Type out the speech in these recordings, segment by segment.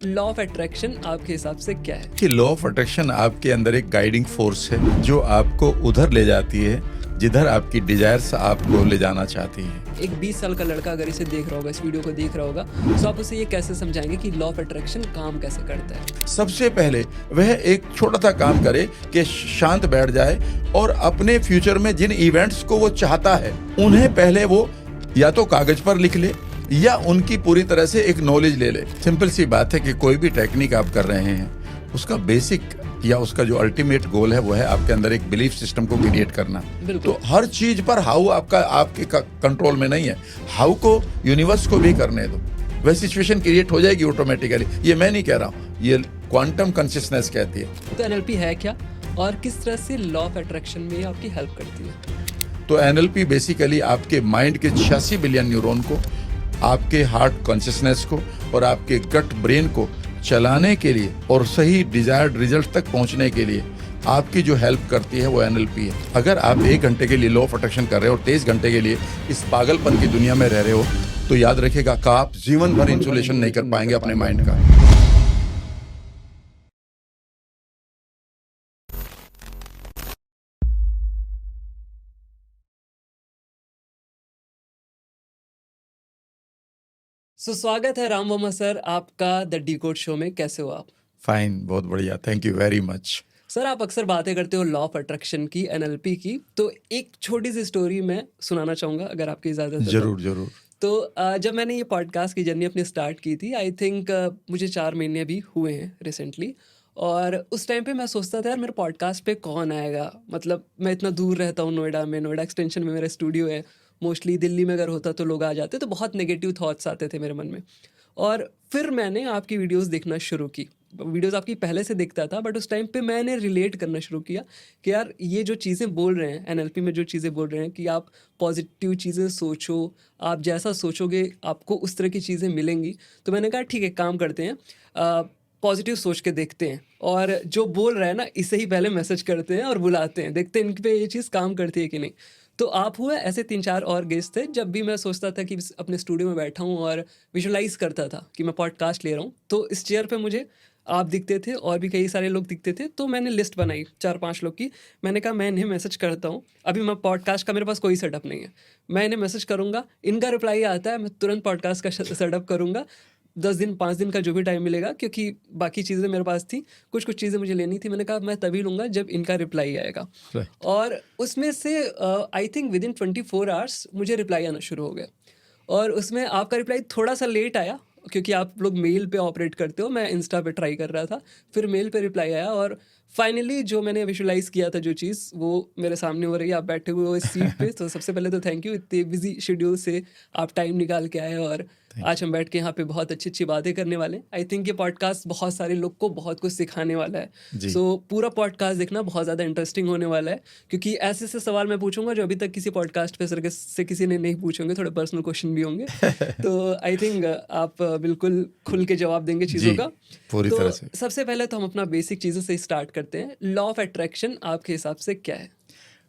Law of attraction आपके हिसाब से क्या है? कि लॉ ऑफ अट्रैक्शन आपके अंदर एक गाइडिंग फोर्स है जो आपको उधर ले जाती है जिधर आपकी डिजायर्स आपको ले जाना चाहती है। एक 20 साल का लड़का अगर इसे देख रहा होगा, इस वीडियो को देख रहा होगा, तो आप उसे ये कैसे समझाएंगे कि लॉ ऑफ अट्रैक्शन काम कैसे करता है? सबसे पहले वह एक छोटा सा काम करे कि शांत बैठ जाए और अपने फ्यूचर में जिन इवेंट्स को वो चाहता है उन्हें पहले वो या तो कागज पर लिख ले या उनकी पूरी तरह से एक नॉलेज ले ले। सिंपल सी बात है कि कोई भी टेक्निक आप कर रहे हैं उसका बेसिक या उसका जो अल्टीमेट गोल है वो है आपके अंदर एक बिलीफ सिस्टम को क्रिएट करना। तो हर चीज पर हाउ आपके कंट्रोल में नहीं है, हाउ को यूनिवर्स को भी करने दो, वह सिचुएशन क्रिएट हो जाएगी ऑटोमेटिकली। ये मैं नहीं कह रहा हूँ, ये क्वांटम कॉन्शियसनेस कहती है। तो एनएलपी है क्या और किस तरह से लॉ ऑफ अट्रैक्शन में आपकी हेल्प करती है? तो एनएलपी बेसिकली आपके माइंड के 86 बिलियन न्यूरॉन को, आपके हार्ट कॉन्शियसनेस को और आपके गट ब्रेन को चलाने के लिए और सही डिजायर्ड रिजल्ट तक पहुंचने के लिए आपकी जो हेल्प करती है वो एनएलपी है। अगर आप 1 घंटे के लिए लॉ ऑफ अट्रैक्शन कर रहे हो और 23 घंटे के लिए इस पागलपन की दुनिया में रह रहे हो तो याद रखिएगा कि आप जीवन भर इंसुलेशन नहीं कर पाएंगे अपने माइंड का। स्वागत है राम वर्मा सर आपका द डिकोड शो में। कैसे हो आप? फाइन, बहुत बढ़िया, thank you very much. Sir, आप अक्सर बातें करते हो लॉ ऑफ अट्रैक्शन की, एनएलपी की, तो एक छोटी सी स्टोरी मैं सुनाना चाहूँगा अगर आपकी इजाज़त है। जरूर जरूर। तो जब मैंने ये पॉडकास्ट की जर्नी अपनी स्टार्ट की थी, आई थिंक मुझे 4 महीने भी हुए हैं रिसेंटली, और उस टाइम पे मैं सोचता था यार मेरे पॉडकास्ट पे कौन आएगा। मतलब मैं इतना दूर रहता हूँ नोएडा में, नोएडा एक्सटेंशन में मेरा स्टूडियो है। मोस्टली दिल्ली में अगर होता तो लोग आ जाते, तो बहुत नेगेटिव थॉट्स आते थे मेरे मन में। और फिर मैंने आपकी वीडियोस देखना शुरू की। वीडियोस आपकी पहले से दिखता था, बट उस टाइम पे मैंने रिलेट करना शुरू किया कि यार ये जो चीज़ें बोल रहे हैं एनएलपी में, जो चीज़ें बोल रहे हैं कि आप पॉजिटिव चीज़ें सोचो, आप जैसा सोचोगे आपको उस तरह की चीज़ें मिलेंगी। तो मैंने कहा ठीक है, काम करते हैं, पॉजिटिव सोच के देखते हैं, और जो बोल रहा है ना इसे ही पहले मैसेज करते हैं और बुलाते हैं, देखते हैं इन पे ये चीज़ काम करती है कि नहीं। तो आप हुए ऐसे 3-4 और गेस्ट थे। जब भी मैं सोचता था कि अपने स्टूडियो में बैठा हूँ और विजुलाइज करता था कि मैं पॉडकास्ट ले रहा हूँ, तो इस चेयर पे मुझे आप दिखते थे और भी कई सारे लोग दिखते थे। तो मैंने लिस्ट बनाई 4-5 लोग की। मैंने कहा मैं इन्हें मैसेज करता हूँ। अभी मैं पॉडकास्ट का मेरे पास कोई सेटअप नहीं है, मैं इन्हें मैसेज करूँगा, इनका रिप्लाई आता है, मैं तुरंत पॉडकास्ट का सेटअप करूँगा। 10 दिन 5 दिन का जो भी टाइम मिलेगा, क्योंकि बाकी चीज़ें मेरे पास थी, कुछ चीज़ें मुझे लेनी थी। मैंने कहा मैं तभी लूँगा जब इनका रिप्लाई आएगा। और उसमें से आई थिंक विदिन 24 आवर्स मुझे रिप्लाई आना शुरू हो गया। और उसमें आपका रिप्लाई थोड़ा सा लेट आया क्योंकि आप लोग मेल पे ऑपरेट करते हो, मैं इंस्टा पे ट्राई कर रहा था, फिर मेल पे रिप्लाई आया, और फाइनली जो मैंने विजुलाइज किया था जो चीज़, वो मेरे सामने हो रही है। आप बैठे हुए हो इस सीट पे, तो सबसे पहले तो थैंक यू, इतने बिजी शेड्यूल से आप टाइम निकाल के आए, और आज हम बैठ के यहाँ पे बहुत अच्छी अच्छी बातें करने वाले हैं। आई थिंक ये पॉडकास्ट बहुत सारे लोग को बहुत कुछ सिखाने वाला है। सो पूरा पॉडकास्ट देखना, बहुत ज़्यादा इंटरेस्टिंग होने वाला है, क्योंकि ऐसे ऐसे सवाल मैं पूछूंगा जो अभी तक किसी पॉडकास्ट पे सर से किसी ने नहीं पूछे होंगे। थोड़े पर्सनल क्वेश्चन भी होंगे। तो आई थिंक आप बिल्कुल खुल के जवाब देंगे चीज़ों का पूरी तरह से। सबसे पहले तो हम अपना बेसिक चीज़ों से स्टार्ट करते हैं। लॉ ऑफ अट्रैक्शन आपके हिसाब से क्या है?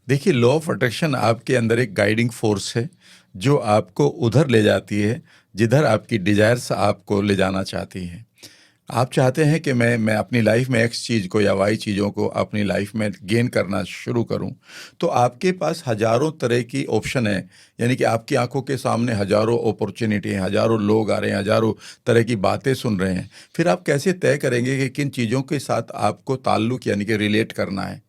देखिए, लॉ ऑफ अट्रैक्शन आपके अंदर एक गाइडिंग फोर्स है जो आपको उधर ले जाती है जिधर आपकी डिजायर्स आपको ले जाना चाहती हैं। आप चाहते हैं कि मैं अपनी लाइफ में एक्स चीज़ को या वाई चीज़ों को अपनी लाइफ में गेन करना शुरू करूं, तो आपके पास हज़ारों तरह की ऑप्शन है। यानी कि आपकी आंखों के सामने हज़ारों अपॉर्चुनिटी हैं, हज़ारों लोग आ रहे हैं, हज़ारों तरह की बातें सुन रहे हैं। फिर आप कैसे तय करेंगे कि किन चीज़ों के साथ आपको ताल्लुक़ यानी कि रिलेट करना है?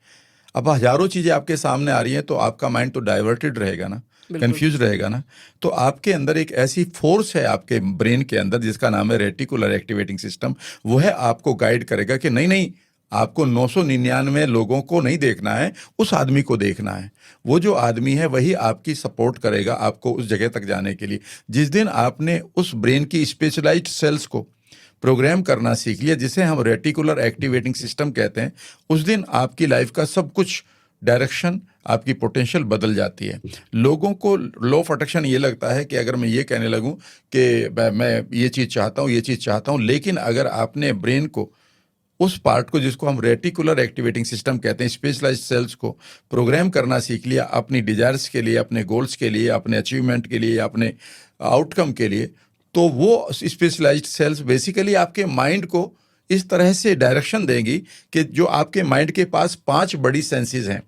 अब हज़ारों चीज़ें आपके सामने आ रही हैं तो आपका माइंड तो डाइवर्टेड रहेगा ना, कंफ्यूज रहेगा ना। तो आपके अंदर एक ऐसी फोर्स है आपके ब्रेन के अंदर जिसका नाम है रेटिकुलर एक्टिवेटिंग सिस्टम। वो है आपको गाइड करेगा कि नहीं नहीं, आपको 999 लोगों को नहीं देखना है, उस आदमी को देखना है। वो जो आदमी है वही आपकी सपोर्ट करेगा आपको उस जगह तक जाने के लिए। जिस दिन आपने उस ब्रेन की स्पेशलाइज्ड सेल्स को प्रोग्राम करना सीख लिया, जिसे हम रेटिकुलर एक्टिवेटिंग सिस्टम कहते हैं, उस दिन आपकी लाइफ का सब कुछ डायरेक्शन, आपकी पोटेंशियल बदल जाती है। लोगों को लॉ ऑफ अट्रैक्शन ये लगता है कि अगर मैं ये कहने लगूं कि मैं ये चीज़ चाहता हूं, ये चीज़ चाहता हूं, लेकिन अगर आपने ब्रेन को, उस पार्ट को जिसको हम रेटिकुलर एक्टिवेटिंग सिस्टम कहते हैं, स्पेशलाइज्ड सेल्स को प्रोग्राम करना सीख लिया अपनी डिजायर्स के लिए, अपने गोल्स के लिए, अपने अचीवमेंट के लिए, अपने आउटकम के लिए, तो वो स्पेशलाइज्ड सेल्स बेसिकली आपके माइंड को इस तरह से डायरेक्शन देंगी कि जो आपके माइंड के पास 5 बड़ी सेंसेस हैं।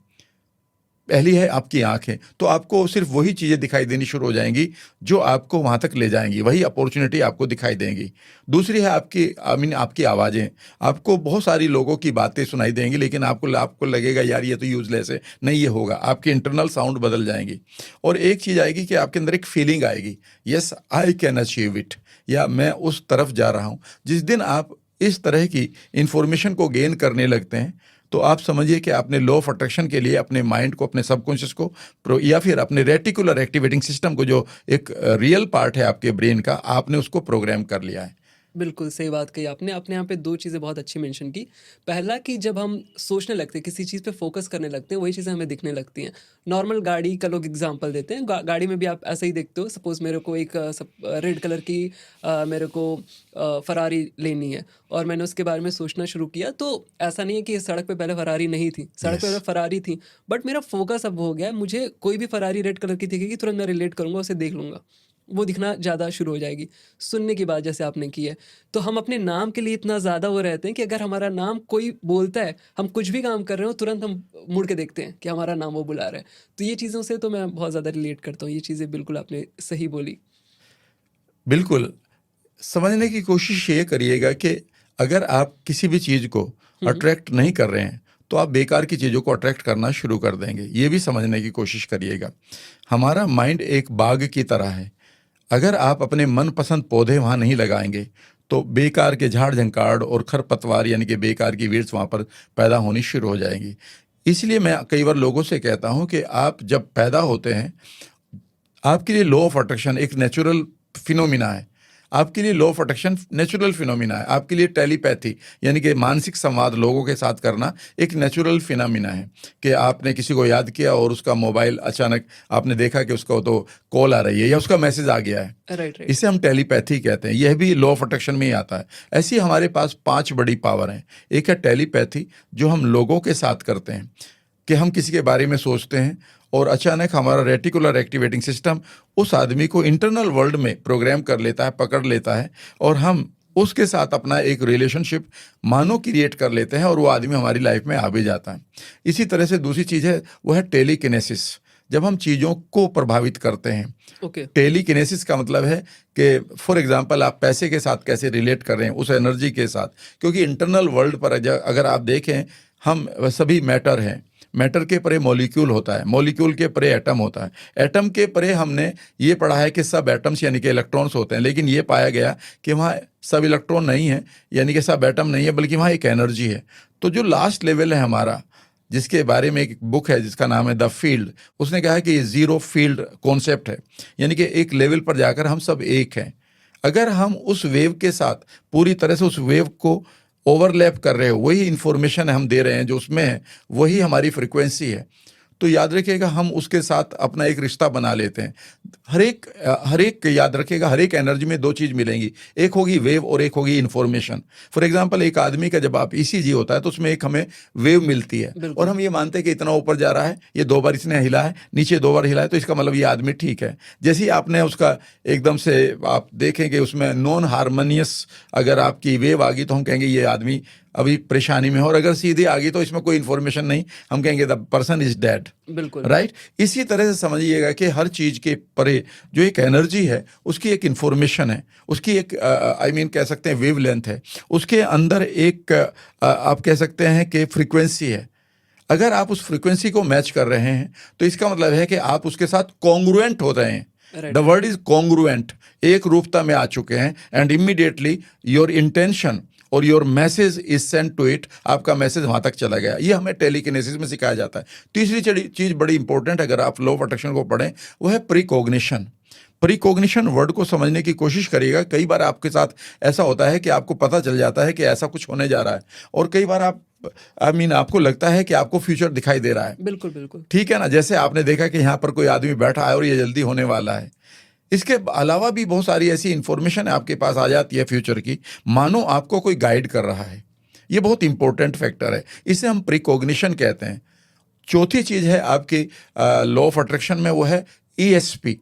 पहली है आपकी आंखें, तो आपको सिर्फ वही चीज़ें दिखाई देनी शुरू हो जाएंगी जो आपको वहाँ तक ले जाएंगी, वही अपॉर्चुनिटी आपको दिखाई देंगी। दूसरी है आपकी आवाज़ें। आपको बहुत सारी लोगों की बातें सुनाई देंगी, लेकिन आपको लगेगा यार ये तो यूजलेस है, नहीं ये होगा। आपकी इंटरनल साउंड बदल जाएंगी। और एक चीज़ आएगी कि आपके अंदर एक फीलिंग आएगी, yes I can achieve it, या मैं उस तरफ जा रहा हूँ। जिस दिन आप इस तरह की इंफॉर्मेशन को गेन करने लगते हैं, तो आप समझिए कि आपने लॉ ऑफ अट्रैक्शन के लिए अपने माइंड को, अपने सबकॉन्शियस को या फिर अपने रेटिकुलर एक्टिवेटिंग सिस्टम को, जो एक रियल पार्ट है आपके ब्रेन का, आपने उसको प्रोग्राम कर लिया है। बिल्कुल सही बात कही आपने। आपने यहाँ पे 2 चीज़ें बहुत अच्छी मेंशन की। पहला कि जब हम सोचने लगते हैं, किसी चीज़ पे फ़ोकस करने लगते हैं, वही चीज़ें हमें दिखने लगती हैं। नॉर्मल गाड़ी का लोग एग्ज़ाम्पल देते हैं। गाड़ी में भी आप ऐसा ही देखते हो। सपोज़ मेरे को एक रेड कलर की मेरे को फ़रारी लेनी है और मैंने उसके बारे में सोचना शुरू किया, तो ऐसा नहीं है कि सड़क पे पहले फ़रारी नहीं थी। सड़क पे पहले यस, फ़रारी थी, बट मेरा फ़ोकस अब हो गया है, मुझे कोई भी फ़रारी रेड कलर की दिखेगी, तुरंत मैं रिलेट करूँगा, उसे देख लूँगा। वो दिखना ज़्यादा शुरू हो जाएगी। सुनने की बात जैसे आपने की है, तो हम अपने नाम के लिए इतना ज़्यादा वो रहते हैं कि अगर हमारा नाम कोई बोलता है, हम कुछ भी काम कर रहे हो, तुरंत हम मुड़ के देखते हैं कि हमारा नाम वो बुला रहा है। तो ये चीज़ों से तो मैं बहुत ज़्यादा रिलेट करता हूँ। ये चीज़ें बिल्कुल आपने सही बोली। बिल्कुल। समझने की कोशिश ये करिएगा कि अगर आप किसी भी चीज़ को हुँ, हुँ। अट्रैक्ट नहीं कर रहे हैं, तो आप बेकार की चीज़ों को अट्रैक्ट करना शुरू कर देंगे। ये भी समझने की कोशिश करिएगा। हमारा माइंड एक बाग की तरह है। अगर आप अपने मनपसंद पौधे वहाँ नहीं लगाएंगे, तो बेकार के झाड़-झंकाड़ और खरपतवार, यानी कि बेकार की वीड्स वहाँ पर पैदा होनी शुरू हो जाएँगी। इसलिए मैं कई बार लोगों से कहता हूँ कि आप जब पैदा होते हैं, आपके लिए लॉ ऑफ अट्रैक्शन एक नेचुरल फिनोमिना है। आपके लिए law of attraction natural phenomena है। आपके लिए टेलीपैथी, यानी कि मानसिक संवाद लोगों के साथ करना, एक नेचुरल फिनोमिना है कि आपने किसी को याद किया और उसका मोबाइल अचानक आपने देखा कि उसका तो कॉल आ रही है या उसका मैसेज आ गया है। Right, right. इसे हम टेलीपैथी कहते हैं। यह भी लॉ ऑफ अट्रैक्शन में ही आता है। ऐसी हमारे पास 5 बड़ी पावर हैं। एक है टेलीपैथी, जो हम लोगों के साथ करते हैं, कि हम किसी के बारे में सोचते हैं और अचानक हमारा रेटिकुलर एक्टिवेटिंग सिस्टम उस आदमी को इंटरनल वर्ल्ड में प्रोग्राम कर लेता है, पकड़ लेता है, और हम उसके साथ अपना एक रिलेशनशिप मानो क्रिएट कर लेते हैं और वो आदमी हमारी लाइफ में आ भी जाता है। इसी तरह से दूसरी चीज़ है, वो है टेलीकिनेसिस। जब हम चीज़ों को प्रभावित करते हैं, ओके। टेलीकिनेसिस का मतलब है कि फॉर एग्जांपल आप पैसे के साथ कैसे रिलेट कर रहे हैं, उस एनर्जी के साथ। क्योंकि इंटरनल वर्ल्ड पर अगर आप देखें, हम सभी मैटर हैं। मैटर के परे मॉलिक्यूल होता है, मॉलिक्यूल के परे एटम होता है, एटम के परे हमने ये पढ़ा है कि सब एटम्स यानी कि इलेक्ट्रॉन्स होते हैं, लेकिन ये पाया गया कि वहाँ सब इलेक्ट्रॉन नहीं है, यानी कि सब एटम नहीं है, बल्कि वहाँ एक एनर्जी है। तो जो लास्ट लेवल है हमारा, जिसके बारे में एक बुक है जिसका नाम है द फील्ड, उसने कहा है कि ये जीरो फील्ड कॉन्सेप्ट है, यानी कि एक लेवल पर जाकर हम सब एक हैं। अगर हम उस वेव के साथ पूरी तरह से उस वेव को ओवरलैप कर रहे हो, वही इंफॉर्मेशन हम दे रहे हैं जो उसमें है, वही हमारी फ्रिक्वेंसी है, तो याद रखिएगा हम उसके साथ अपना एक रिश्ता बना लेते हैं। हर एक याद रखिएगा, हर एक एनर्जी में 2 चीज़ मिलेंगी, एक होगी वेव और एक होगी इन्फॉर्मेशन। फॉर एग्जांपल, एक आदमी का जब आप ईसीजी होता है तो उसमें एक हमें वेव मिलती है और बिल्कुल। हम ये मानते हैं कि इतना ऊपर जा रहा है, ये 2 बार इसने हिला है, नीचे 2 बार हिला है, तो इसका मतलब ये आदमी ठीक है। जैसे ही आपने उसका एकदम से आप देखेंगे उसमें नॉन हार्मोनियस अगर आपकी वेव आ गई, तो हम कहेंगे ये आदमी अभी परेशानी में हो, और अगर सीधी आ गई तो इसमें कोई इन्फॉर्मेशन नहीं, हम कहेंगे द पर्सन इज डेड। बिल्कुल। राइट। इसी तरह से समझिएगा कि हर चीज़ के परे जो एक एनर्जी है, उसकी एक इन्फॉर्मेशन है, उसकी एक कह सकते हैं वेव लेंथ है, उसके अंदर एक आप कह सकते हैं कि फ्रीक्वेंसी है। अगर आप उस फ्रीक्वेंसी को मैच कर रहे हैं, तो इसका मतलब है कि आप उसके साथ कॉन्ग्रुएंट हो रहे हैं। Right, the word is congruent, एक रूपता में आ चुके हैं, एंड इमीडिएटली योर इंटेंशन और your message is send to it, आपका मैसेज वहां तक चला गया। ये हमें टेलीकिनेसिस में सिखाया जाता है। तीसरी चीज बड़ी इंपॉर्टेंट, अगर आप लॉ ऑफ अट्रैक्शन को पढ़ें, वो है प्रीकॉग्निशन। प्रीकॉग्निशन वर्ड को समझने की कोशिश करिएगा। कई बार आपके साथ ऐसा होता है कि आपको पता चल जाता है कि ऐसा कुछ होने जा रहा है, और कई बार आपको लगता है कि आपको फ्यूचर दिखाई दे रहा है। बिल्कुल, बिल्कुल। ठीक है ना, जैसे आपने देखा कि यहाँ पर कोई आदमी बैठा है और ये जल्दी होने वाला है। इसके अलावा भी बहुत सारी ऐसी इंफॉर्मेशन आपके पास आ जाती है फ्यूचर की, मानो आपको कोई गाइड कर रहा है। ये बहुत इंपॉर्टेंट फैक्टर है, इसे हम प्रीकॉग्निशन कहते हैं। चौथी चीज है आपकी लॉ ऑफ अट्रैक्शन में, वो है ESP,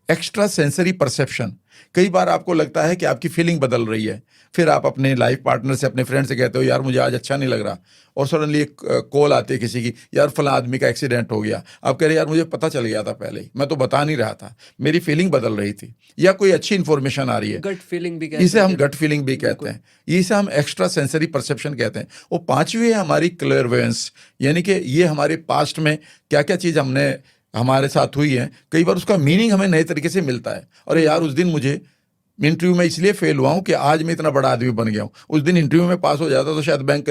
एक्स्ट्रा सेंसरी परसेप्शन। कई बार आपको लगता है कि आपकी फीलिंग बदल रही है, फिर आप अपने लाइफ पार्टनर से, अपने फ्रेंड से कहते हो यार मुझे आज अच्छा नहीं लग रहा, और सडनली एक कॉल आती है किसी की, यार फला आदमी का एक्सीडेंट हो गया, आप कह रहे यार मुझे पता चल गया था पहले ही, मैं तो बता नहीं रहा था, मेरी फीलिंग बदल रही थी, या कोई अच्छी इन्फॉर्मेशन आ रही है, गट फीलिंग भी कहते इसे हम हैं। गट फीलिंग भी कहते हैं, इसे हम एक्स्ट्रा सेंसरी परसेप्शन कहते हैं। और पांचवी है हमारी क्लेयरवेंस, यानी कि ये हमारे पास्ट में क्या क्या चीज़ हमने हमारे साथ हुई है, कई बार उसका मीनिंग हमें नए तरीके से मिलता है। और यार उस दिन मुझे इंटरव्यू में इसलिए फेल हुआ हूँ कि आज मैं इतना बड़ा आदमी बन गया हूँ, उस दिन इंटरव्यू में पास हो जाता तो शायद बैंक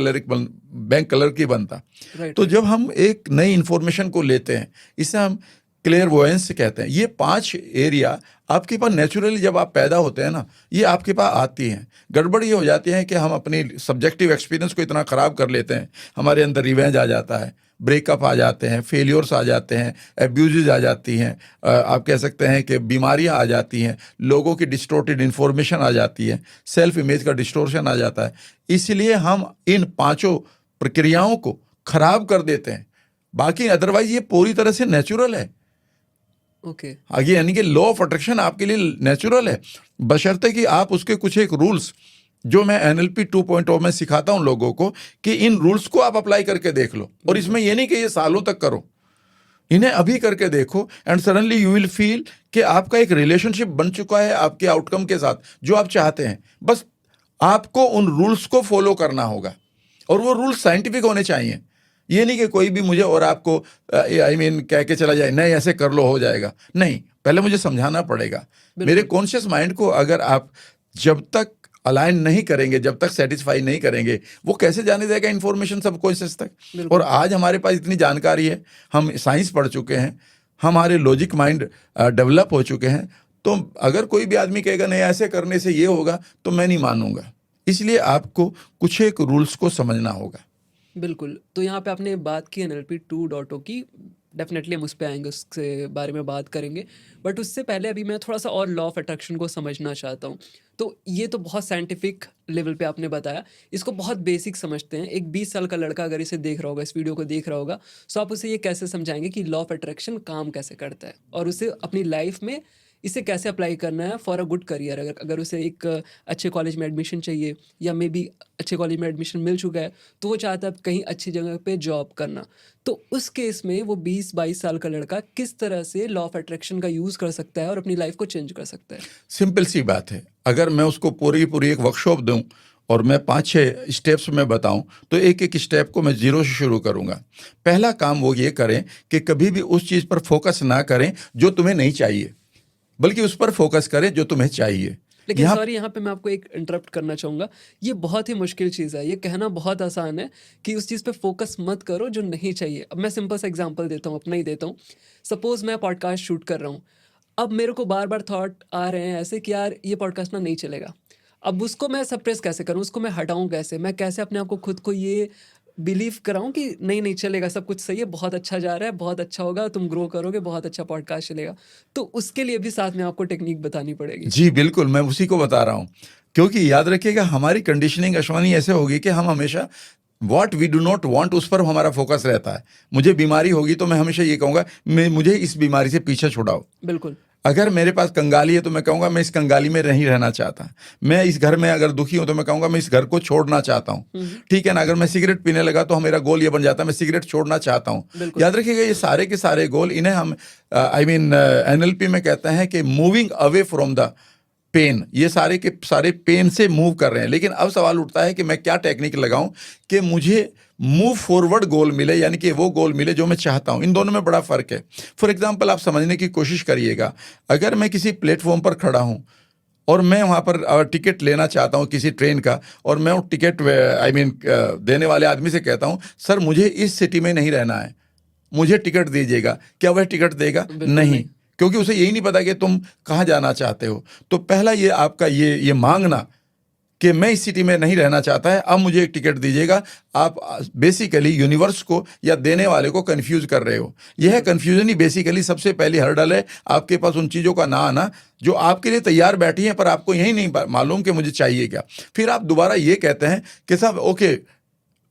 क्लर्क ही बनता। तो जब हम एक नई इंफॉर्मेशन को लेते हैं, इसे हम क्लेयरवॉयंस कहते हैं। ये 5 एरिया आपके पास नेचुरली जब आप पैदा होते हैं ना, ये आपके पास आती हैं। गड़बड़ ये हो जाती है कि हम अपनी सब्जेक्टिव एक्सपीरियंस को इतना ख़राब कर लेते हैं, हमारे अंदर रिवेंज आ जाता है, ब्रेकअप आ जाते हैं, फेलियर्स आ जाते हैं, एब्यूजेज आ जाती हैं, आप कह सकते हैं कि बीमारियां आ जाती हैं, लोगों की डिस्टोर्टेड इन्फॉर्मेशन आ जाती है, सेल्फ इमेज का डिस्टोर्शन आ जाता है। इसलिए हम इन 5 प्रक्रियाओं को खराब कर देते हैं। बाकी अदरवाइज ये पूरी तरह से नेचुरल है। ओके आगे यानी कि लॉ ऑफ अट्रैक्शन आपके लिए नेचुरल है, बशर्ते कि आप उसके कुछ एक रूल्स, जो मैं NLP 2.0 में सिखाता हूं लोगों को, कि इन रूल्स को आप अप्लाई करके देख लो। और इसमें ये नहीं कि ये सालों तक करो, इन्हें अभी करके देखो, and suddenly you will feel कि आपका एक रिलेशनशिप बन चुका है आपके आउटकम के साथ जो आप चाहते हैं। बस आपको उन रूल्स को फॉलो करना होगा, और वो रूल्स साइंटिफिक होने चाहिए। ये नहीं कि कोई भी मुझे और आपको कह के चला जाए नहीं ऐसे कर लो हो जाएगा, नहीं, पहले मुझे समझाना पड़ेगा। मेरे कॉन्शियस माइंड को अगर आप जब तक अलाइन नहीं करेंगे, जब तक सेटिस्फाई नहीं करेंगे, वो कैसे जाने देगा इन्फॉर्मेशन सबकॉन्शियस तक। और आज हमारे पास इतनी जानकारी है, हम साइंस पढ़ चुके हैं, हमारे लॉजिक माइंड डेवलप हो चुके हैं, तो अगर कोई भी आदमी कहेगा नहीं ऐसे करने से ये होगा, तो मैं नहीं मानूंगा। इसलिए आपको कुछ एक रूल्स को समझना होगा। बिल्कुल। तो यहाँ पे आपने बात की NLP 2.0 की, डेफिनेटली हम उस पे आएंगे, उसके बारे में बात करेंगे। बट उससे पहले अभी मैं थोड़ा सा और लॉ ऑफ अट्रैक्शन को समझना चाहता हूँ। तो ये तो बहुत साइंटिफिक लेवल पे आपने बताया, इसको बहुत बेसिक समझते हैं। एक 20 साल का लड़का अगर इसे देख रहा होगा, इस वीडियो को देख रहा होगा, तो आप उसे ये कैसे समझाएंगे कि लॉ ऑफ अट्रैक्शन काम कैसे करता है, और उसे अपनी लाइफ में इसे कैसे अप्लाई करना है फॉर अ गुड करियर। अगर उसे एक अच्छे कॉलेज में एडमिशन चाहिए, या मे बी अच्छे कॉलेज में एडमिशन मिल चुका है, तो वो चाहता है कहीं अच्छी जगह पे जॉब करना, तो उस केस में वो 20-22 साल का लड़का किस तरह से लॉ ऑफ अट्रैक्शन का यूज़ कर सकता है और अपनी लाइफ को चेंज कर सकता है? सिंपल सी बात है, अगर मैं उसको पूरी एक वर्कशॉप दूं और मैं 5-6 स्टेप्स में बताऊं, तो एक एक स्टेप को मैं जीरो से शुरू करूंगा। पहला काम वो ये करें कि कभी भी उस चीज़ पर फोकस ना करें जो तुम्हें नहीं चाहिए, बल्कि उस पर फोकस करें जो तुम्हें चाहिए। लेकिन सॉरी, यहाँ पे मैं आपको एक इंटरप्ट करना चाहूँगा। ये बहुत ही मुश्किल चीज़ है, ये कहना बहुत आसान है कि उस चीज़ पे फोकस मत करो जो नहीं चाहिए। अब मैं सिंपल सा एग्जांपल देता हूँ, अपना ही देता हूँ। सपोज़ मैं पॉडकास्ट शूट कर रहा हूँ, अब मेरे को बार बार थॉट आ रहे हैं ऐसे कि यार ये पॉडकास्ट ना नहीं चलेगा। अब उसको मैं सप्रेस कैसे करूँ, उसको मैं हटाऊँ कैसे, मैं कैसे अपने आप को खुद को ये बिलीव कराऊँ कि नहीं नहीं चलेगा, सब कुछ सही है, बहुत अच्छा जा रहा है, बहुत अच्छा होगा, तुम ग्रो करोगे, बहुत अच्छा पॉडकास्ट चलेगा। तो उसके लिए भी साथ में आपको टेक्निक बतानी पड़ेगी। जी बिल्कुल, मैं उसी को बता रहा हूँ, क्योंकि याद रखिएगा हमारी कंडीशनिंग अश्वनी ऐसे होगी कि हम हमेशा what we do not want उस पर हमारा फोकस रहता है। मुझे बीमारी होगी तो मैं हमेशा ये कहूँगा मुझे इस बीमारी से पीछे छुड़ाओ। बिल्कुल। अगर मेरे पास कंगाली है तो मैं कहूँगा मैं इस कंगाली में नहीं रहना चाहता। मैं इस घर में अगर दुखी हूँ तो मैं कहूँगा मैं इस घर को छोड़ना चाहता हूँ। ठीक है ना। अगर मैं सिगरेट पीने लगा तो मेरा गोल ये बन जाता है मैं सिगरेट छोड़ना चाहता हूँ। याद रखिएगा ये सारे के सारे गोल, इन्हें हम NLP में कहते हैं कि moving away from the pain. ये सारे के सारे पेन से मूव कर रहे हैं। लेकिन अब सवाल उठता है कि मैं क्या टेक्निक लगाऊं कि मुझे मूव फॉरवर्ड गोल मिले, यानी कि वो गोल मिले जो मैं चाहता हूं। इन दोनों में बड़ा फर्क है। फॉर एग्जांपल आप समझने की कोशिश करिएगा, अगर मैं किसी प्लेटफॉर्म पर खड़ा हूं और मैं वहां पर टिकट लेना चाहता हूं किसी ट्रेन का, और मैं वो टिकट देने वाले आदमी से कहता हूं सर मुझे इस सिटी में नहीं रहना है, मुझे टिकट दीजिएगा, क्या वह टिकट देगा? नहीं, क्योंकि उसे यही नहीं पता कि तुम कहाँ जाना चाहते हो। तो पहला ये आपका ये मांगना कि मैं इस सिटी में नहीं रहना चाहता है, अब मुझे एक टिकट दीजिएगा, आप बेसिकली यूनिवर्स को या देने वाले को कंफ्यूज कर रहे हो। यह कंफ्यूजन ही बेसिकली सबसे पहली हर्डल है आपके पास उन चीज़ों का ना आना जो आपके लिए तैयार बैठी हैं, पर आपको यही नहीं मालूम कि मुझे चाहिए क्या। फिर आप दोबारा ये कहते हैं कि साहब ओके,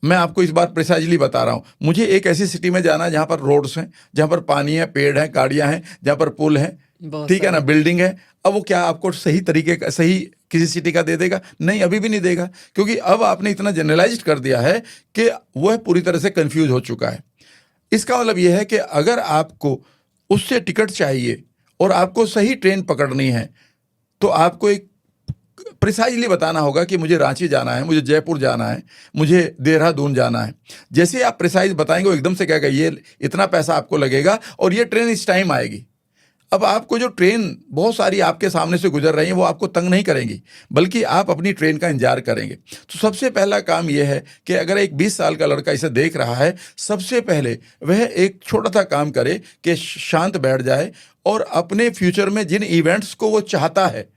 मैं आपको इस बार प्रिसाइजली बता रहा हूँ, मुझे एक ऐसी सिटी में जाना है जहाँ पर रोड्स हैं, जहाँ पर पानी है, पेड़ है, गाड़ियाँ हैं, जहाँ पर पुल है, ठीक है ना, बिल्डिंग है। अब वो क्या आपको सही तरीके का, सही किसी सिटी का दे देगा? नहीं, अभी भी नहीं देगा, क्योंकि अब आपने इतना जनरलाइज्ड कर दिया है कि वह पूरी तरह से कंफ्यूज हो चुका है। इसका मतलब यह है कि अगर आपको उससे टिकट चाहिए और आपको सही ट्रेन पकड़नी है, तो आपको एक प्रिसाइजली बताना होगा कि मुझे रांची जाना है, मुझे जयपुर जाना है, मुझे देहरादून जाना है। जैसे ही आप प्रिसाइज बताएंगे, वो एकदम से कहेगा ये इतना पैसा आपको लगेगा और ये ट्रेन इस टाइम आएगी। अब आपको जो ट्रेन बहुत सारी आपके सामने से गुजर रही हैं, वो आपको तंग नहीं करेंगी, बल्कि आप अपनी ट्रेन का इंतजार करेंगे। तो सबसे पहला काम यह है कि अगर एक 20 साल का लड़का इसे देख रहा है, सबसे पहले वह एक छोटा सा काम करे कि शांत बैठ जाए और अपने फ्यूचर में जिन इवेंट्स को वो चाहता है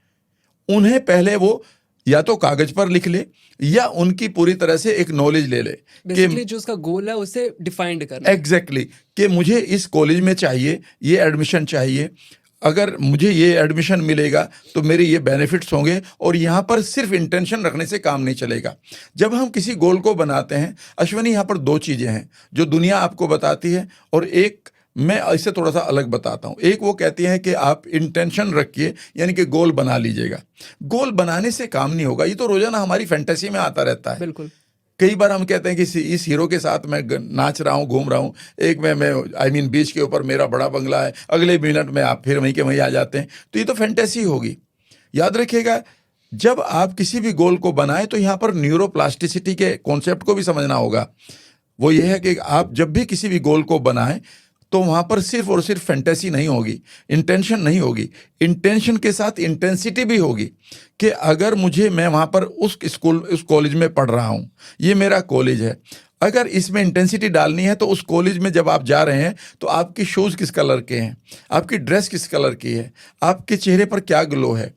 उन्हें पहले वो या तो कागज पर लिख ले या उनकी पूरी तरह से एक नॉलेज ले ले बेसिकली जो उसका गोल है उसे डिफाइंड करना। एग्जैक्टली कि मुझे इस कॉलेज में चाहिए, ये एडमिशन चाहिए, अगर मुझे ये एडमिशन मिलेगा तो मेरे ये बेनिफिट्स होंगे, और यहाँ पर सिर्फ इंटेंशन रखने से काम नहीं चलेगा। जब हम किसी गोल को बनाते हैं अश्वनी, यहाँ पर दो चीज़ें हैं जो दुनिया आपको बताती है और एक मैं इसे थोड़ा सा अलग बताता हूँ। एक वो कहती है कि आप इंटेंशन रखिए, यानी कि गोल बना लीजिएगा। गोल बनाने से काम नहीं होगा, ये तो रोजाना हमारी फैंटेसी में आता रहता है। बिल्कुल। कई बार हम कहते हैं कि इस हीरो के साथ मैं नाच रहा हूँ, घूम रहा हूँ, एक मैं बीच के ऊपर मेरा बड़ा बंगला है, अगले मिनट में आप फिर वहीं के वहीं आ जाते हैं। तो ये तो फैंटेसी होगी। याद रखिएगा, जब आप किसी भी गोल को बनाएं तो यहाँ पर न्यूरोप्लास्टिसिटी के कॉन्सेप्ट को भी समझना होगा। वो ये है कि आप जब भी किसी भी गोल को बनाएं तो वहाँ पर सिर्फ और सिर्फ फैंटेसी नहीं होगी, इंटेंशन नहीं होगी, इंटेंशन के साथ इंटेंसिटी भी होगी कि अगर मैं वहाँ पर उस कॉलेज में पढ़ रहा हूँ, ये मेरा कॉलेज है, अगर इसमें इंटेंसिटी डालनी है तो उस कॉलेज में जब आप जा रहे हैं तो आपकी शूज़ किस कलर के हैं, आपकी ड्रेस किस कलर की है, आपके चेहरे पर क्या ग्लो है,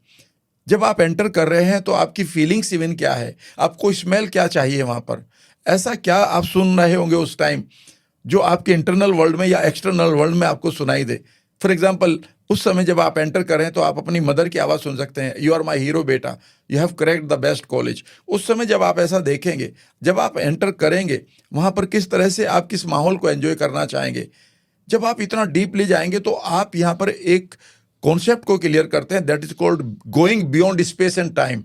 जब आप एंटर कर रहे हैं तो आपकी फीलिंग्स इवन क्या है, आपको स्मेल क्या चाहिए वहाँ पर, ऐसा क्या आप सुन रहे होंगे उस टाइम जो आपके इंटरनल वर्ल्ड में या एक्सटर्नल वर्ल्ड में आपको सुनाई दे। फॉर एग्जाम्पल, उस समय जब आप एंटर करें तो आप अपनी मदर की आवाज़ सुन सकते हैं, यू आर माई हीरो बेटा, you have cracked the best college. उस समय जब आप ऐसा देखेंगे, जब आप एंटर करेंगे वहाँ पर किस तरह से आप किस माहौल को एंजॉय करना चाहेंगे, जब आप इतना डीपली जाएंगे तो आप यहाँ पर एक कॉन्सेप्ट को क्लियर करते हैं, that is called going beyond space and time.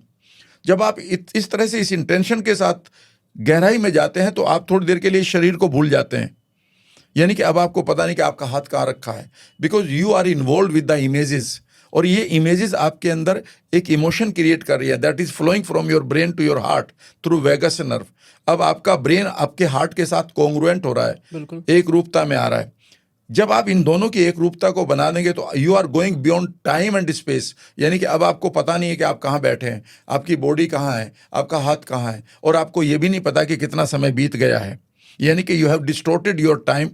जब आप इस तरह से इस इंटेंशन के साथ गहराई में जाते हैं तो आप थोड़ी देर के लिए शरीर को भूल जाते हैं, यानी कि अब आपको पता नहीं कि आपका हाथ कहाँ रखा है, because you are involve with the images, और ये इमेजेस आपके अंदर एक इमोशन क्रिएट कर रही है, that is flowing from your brain to your heart through vagus nerve. अब आपका ब्रेन आपके हार्ट के साथ कॉन्ग्रुएंट हो रहा है, बिल्कुल एक रूपता में आ रहा है। जब आप इन दोनों की एक रूपता को बना देंगे तो you are going beyond time and space, यानी कि अब आपको पता नहीं है कि आप कहाँ बैठे हैं, आपकी बॉडी कहाँ है, आपका हाथ कहाँ है, और आपको ये भी नहीं पता कि कितना समय बीत गया है, यानी कि you have distorted your time.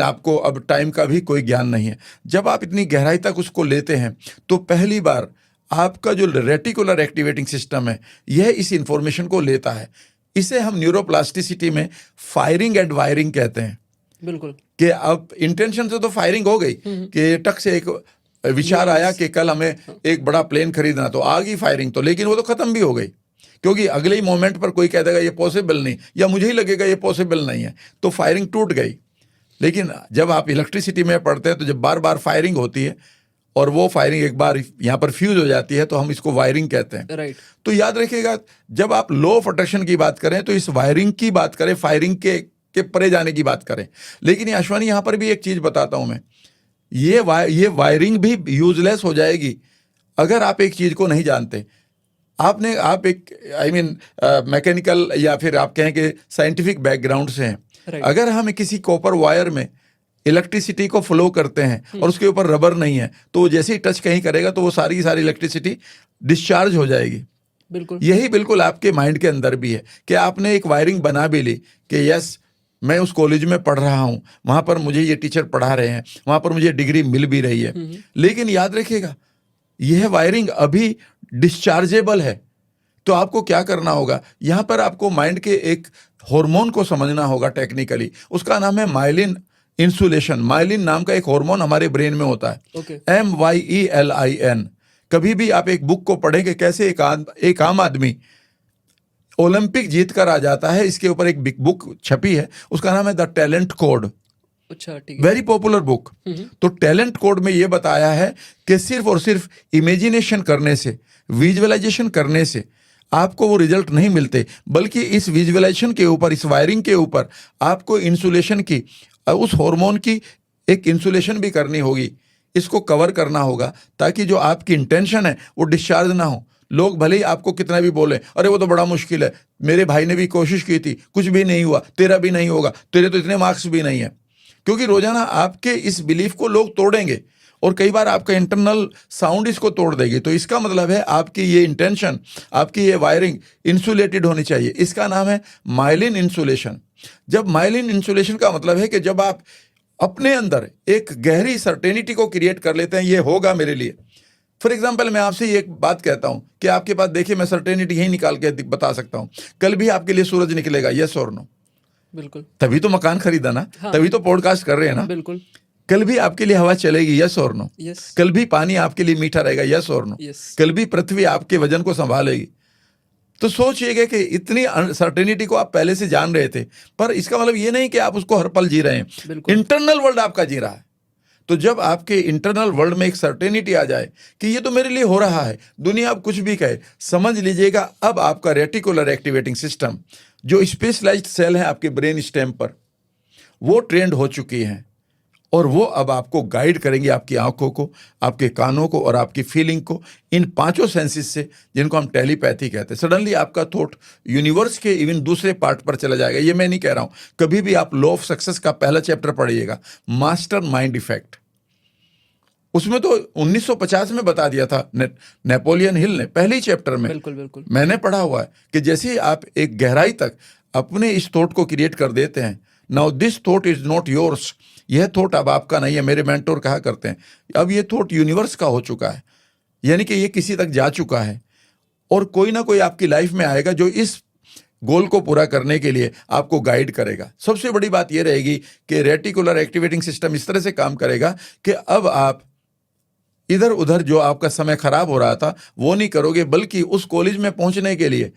आपको अब टाइम का भी कोई ज्ञान नहीं है। जब आप इतनी गहराई तक उसको लेते हैं तो पहली बार आपका जो रेटिकुलर एक्टिवेटिंग सिस्टम है यह इस इंफॉर्मेशन को लेता है। इसे हम न्यूरोप्लास्टिसिटी में फायरिंग एंड वायरिंग कहते हैं। बिल्कुल कि अब इंटेंशन से तो फायरिंग हो गई कि टक से एक विचार आया कि कल हमें एक बड़ा प्लेन खरीदना, तो आ गई फायरिंग, तो लेकिन वो तो खत्म भी हो गई, क्योंकि अगले ही मोमेंट पर कोई कह देगा ये पॉसिबल नहीं, या मुझे ही लगेगा ये पॉसिबल नहीं है, तो फायरिंग टूट गई। लेकिन जब आप इलेक्ट्रिसिटी में पढ़ते हैं तो जब बार बार फायरिंग होती है और वो फायरिंग एक बार यहाँ पर फ्यूज हो जाती है तो हम इसको वायरिंग कहते हैं। राइट। तो याद रखिएगा, जब आप लॉ ऑफ अट्रैक्शन की बात करें तो इस वायरिंग की बात करें, फायरिंग के परे जाने की बात करें। लेकिन अश्वनी, यहाँ पर भी एक चीज़ बताता हूँ मैं, ये वायरिंग भी यूजलेस हो जाएगी अगर आप एक चीज़ को नहीं जानते। आप एक मैकेनिकल या फिर आप कहें कि साइंटिफिक बैकग्राउंड से हैं। Right. अगर हम किसी कॉपर वायर में इलेक्ट्रिसिटी को फ्लो करते हैं और उसके ऊपर रबर नहीं है तो वो जैसे ही टच कहीं करेगा तो वो सारी की सारी इलेक्ट्रिसिटी डिस्चार्ज हो जाएगी। बिल्कुल यही बिल्कुल आपके माइंड के अंदर भी है कि आपने एक वायरिंग बना भी ली कि यस, मैं उस कॉलेज में पढ़ रहा हूँ, वहाँ पर मुझे ये टीचर पढ़ा रहे हैं, वहाँ पर मुझे डिग्री मिल भी रही है। लेकिन याद रखिएगा, यह वायरिंग अभी डिस्चार्जेबल है। तो आपको क्या करना होगा, यहाँ पर आपको माइंड के एक हार्मोन को समझना होगा टेक्निकली। उसका नाम है माइलिन इंसुलेशन। माइलिन नाम का एक हार्मोन हमारे ब्रेन में होता है, MYELIN। कभी भी आप एक बुक को पढ़ेंगे कैसे एक आम आदमी ओलंपिक जीत कर आ जाता है, इसके ऊपर एक बिग बुक छपी है, उसका नाम है द टैलेंट कोड। अच्छा, ठीक है। Very popular book. तो टैलेंट कोड में ये बताया है कि सिर्फ और सिर्फ इमेजिनेशन करने से, विजुअलाइजेशन करने से आपको वो रिजल्ट नहीं मिलते, बल्कि इस विजुअलाइजेशन के ऊपर, इस वायरिंग के ऊपर आपको इंसुलेशन की, उस हार्मोन की एक इंसुलेशन भी करनी होगी, इसको कवर करना होगा, ताकि जो आपकी इंटेंशन है वो डिस्चार्ज ना हो। लोग भले ही आपको कितना भी बोले, अरे वो तो बड़ा मुश्किल है, मेरे भाई ने भी कोशिश की थी, कुछ भी नहीं हुआ, तेरा भी नहीं होगा, तेरे तो इतने मार्क्स भी नहीं है। क्योंकि रोजाना आपके इस बिलीफ को लोग तोड़ेंगे और कई बार आपका इंटरनल साउंड इसको तोड़ देगी। तो इसका मतलब है आपकी ये इंटेंशन, आपकी ये वायरिंग इंसुलेटेड होनी चाहिए। इसका नाम है माइलिन इंसुलेशन। जब माइलिन इंसुलेशन का मतलब है कि जब आप अपने अंदर एक गहरी सर्टेनिटी को क्रिएट कर लेते हैं, ये होगा मेरे लिए। फॉर एग्जाम्पल, मैं आपसे ये एक बात कहता हूं कि आपके पास, देखिए मैं सर्टेनिटी यही निकाल के बता सकता हूं, कल भी आपके लिए सूरज निकलेगा, यस और नो? बिल्कुल। तभी तो मकान खरीदा ना, हाँ, तभी तो पॉडकास्ट कर रहे हैं ना। बिल्कुल। कल भी आपके लिए हवा चलेगी, यस और नो? यस। कल भी पानी आपके लिए मीठा रहेगा, यस और नो? यस। कल भी पृथ्वी आपके वजन को संभालेगी। तो सोचिएगा कि इतनी अनसर्टेनिटी को आप पहले से जान रहे थे, पर इसका मतलब ये नहीं कि आप उसको हर पल जी रहे हैं। बिल्कुल। इंटरनल वर्ल्ड आपका जी रहा है। तो जब आपके इंटरनल वर्ल्ड में एक सर्टेनिटी आ जाए कि ये तो मेरे लिए हो रहा है, दुनिया अब कुछ भी कहे, समझ लीजिएगा अब आपका रेटिकुलर एक्टिवेटिंग सिस्टम, जो स्पेशलाइज्ड सेल है आपके ब्रेन स्टेम पर, वो ट्रेंड हो चुकी हैं और वो अब आपको गाइड करेंगे, आपकी आंखों को, आपके कानों को और आपकी फीलिंग को, इन पांचों सेंसेस से, जिनको हम टेलीपैथी कहते हैं। सडनली आपका थॉट यूनिवर्स के इवन दूसरे पार्ट पर चला जाएगा। ये मैं नहीं कह रहा हूं, कभी भी आप लॉ ऑफ सक्सेस का पहला चैप्टर पढ़िएगा, मास्टर माइंड इफेक्ट, उसमें तो 1950 में बता दिया था नेपोलियन हिल ने, पहले ही चैप्टर में। बिल्कुल बिल्कुल। मैंने पढ़ा हुआ है कि जैसे ही आप एक गहराई तक अपने इस थॉट को क्रिएट कर देते हैं, now this thought is not yours, यह थॉट अब आपका नहीं है। मेरे मेंटोर कहा करते हैं, अब ये थॉट यूनिवर्स का हो चुका है, यानी कि ये किसी तक जा चुका है और कोई ना कोई आपकी लाइफ में आएगा जो इस गोल को पूरा करने के लिए आपको गाइड करेगा। सबसे बड़ी बात यह रहेगी कि रेटिकुलर एक्टिवेटिंग सिस्टम इस तरह से काम करेगा कि अब आप इधर उधर जो आपका समय खराब हो रहा था वो नहीं करोगे, बल्कि उस कॉलेज में पहुंचने के लिए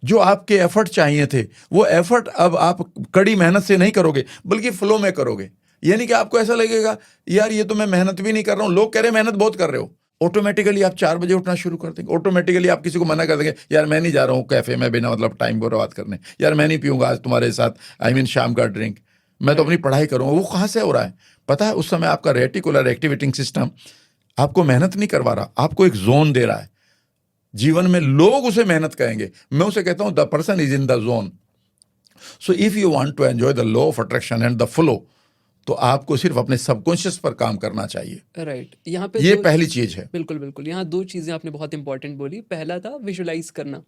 जो आपके एफर्ट चाहिए थे, वो एफर्ट अब आप कड़ी मेहनत से नहीं करोगे, बल्कि फ्लो में करोगे। यानी कि आपको ऐसा लगेगा, यार ये तो मैं मेहनत भी नहीं कर रहा हूं, लोग कह रहे हैं मेहनत बहुत कर रहे हो। ऑटोमेटिकली आप 4 बजे उठना शुरू कर देंगे। ऑटोमेटिकली आप किसी को मना कर देंगे, यार मैं नहीं जा रहा हूँ कैफे में बिना मतलब टाइम बर्बाद करने, यार मैं नहीं पीऊंगा आज तुम्हारे साथ, आई मीन शाम का ड्रिंक, मैं तो अपनी पढ़ाई करूंगा। वो कहाँ से हो रहा है? पता है, उस समय आपका रेटिकुलर एक्टिवेटिंग सिस्टम आपको मेहनत नहीं करवा रहा, आपको एक जोन दे रहा है। जीवन में लोग उसे मेहनत कहेंगे, मैं उसे कहता हूं the person is in the zone. So if you want to enjoy the law of attraction and the flow, तो आपको सिर्फ अपने सबकॉन्शियस पर काम करना चाहिए। राइट। यहाँ पे ये पहली चीज है। बिल्कुल बिल्कुल। यहाँ 2 चीज़ें आपने बहुत इंपॉर्टेंट बोली। पहला था विजुलाइज करना,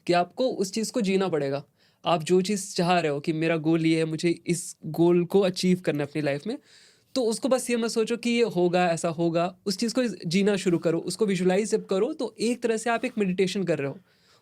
कि आपको उस चीज़ को जीना पड़ेगा। आप जो चीज़ चाह रहे हो कि मेरा गोल ये है, मुझे इस गोल को अचीव करना है अपनी लाइफ में, तो उसको बस ये मत सोचो कि ये होगा, ऐसा होगा। उस चीज़ को जीना शुरू करो, उसको विजुलाइज जब करो तो एक तरह से आप एक मेडिटेशन कर रहे हो।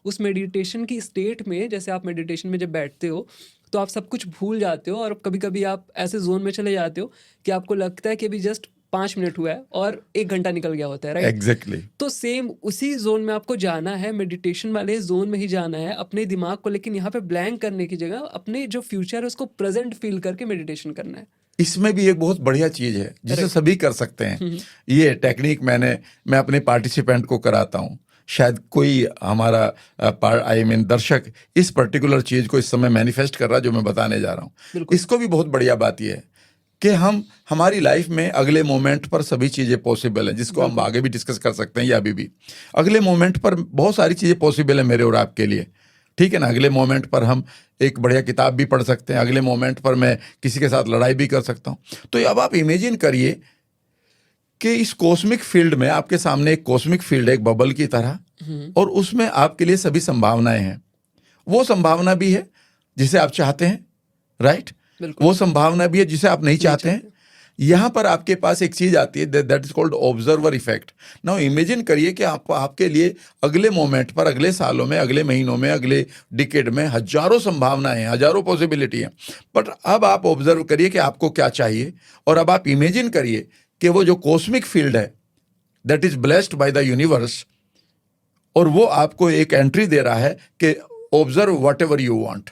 उस मेडिटेशन की स्टेट में, जैसे आप मेडिटेशन में जब बैठते हो तो आप सब कुछ भूल जाते हो और कभी कभी आप ऐसे जोन में चले जाते हो कि आपको लगता है कि अभी जस्ट 5 मिनट हुआ है और 1 घंटा निकल गया होता है। Right, exactly. तो सेम उसी जोन में आपको जाना है, मेडिटेशन वाले जोन में ही जाना है अपने दिमाग को। लेकिन यहाँ पे ब्लैंक करने की जगह अपने जो फ्यूचर है उसको प्रेजेंट फील करके मेडिटेशन करना है। इसमें भी एक बहुत बढ़िया चीज है जिसे सभी कर सकते हैं। ये टेक्निक मैं अपने पार्टिसिपेंट को कराता हूँ। शायद कोई हमारा आई मीन दर्शक इस पर्टिकुलर चीज को इस समय मैनिफेस्ट कर रहा है जो मैं बताने जा रहा हूँ। इसको भी बहुत बढ़िया बात यह है कि हमारी लाइफ में अगले मोमेंट पर सभी चीज़ें पॉसिबल हैं, जिसको हम आगे भी डिस्कस कर सकते हैं या अभी भी। अगले मोमेंट पर बहुत सारी चीज़ें पॉसिबल हैं मेरे और आपके लिए, ठीक है ना। अगले मोमेंट पर हम एक बढ़िया किताब भी पढ़ सकते हैं, अगले मोमेंट पर मैं किसी के साथ लड़ाई भी कर सकता हूँ। तो अब आप इमेजिन करिए कि इस कॉस्मिक फील्ड में आपके सामने एक कॉस्मिक फील्ड है, एक बबल की तरह, और उसमें आपके लिए सभी संभावनाएं हैं। वो संभावना भी है जिसे आप चाहते हैं, राइट, वो संभावना भी है जिसे आप नहीं चाहते हैं। यहां पर आपके पास एक चीज आती है, that is called observer effect. Now imagine करिए कि आपके लिए अगले मोमेंट पर, अगले सालों में, अगले महीनों में, अगले डिकेड में हजारों संभावनाएं हैं, हजारों पॉसिबिलिटी हैं। बट अब आप ऑब्जर्व करिए कि आपको क्या चाहिए, और अब आप इमेजिन करिए कि वो जो कॉस्मिक फील्ड है that is blessed by the universe, और वो आपको एक एंट्री दे रहा है कि ऑब्जर्व व्हाटएवर यू वांट।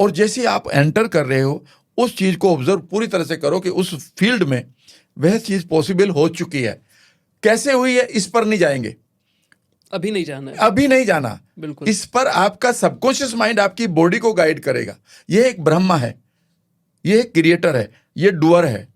और जैसे आप एंटर कर रहे हो, उस चीज को ऑब्जर्व पूरी तरह से करो कि उस फील्ड में वह चीज पॉसिबल हो चुकी है। कैसे हुई है इस पर नहीं जाएंगे, अभी नहीं जाना है। अभी नहीं जाना। बिल्कुल। इस पर आपका सबकॉन्शियस माइंड आपकी बॉडी को गाइड करेगा। यह एक ब्रह्मा है, यह एक क्रिएटर है, यह डूअर है।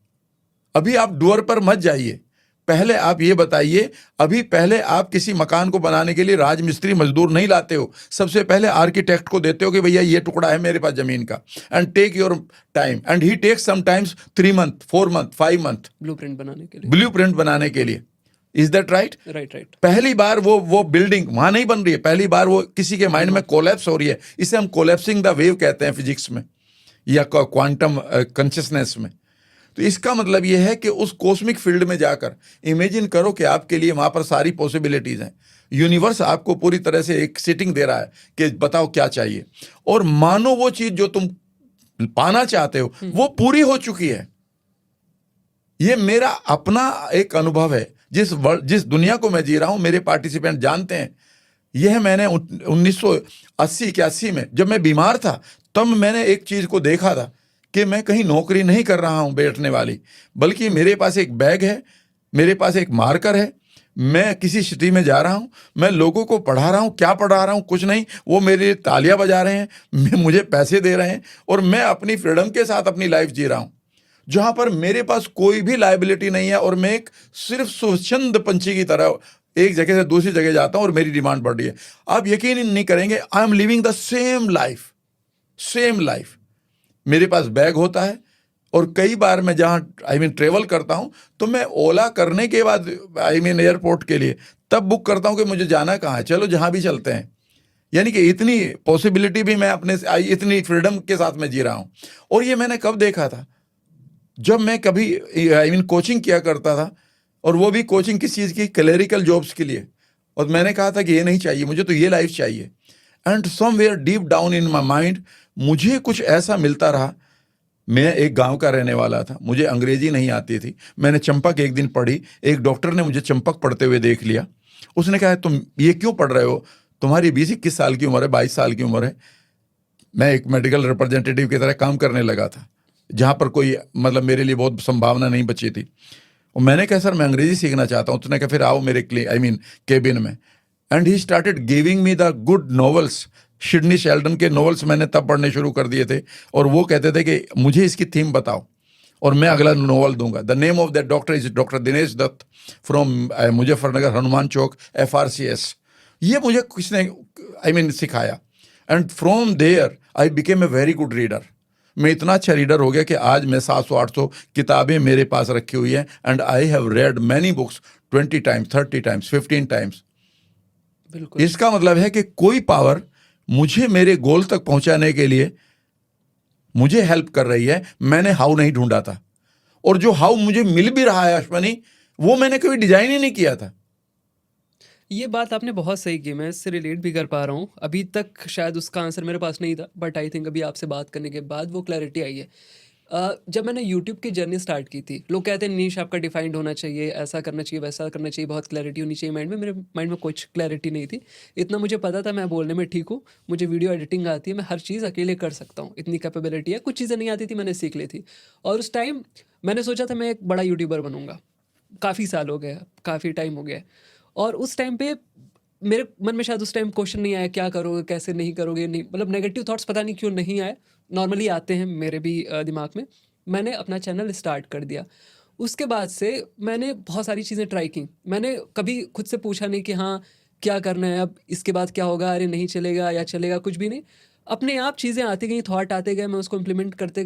अभी आप डूअर पर मत जाइए। पहले आप ये बताइए, अभी पहले आप किसी मकान को बनाने के लिए राजमिस्त्री मजदूर नहीं लाते हो, सबसे पहले आर्किटेक्ट को देते हो कि भैया ये टुकड़ा है मेरे पास जमीन का, and take your time, and he takes sometimes 3 month 4 month 5 month blueprint बनाने के लिए। ब्लूप्रिंट बनाने के लिए। Is that right? Right right. पहली बार वो बिल्डिंग वहां नहीं बन रही है, पहली बार वो किसी के माइंड में कोलैप्स हो रही है। इसे हम कोलैप्सिंग द वेव कहते हैं फिजिक्स में या क्वांटम कॉन्शियसनेस में। तो इसका मतलब यह है कि उस कॉस्मिक फील्ड में जाकर इमेजिन करो कि आपके लिए वहां पर सारी पॉसिबिलिटीज हैं। यूनिवर्स आपको पूरी तरह से एक सिटिंग दे रहा है कि बताओ क्या चाहिए, और मानो वो चीज जो तुम पाना चाहते हो वो पूरी हो चुकी है। ये मेरा अपना एक अनुभव है। जिस दुनिया को मैं जी रहा हूं मेरे पार्टिसिपेंट जानते हैं। यह मैंने 1980-81 में जब मैं बीमार था तब मैंने एक चीज को देखा था कि मैं कहीं नौकरी नहीं कर रहा हूं बैठने वाली, बल्कि मेरे पास एक बैग है, मेरे पास एक मार्कर है, मैं किसी सिटी में जा रहा हूं, मैं लोगों को पढ़ा रहा हूं। क्या पढ़ा रहा हूं? कुछ नहीं, वो मेरे लिए तालियां बजा रहे हैं, मुझे पैसे दे रहे हैं, और मैं अपनी फ्रीडम के साथ अपनी लाइफ जी रहा हूं, जहां पर मेरे पास कोई भी लायबिलिटी नहीं है, और मैं एक सिर्फ स्वच्छंद पंछी की तरह एक जगह से दूसरी जगह जाता हूं और मेरी डिमांड बढ़ रही है। आप यकीन नहीं करेंगे, I am living the same life. मेरे पास बैग होता है, और कई बार मैं जहां ट्रेवल करता हूं तो मैं ओला करने के बाद एयरपोर्ट के लिए तब बुक करता हूं कि मुझे जाना कहाँ है, चलो जहां भी चलते हैं। यानी कि इतनी पॉसिबिलिटी भी मैं अपने इतनी फ्रीडम के साथ में जी रहा हूं। और ये मैंने कब देखा था? जब मैं कभी कोचिंग किया करता था, और वो भी कोचिंग किस चीज़ की? क्लरिकल जॉब्स के लिए। और मैंने कहा था कि ये नहीं चाहिए मुझे, तो ये लाइफ चाहिए। And somewhere deep down in my mind मुझे कुछ ऐसा मिलता रहा। मैं एक गांव का रहने वाला था, मुझे अंग्रेजी नहीं आती थी। मैंने चंपक एक दिन पढ़ी, एक डॉक्टर ने मुझे चंपक पढ़ते हुए देख लिया। उसने कहा तुम ये क्यों पढ़ रहे हो, तुम्हारी 20-21 साल की उम्र है, 22 साल की उम्र है। मैं एक मेडिकल रिप्रेजेंटेटिव की तरह काम करने लगा था, जहाँ पर कोई मतलब मेरे लिए बहुत संभावना नहीं बची थी। और मैंने कहा सर मैं अंग्रेजी सीखना चाहता हूँ। उसने कहा फिर आओ मेरे केबिन में। And he started giving me the good novels. Sidney Sheldon के नॉवेल्स मैंने तब पढ़ने शुरू कर दिए थे, और वो कहते थे कि मुझे इसकी थीम बताओ और मैं अगला नॉवल दूंगा। The name of that doctor is doctor Dinesh Dutt from Muzaffarnagar, Hanuman Chowk, FRCS। ये मुझे किसने सिखाया। And from there I became a very good reader. मैं इतना अच्छा रीडर हो गया कि आज मैं 700-800 किताबें मेरे पास रखी हुई हैं। And I have read many books 20 times, 30 times, 15 times. बिल्कुल। इसका मतलब है कि कोई पावर मुझे मेरे गोल तक पहुंचाने के लिए मुझे हेल्प कर रही है। मैंने हाउ नहीं ढूंढा था, और जो हाउ मुझे मिल भी रहा है अश्वनी, वो मैंने कभी डिजाइन ही नहीं किया था। ये बात आपने बहुत सही की, मैं इससे रिलेट भी कर पा रहा हूँ। अभी तक शायद उसका आंसर मेरे पास नहीं था, बट आई थिंक अभी आपसे बात करने के बाद वो क्लैरिटी आई है। जब मैंने यूट्यूब की जर्नी स्टार्ट की थी, लोग कहते हैं नीश आपका डिफाइंड होना चाहिए, ऐसा करना चाहिए, वैसा करना चाहिए, बहुत क्लैरिटी होनी चाहिए माइंड में। मेरे माइंड में कुछ क्लैरिटी नहीं थी। इतना मुझे पता था मैं बोलने में ठीक हूँ, मुझे वीडियो एडिटिंग आती है, मैं हर चीज़ अकेले कर सकता हूँ, इतनी कैपेबिलिटी है। कुछ चीज़ें नहीं आती थी, मैंने सीख ली थी। और उस टाइम मैंने सोचा था मैं एक बड़ा यूट्यूबर बनूंगा। काफ़ी साल हो गए, काफ़ी टाइम हो गया। और उस टाइम पे मेरे मन में शायद उस टाइम क्वेश्चन नहीं आया क्या करोगे, कैसे नहीं करोगे, नहीं मतलब नेगेटिव थॉट्स पता नहीं क्यों नहीं आए। नॉर्मली आते हैं मेरे भी दिमाग में। मैंने अपना चैनल स्टार्ट कर दिया। उसके बाद से मैंने बहुत सारी चीज़ें ट्राई की। मैंने कभी खुद से पूछा नहीं कि हाँ क्या करना है, अब इसके बाद क्या होगा, अरे नहीं चलेगा या चलेगा, कुछ भी नहीं। अपने आप चीज़ें आती गई, थॉट आते गए, मैं उसको इम्प्लीमेंट करते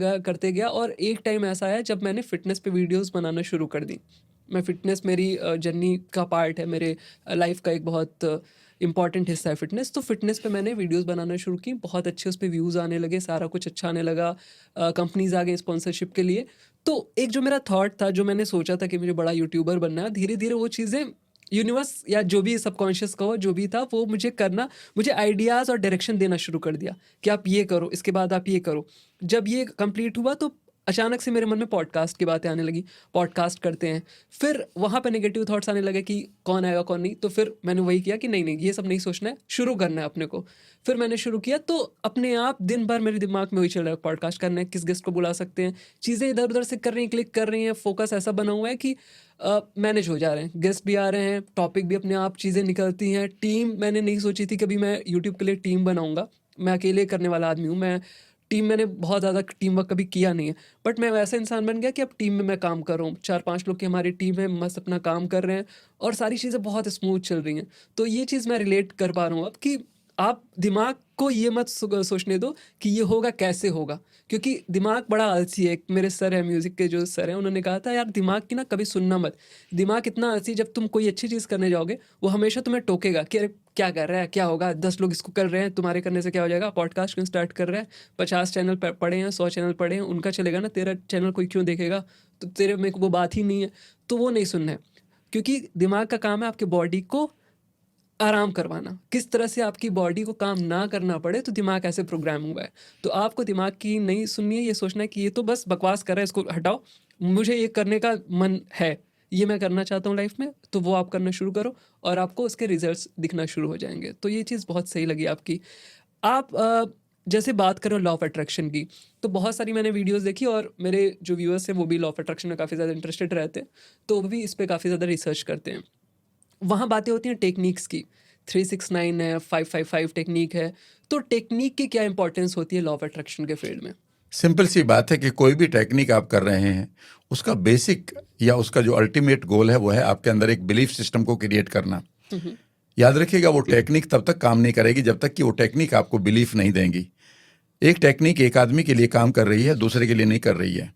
गया। और एक टाइम ऐसा आया जब मैंने फ़िटनेस पे वीडियोस बनाना शुरू कर दी। मैं फ़िटनेस मेरी जर्नी का पार्ट है, मेरे लाइफ का एक बहुत इंपॉर्टेंट हिस्सा है फ़िटनेस। तो फ़िटनेस पे मैंने वीडियोस बनाना शुरू की, बहुत अच्छे उस पे व्यूज़ आने लगे, सारा कुछ अच्छा आने लगा। कंपनीज़ आ गई स्पॉन्सरशिप के लिए। तो एक जो मेरा थॉट था, जो मैंने सोचा था कि मुझे बड़ा यूट्यूबर बनना है, धीरे-धीरे वो चीज़ें यूनिवर्स या जो भी सबकॉन्शियस कहो, जो भी था वो मुझे आइडियाज़ और डायरेक्शन देना शुरू कर दिया कि आप ये करो, इसके बाद आप ये करो। जब ये कंप्लीट हुआ तो अचानक से मेरे मन में पॉडकास्ट की बातें आने लगी, पॉडकास्ट करते हैं। फिर वहाँ पे नेगेटिव थॉट्स आने लगे कि कौन आएगा, कौन नहीं। तो फिर मैंने वही किया कि नहीं, नहीं, ये सब नहीं सोचना है, शुरू करना है अपने को। फिर मैंने शुरू किया तो अपने आप दिन भर मेरे दिमाग में वही चल रहा है, पॉडकास्ट करना है, किस गेस्ट को बुला सकते हैं। चीज़ें इधर-उधर से कर रही हैं, क्लिक कर रही हैं, फ़ोकस ऐसा बना हुआ है कि मैनेज हो जा रहे हैं। गेस्ट भी आ रहे हैं, टॉपिक भी अपने आप चीज़ें निकलती हैं। टीम मैंने नहीं सोची थी कभी मैं यूट्यूब के लिए टीम बनाऊँगा। मैं अकेले करने वाला आदमी हूँ। मैंने बहुत ज़्यादा टीम वर्क कभी किया नहीं है। बट मैं वैसा इंसान बन गया कि अब टीम में मैं काम कर रहा हूँ। 4-5 लोग की हमारी टीम है, मस्त अपना काम कर रहे हैं और सारी चीज़ें बहुत स्मूथ चल रही हैं। तो ये चीज़ मैं रिलेट कर पा रहा हूँ अब कि आप दिमाग को ये मत सोचने दो कि ये होगा, कैसे होगा? क्योंकि दिमाग बड़ा आलसी है। एक मेरे सर हैं, म्यूज़िक के जो सर हैं, उन्होंने कहा था, "यार दिमाग की ना कभी सुनना मत। दिमाग इतना आलसी, जब तुम कोई अच्छी चीज़ करने जाओगे, वो हमेशा तुम्हें टोकेगा कि अरे क्या कर रहा है? क्या होगा? 10 लोग इसको कर रहे हैं, तुम्हारे करने से क्या हो जाएगा? पॉडकास्ट क्यों स्टार्ट कर रहा है? 50 चैनल पड़े हैं, 100 चैनल पड़े हैं, उनका चलेगा ना, तेरा चैनल कोई क्यों देखेगा? तो तेरे में वो बात ही नहीं है।" तो वो नहीं सुनना है। क्योंकि दिमाग का काम है आपकी बॉडी को आराम करवाना। किस तरह से आपकी बॉडी को काम ना करना पड़े, तो दिमाग ऐसे प्रोग्राम हुआ है। तो आपको दिमाग की नहीं सुननी है, ये सोचना है कि ये तो बस बकवास कर रहा है, इसको हटाओ। मुझे ये करने का मन है, ये मैं करना चाहता हूँ लाइफ़ में, तो वो आप करना शुरू करो और आपको उसके रिज़ल्ट्स दिखना शुरू हो जाएँगे। तो ये चीज़ बहुत सही लगी आपकी। आप जैसे बात करें लॉ ऑफ अट्रैक्शन की, तो बहुत सारी मैंने वीडियोज़ देखी और मेरे जो व्यूअर्स हैं, वो भी लॉ ऑफ अट्रैक्शन में काफ़ी ज़्यादा इंटरेस्टेड रहते हैं, तो वो भी इस पे काफ़ी ज़्यादा रिसर्च करते हैं। वहाँ बातें होती हैं टेक्निक्स की, 369 है, 555 टेक्निक है, तो टेक्निक की क्या इम्पोर्टेंस होती है लॉ ऑफ अट्रैक्शन के फील्ड में? सिंपल सी बात है कि कोई भी टेक्निक आप कर रहे हैं, उसका बेसिक या उसका जो अल्टीमेट गोल है वो है आपके अंदर एक बिलीफ सिस्टम को क्रिएट करना। हुँ, हुँ। याद रखिएगा, वो टेक्निक तब तक काम नहीं करेगी जब तक कि वो टेक्निक आपको बिलीफ नहीं देंगी। एक टेक्निक एक आदमी के लिए काम कर रही है, दूसरे के लिए नहीं कर रही है।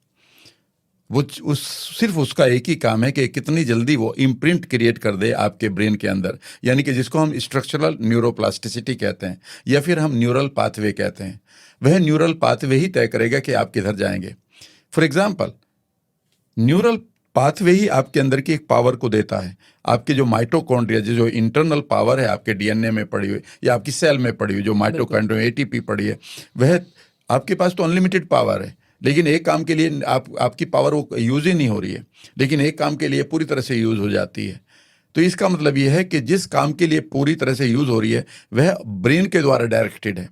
वो उस सिर्फ उसका एक ही काम है कि कितनी जल्दी वो इम्प्रिंट क्रिएट कर दे आपके ब्रेन के अंदर, यानी कि जिसको हम स्ट्रक्चरल न्यूरोप्लास्टिसिटी कहते हैं या फिर हम न्यूरल पाथवे कहते हैं। वह न्यूरल पाथवे ही तय करेगा कि आप किधर जाएंगे। फॉर एग्जाम्पल, न्यूरल पाथवे ही आपके अंदर की एक पावर को देता है। आपके जो माइटोकॉन्ड्रिया, जो इंटरनल पावर है आपके डीएनए में पड़ी हुई या आपकी सेल में पड़ी हुई, जो बिल्कुल। माइटोकॉन्ड्रिया एटीपी पड़ी है, वह आपके पास तो अनलिमिटेड पावर है, लेकिन एक काम के लिए आपकी पावर वो यूज ही नहीं हो रही है, लेकिन एक काम के लिए पूरी तरह से यूज हो जाती है। तो इसका मतलब यह है कि जिस काम के लिए पूरी तरह से यूज हो रही है वह ब्रेन के द्वारा डायरेक्टेड है।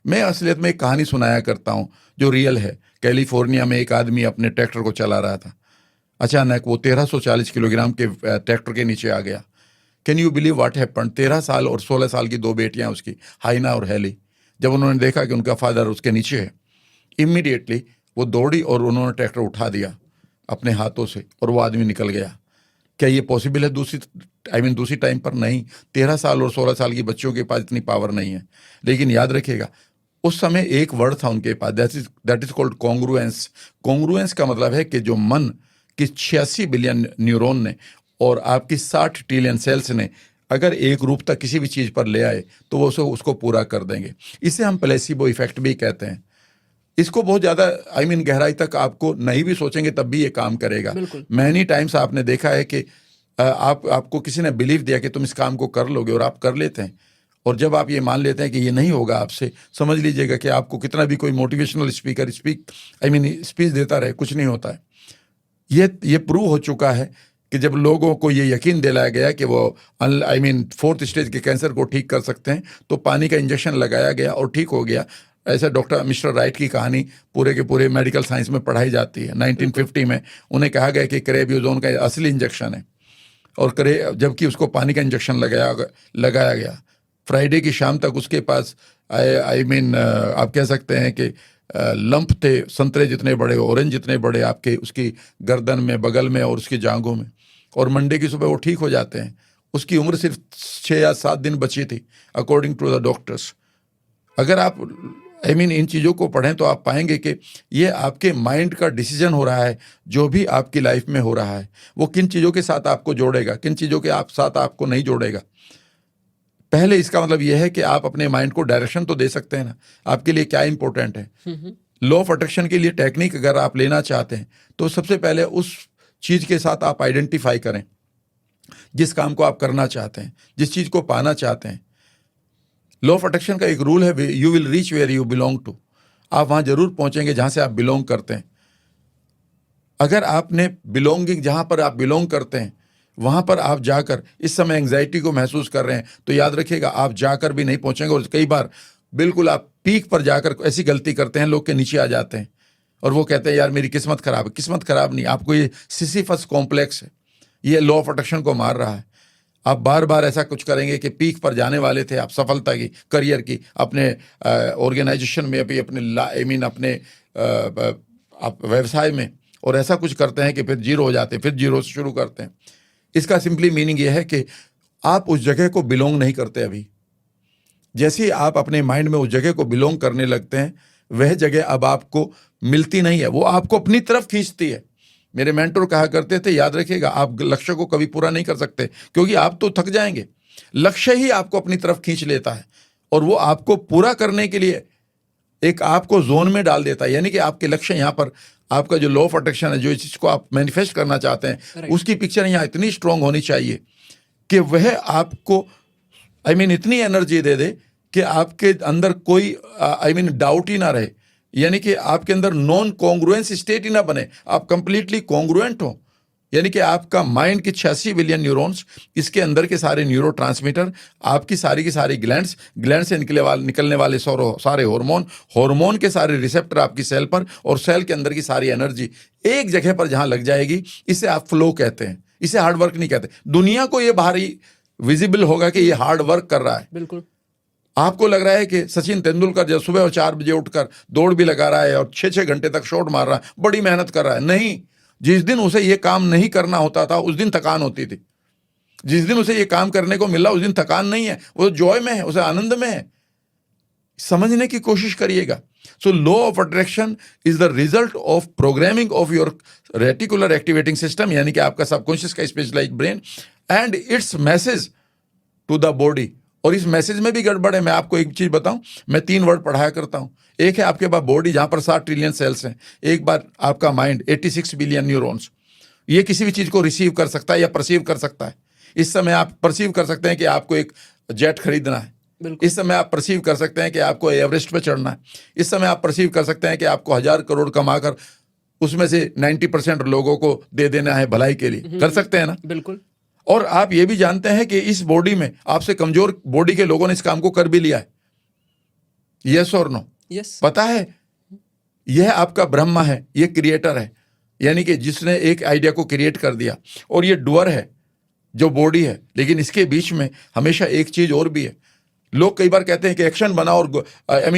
मैं असलियत में एक कहानी सुनाया करता हूँ जो रियल है। कैलिफोर्निया में एक आदमी अपने ट्रैक्टर को चला रहा था। अचानक वो 1340 किलोग्राम के ट्रैक्टर के नीचे आ गया। Can you believe what happened? 13 साल और 16 साल की दो बेटियां उसकी, हाइना और हेली। जब उन्होंने देखा कि उनका फादर उसके नीचे है, इमीडिएटली वो दौड़ी और उन्होंने ट्रैक्टर उठा दिया अपने हाथों से और वो आदमी निकल गया। क्या ये पॉसिबल है दूसरी टाइम पर? नहीं। 13 साल और 16 साल की बच्चों के पास इतनी पावर नहीं है। लेकिन याद रखिएगा, उस समय एक वर्ड था उनके पास, that is called congruence. Congruence का मतलब है कि जो मन की 86 बिलियन न्यूरॉन ने और आपकी 60 ट्रिलियन सेल्स ने अगर एक रूपता किसी भी चीज़ पर ले आए तो वो उसको पूरा कर देंगे। इसे हम प्लेसिबो इफेक्ट भी कहते हैं। इसको बहुत ज़्यादा गहराई तक आपको नहीं भी सोचेंगे तब भी ये काम करेगा। बिल्कुल। मैनी टाइम्स आपने देखा है कि आपको किसी ने बिलीव दिया कि तुम इस काम को कर लोगे और आप कर लेते हैं, और जब आप ये मान लेते हैं कि ये नहीं होगा आपसे, समझ लीजिएगा कि आपको कितना भी कोई मोटिवेशनल स्पीकर स्पीच देता रहे, कुछ नहीं होता है। ये प्रूव हो चुका है कि जब लोगों को ये यकीन दिलाया गया कि वो 4th स्टेज के कैंसर को ठीक कर सकते हैं, तो पानी का इंजेक्शन लगाया गया और ठीक हो गया। ऐसा डॉक्टर मिस्टर राइट की कहानी पूरे के पूरे मेडिकल साइंस में पढ़ाई जाती है। 1950 में उन्हें कहा गया कि क्रेब्यूजोन का असली इंजेक्शन है, और जबकि उसको पानी का इंजेक्शन लगाया गया। फ्राइडे की शाम तक उसके पास आप कह सकते हैं कि लंप थे, संतरे जितने बड़े, ऑरेंज जितने बड़े आपके उसकी गर्दन में, बगल में और उसकी जांघों में, और मंडे की सुबह वो ठीक हो जाते हैं। उसकी उम्र सिर्फ 6 या 7 दिन बची थी अकॉर्डिंग टू द डॉक्टर्स। अगर आप इन चीज़ों को पढ़ें तो आप पाएंगे कि ये आपके माइंड का डिसीजन हो रहा है। जो भी आपकी लाइफ में हो रहा है वो किन चीज़ों के साथ आपको जोड़ेगा, किन चीज़ों के साथ आपको नहीं जोड़ेगा। पहले इसका मतलब यह है कि आप अपने माइंड को डायरेक्शन तो दे सकते हैं ना, आपके लिए क्या इंपॉर्टेंट है। लॉ ऑफ अट्रैक्शन के लिए टेक्निक अगर आप लेना चाहते हैं तो सबसे पहले उस चीज़ के साथ आप आइडेंटिफाई करें जिस काम को आप करना चाहते हैं, जिस चीज़ को पाना चाहते हैं। लॉ ऑफ अट्रैक्शन का एक रूल है, you will reach where you belong to. आप वहाँ जरूर पहुँचेंगे जहाँ से आप बिलोंग करते हैं। अगर आपने बिलोंगिंग, जहाँ पर आप बिलोंग करते हैं वहाँ पर आप जाकर इस समय एंग्जाइटी को महसूस कर रहे हैं, तो याद रखिएगा आप जाकर भी नहीं पहुँचेंगे। और कई बार बिल्कुल आप पीक पर जाकर ऐसी गलती करते हैं, लोग के नीचे आ जाते हैं और वो कहते हैं यार मेरी किस्मत खराब है। किस्मत खराब नहीं, आपको ये सिसिफस कॉम्प्लेक्स है, ये लॉ ऑफ अट्रैक्शन को मार रहा है। आप बार बार ऐसा कुछ करेंगे कि पीक पर जाने वाले थे आप, सफलता की, करियर की, अपने ऑर्गेनाइजेशन में, अभी अपने अपने आप व्यवसाय में, और ऐसा कुछ करते हैं कि फिर जीरो हो जाते हैं, फिर जीरो से शुरू करते हैं। इसका सिंपली मीनिंग यह है कि आप उस जगह को बिलोंग नहीं करते। अभी जैसे ही आप अपने माइंड में उस जगह को बिलोंग करने लगते हैं, वह जगह अब आपको मिलती नहीं है, वो आपको अपनी तरफ खींचती है। मेरे मेंटर कहा करते थे, याद रखिएगा आप लक्ष्य को कभी पूरा नहीं कर सकते, क्योंकि आप तो थक जाएंगे। लक्ष्य ही आपको अपनी तरफ खींच लेता है और वो आपको पूरा करने के लिए एक आपको जोन में डाल देता है। यानी कि आपके लक्ष्य यहाँ पर, आपका जो लॉ ऑफ अट्रैक्शन है, जो इस चीज को आप मैनिफेस्ट करना चाहते हैं, उसकी पिक्चर यहाँ इतनी स्ट्रांग होनी चाहिए कि वह आपको इतनी एनर्जी दे दे कि आपके अंदर कोई डाउट ही ना रहे। यानी कि आपके अंदर नॉन कॉन्ग्रुएंस स्टेट ही ना बने, आप कंप्लीटली कॉन्ग्रुएंट हो। यानी कि आपका माइंड की 86 बिलियन न्यूरॉन्स, इसके अंदर के सारे न्यूरो ट्रांसमीटर, आपकी की सारी ग्लैंड से निकलने वाले सारे हार्मोन के सारे रिसेप्टर आपकी सेल पर, और सेल के अंदर की सारी एनर्जी एक जगह पर जहां लग जाएगी, इसे आप फ्लो कहते हैं, इसे हार्ड वर्क नहीं कहते। दुनिया को ये बाहरी विजिबल होगा कि ये हार्ड वर्क कर रहा है। बिल्कुल। आपको लग रहा है कि सचिन तेंदुलकर जब सुबह और 4 बजे उठकर दौड़ भी लगा रहा है और 6-6 घंटे तक शॉट मार रहा है, बड़ी मेहनत कर रहा है। नहीं, जिस दिन उसे ये काम नहीं करना होता था उस दिन थकान होती थी। जिस दिन उसे ये काम करने को मिला उस दिन थकान नहीं है, वो जॉय में है, उसे आनंद में है। समझने की कोशिश करिएगा। So law of attraction is the result of programming of your reticular activating system, यानी कि आपका सबकॉन्शियस का specialised brain, and its message to the body. और इस मैसेज में भी गड़बड़ है। मैं आपको एक चीज बताऊं, मैं 3 वर्ड पढ़ाया करता हूं। एक है आपके पास बॉडी, जहां पर 7 ट्रिलियन सेल्स हैं। एक बार आपका माइंड, 86 बिलियन न्यूरॉन्स, ये किसी भी चीज को रिसीव कर सकता है या परसीव कर सकता है। इस समय आप परसीव कर सकते हैं कि आपको एक जेट खरीदना है। इस समय आप परसीव कर सकते हैं कि आपको एवरेस्ट पे चढ़ना है। इस समय आप परसीव कर सकते हैं कि आपको 1000 करोड़ कमाकर उसमें से 90% लोगों को दे देना है भलाई के लिए। कर सकते हैं ना? बिल्कुल। और आप ये भी जानते हैं कि इस बॉडी में आपसे कमजोर बॉडी के लोगों ने इस काम को कर भी लिया है। यस और नो? यस। पता है, यह आपका ब्रह्मा है, यह क्रिएटर है, यानी कि जिसने एक आइडिया को क्रिएट कर दिया। और ये डुअर है जो बॉडी है, लेकिन इसके बीच में हमेशा एक चीज और भी है। लोग कई बार कहते हैं कि एक्शन बनाओ और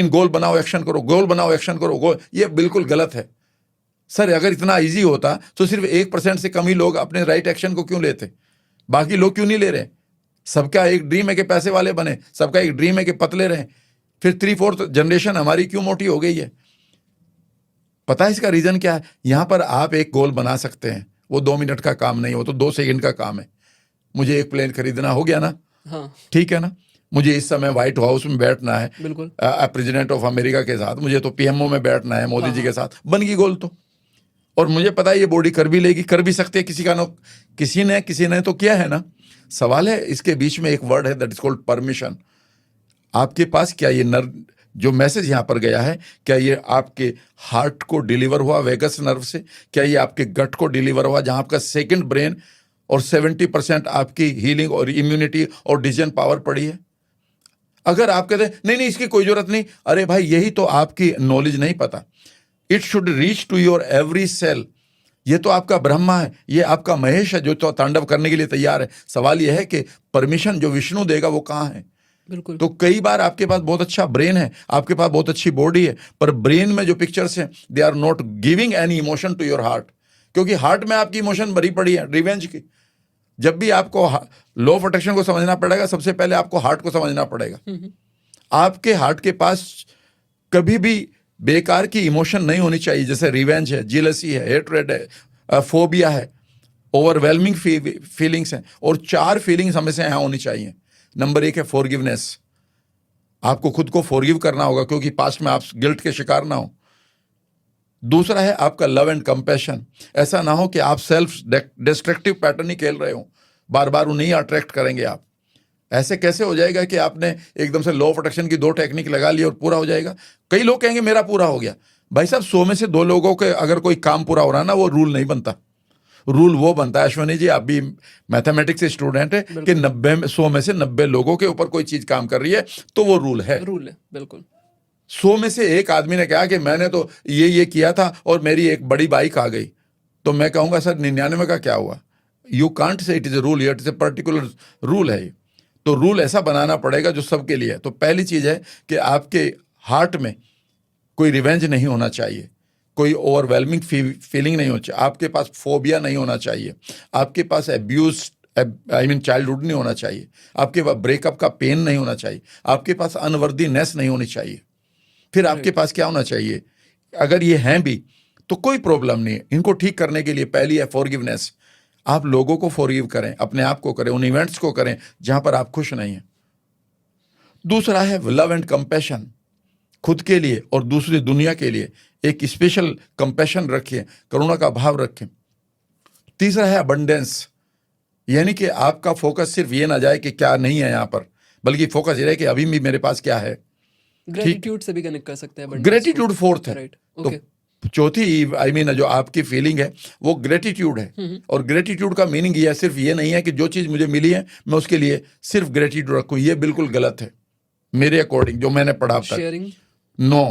गोल बनाओ एक्शन करो, गोल बनाओ एक्शन करो, गोल। ये बिल्कुल गलत है सर। अगर इतना इजी होता तो सिर्फ 1% से कम ही लोग अपने राइट एक्शन को क्यों लेते? बाकी लोग क्यों नहीं ले रहे? सबका एक ड्रीम है कि पैसे वाले बने, सबका एक ड्रीम है कि पतले रहें। फिर 3/4 जनरेशन हमारी क्यों मोटी हो गई है? पता है इसका रीजन क्या है? यहां पर आप एक गोल बना सकते हैं, वो 2 मिनट का काम नहीं, वो तो 2 सेकंड का काम है। मुझे एक प्लेन खरीदना, हो गया ना? हाँ। ठीक है ना? मुझे इस समय व्हाइट हाउस में बैठना है, बिल्कुल। प्रेसिडेंट ऑफ अमेरिका के साथ, मुझे तो पीएमओ में बैठना है मोदी जी के साथ। बन गई गोल तो। और मुझे पता है ये बॉडी कर भी लेगी, कर भी सकते हैं। किसी ने तो किया है ना। सवाल है इसके बीच में एक वर्ड है, दैट इज कॉल्ड परमिशन। आपके पास क्या ये नर्व, जो मैसेज यहां पर गया है, क्या ये आपके हार्ट को डिलीवर हुआ वेगस नर्व से? क्या ये आपके गट को डिलीवर हुआ, जहां आपका सेकंड ब्रेन और 70% आपकी हीलिंग और इम्यूनिटी और डिसीजन पावर पड़ी है? अगर आप कहते हैं नहीं इसकी कोई जरूरत नहीं, अरे भाई यही तो आपकी नॉलेज नहीं पता। It should reach to your every cell. ये तो आपका ब्रह्मा है, ये आपका महेश है जो तो तांडव करने के लिए तैयार है। सवाल यह है कि परमिशन जो विष्णु देगा वो कहाँ है? बिल्कुल। तो कई बार आपके पास बहुत अच्छा ब्रेन है, आपके पास बहुत अच्छी बॉडी है, पर ब्रेन में जो पिक्चर्स हैं they are not giving any emotion to your heart, क्योंकि हार्ट में आपकी इमोशन भरी पड़ी है रिवेंज की। जब भी आपको लॉ ऑफ अट्रैक्शन को समझना पड़ेगा, सबसे पहले आपको हार्ट को समझना पड़ेगा। आपके हार्ट के पास कभी भी बेकार की इमोशन नहीं होनी चाहिए, जैसे रिवेंज है, जेलसी है, हेट्रेड है, फोबिया है, ओवरवेलमिंग फीलिंग्स हैं। और 4 फीलिंग्स हमेशा यहाँ होनी चाहिए। नंबर 1 है फॉरगिवनेस। आपको खुद को फॉरगिव करना होगा क्योंकि पास्ट में आप गिल्ट के शिकार ना हो। दूसरा है आपका लव एंड कंपैशन। ऐसा ना हो कि आप सेल्फ डिस्ट्रक्टिव पैटर्न ही खेल रहे हो, बार बार उन्हें अट्रैक्ट करेंगे आप। ऐसे कैसे हो जाएगा कि आपने एकदम से लॉ ऑफ अट्रैक्शन की 2 टेक्निक लगा ली और पूरा हो जाएगा? कई लोग कहेंगे मेरा पूरा हो गया। भाई साहब 100 में से 2 लोगों के अगर कोई काम पूरा हो रहा है ना, वो रूल नहीं बनता। रूल वो बनता है, अश्वनी जी आप भी मैथमेटिक्स स्टूडेंट है, कि 100 में से 90 लोगों के ऊपर कोई चीज काम कर रही है तो वो रूल है। बिल्कुल। 100 में से एक आदमी ने कहा कि मैंने तो ये किया था और मेरी एक बड़ी बाइक आ गई, तो मैं कहूंगा सर 99 का क्या हुआ? You can't say it is a rule, it is a particular rule है। तो रूल ऐसा बनाना पड़ेगा जो सबके लिए है। तो पहली चीज है कि आपके हार्ट में कोई रिवेंज नहीं होना चाहिए, कोई ओवरवेलमिंग फीलिंग नहीं होनी चाहिए, आपके पास फोबिया नहीं होना चाहिए, आपके पास एब्यूज चाइल्डहुड नहीं होना चाहिए, आपके पास ब्रेकअप का पेन नहीं होना चाहिए, आपके पास अनवर्दीनेस नहीं होनी चाहिए। फिर आपके पास क्या होना चाहिए? अगर ये हैं भी तो कोई प्रॉब्लम नहीं है। इनको ठीक करने के लिए पहली है फॉरगिवनेस। आप लोगों को फॉरगिव करें, अपने आप को करें, उन इवेंट्स को करें जहां पर आप खुश नहीं हैं। दूसरा है लव एंड कंपैशन, खुद के लिए और दूसरी दुनिया के लिए एक स्पेशल कंपैशन रखिए, करुणा का भाव रखें। तीसरा है अबंडेंस, यानी कि आपका फोकस सिर्फ ये ना जाए कि क्या नहीं है यहाँ पर, बल्कि फोकस ये रहे कि अभी भी मेरे पास क्या है। ग्रेटिट्यूड से भी कनेक्ट कर सकते हैं। ग्रेटिट्यूड फोर्थ है। राइट, तो ओके। चौथी जो आपकी फीलिंग है वो ग्रेटिट्यूड है। और ग्रेटिट्यूड का मीनिंग ये सिर्फ ये नहीं है कि जो चीज मुझे मिली है मैं उसके लिए सिर्फ ग्रेटिट्यूड रखूं, ये बिल्कुल गलत है मेरे अकॉर्डिंग, जो मैंने पढ़ा अब तक। Sharing, no,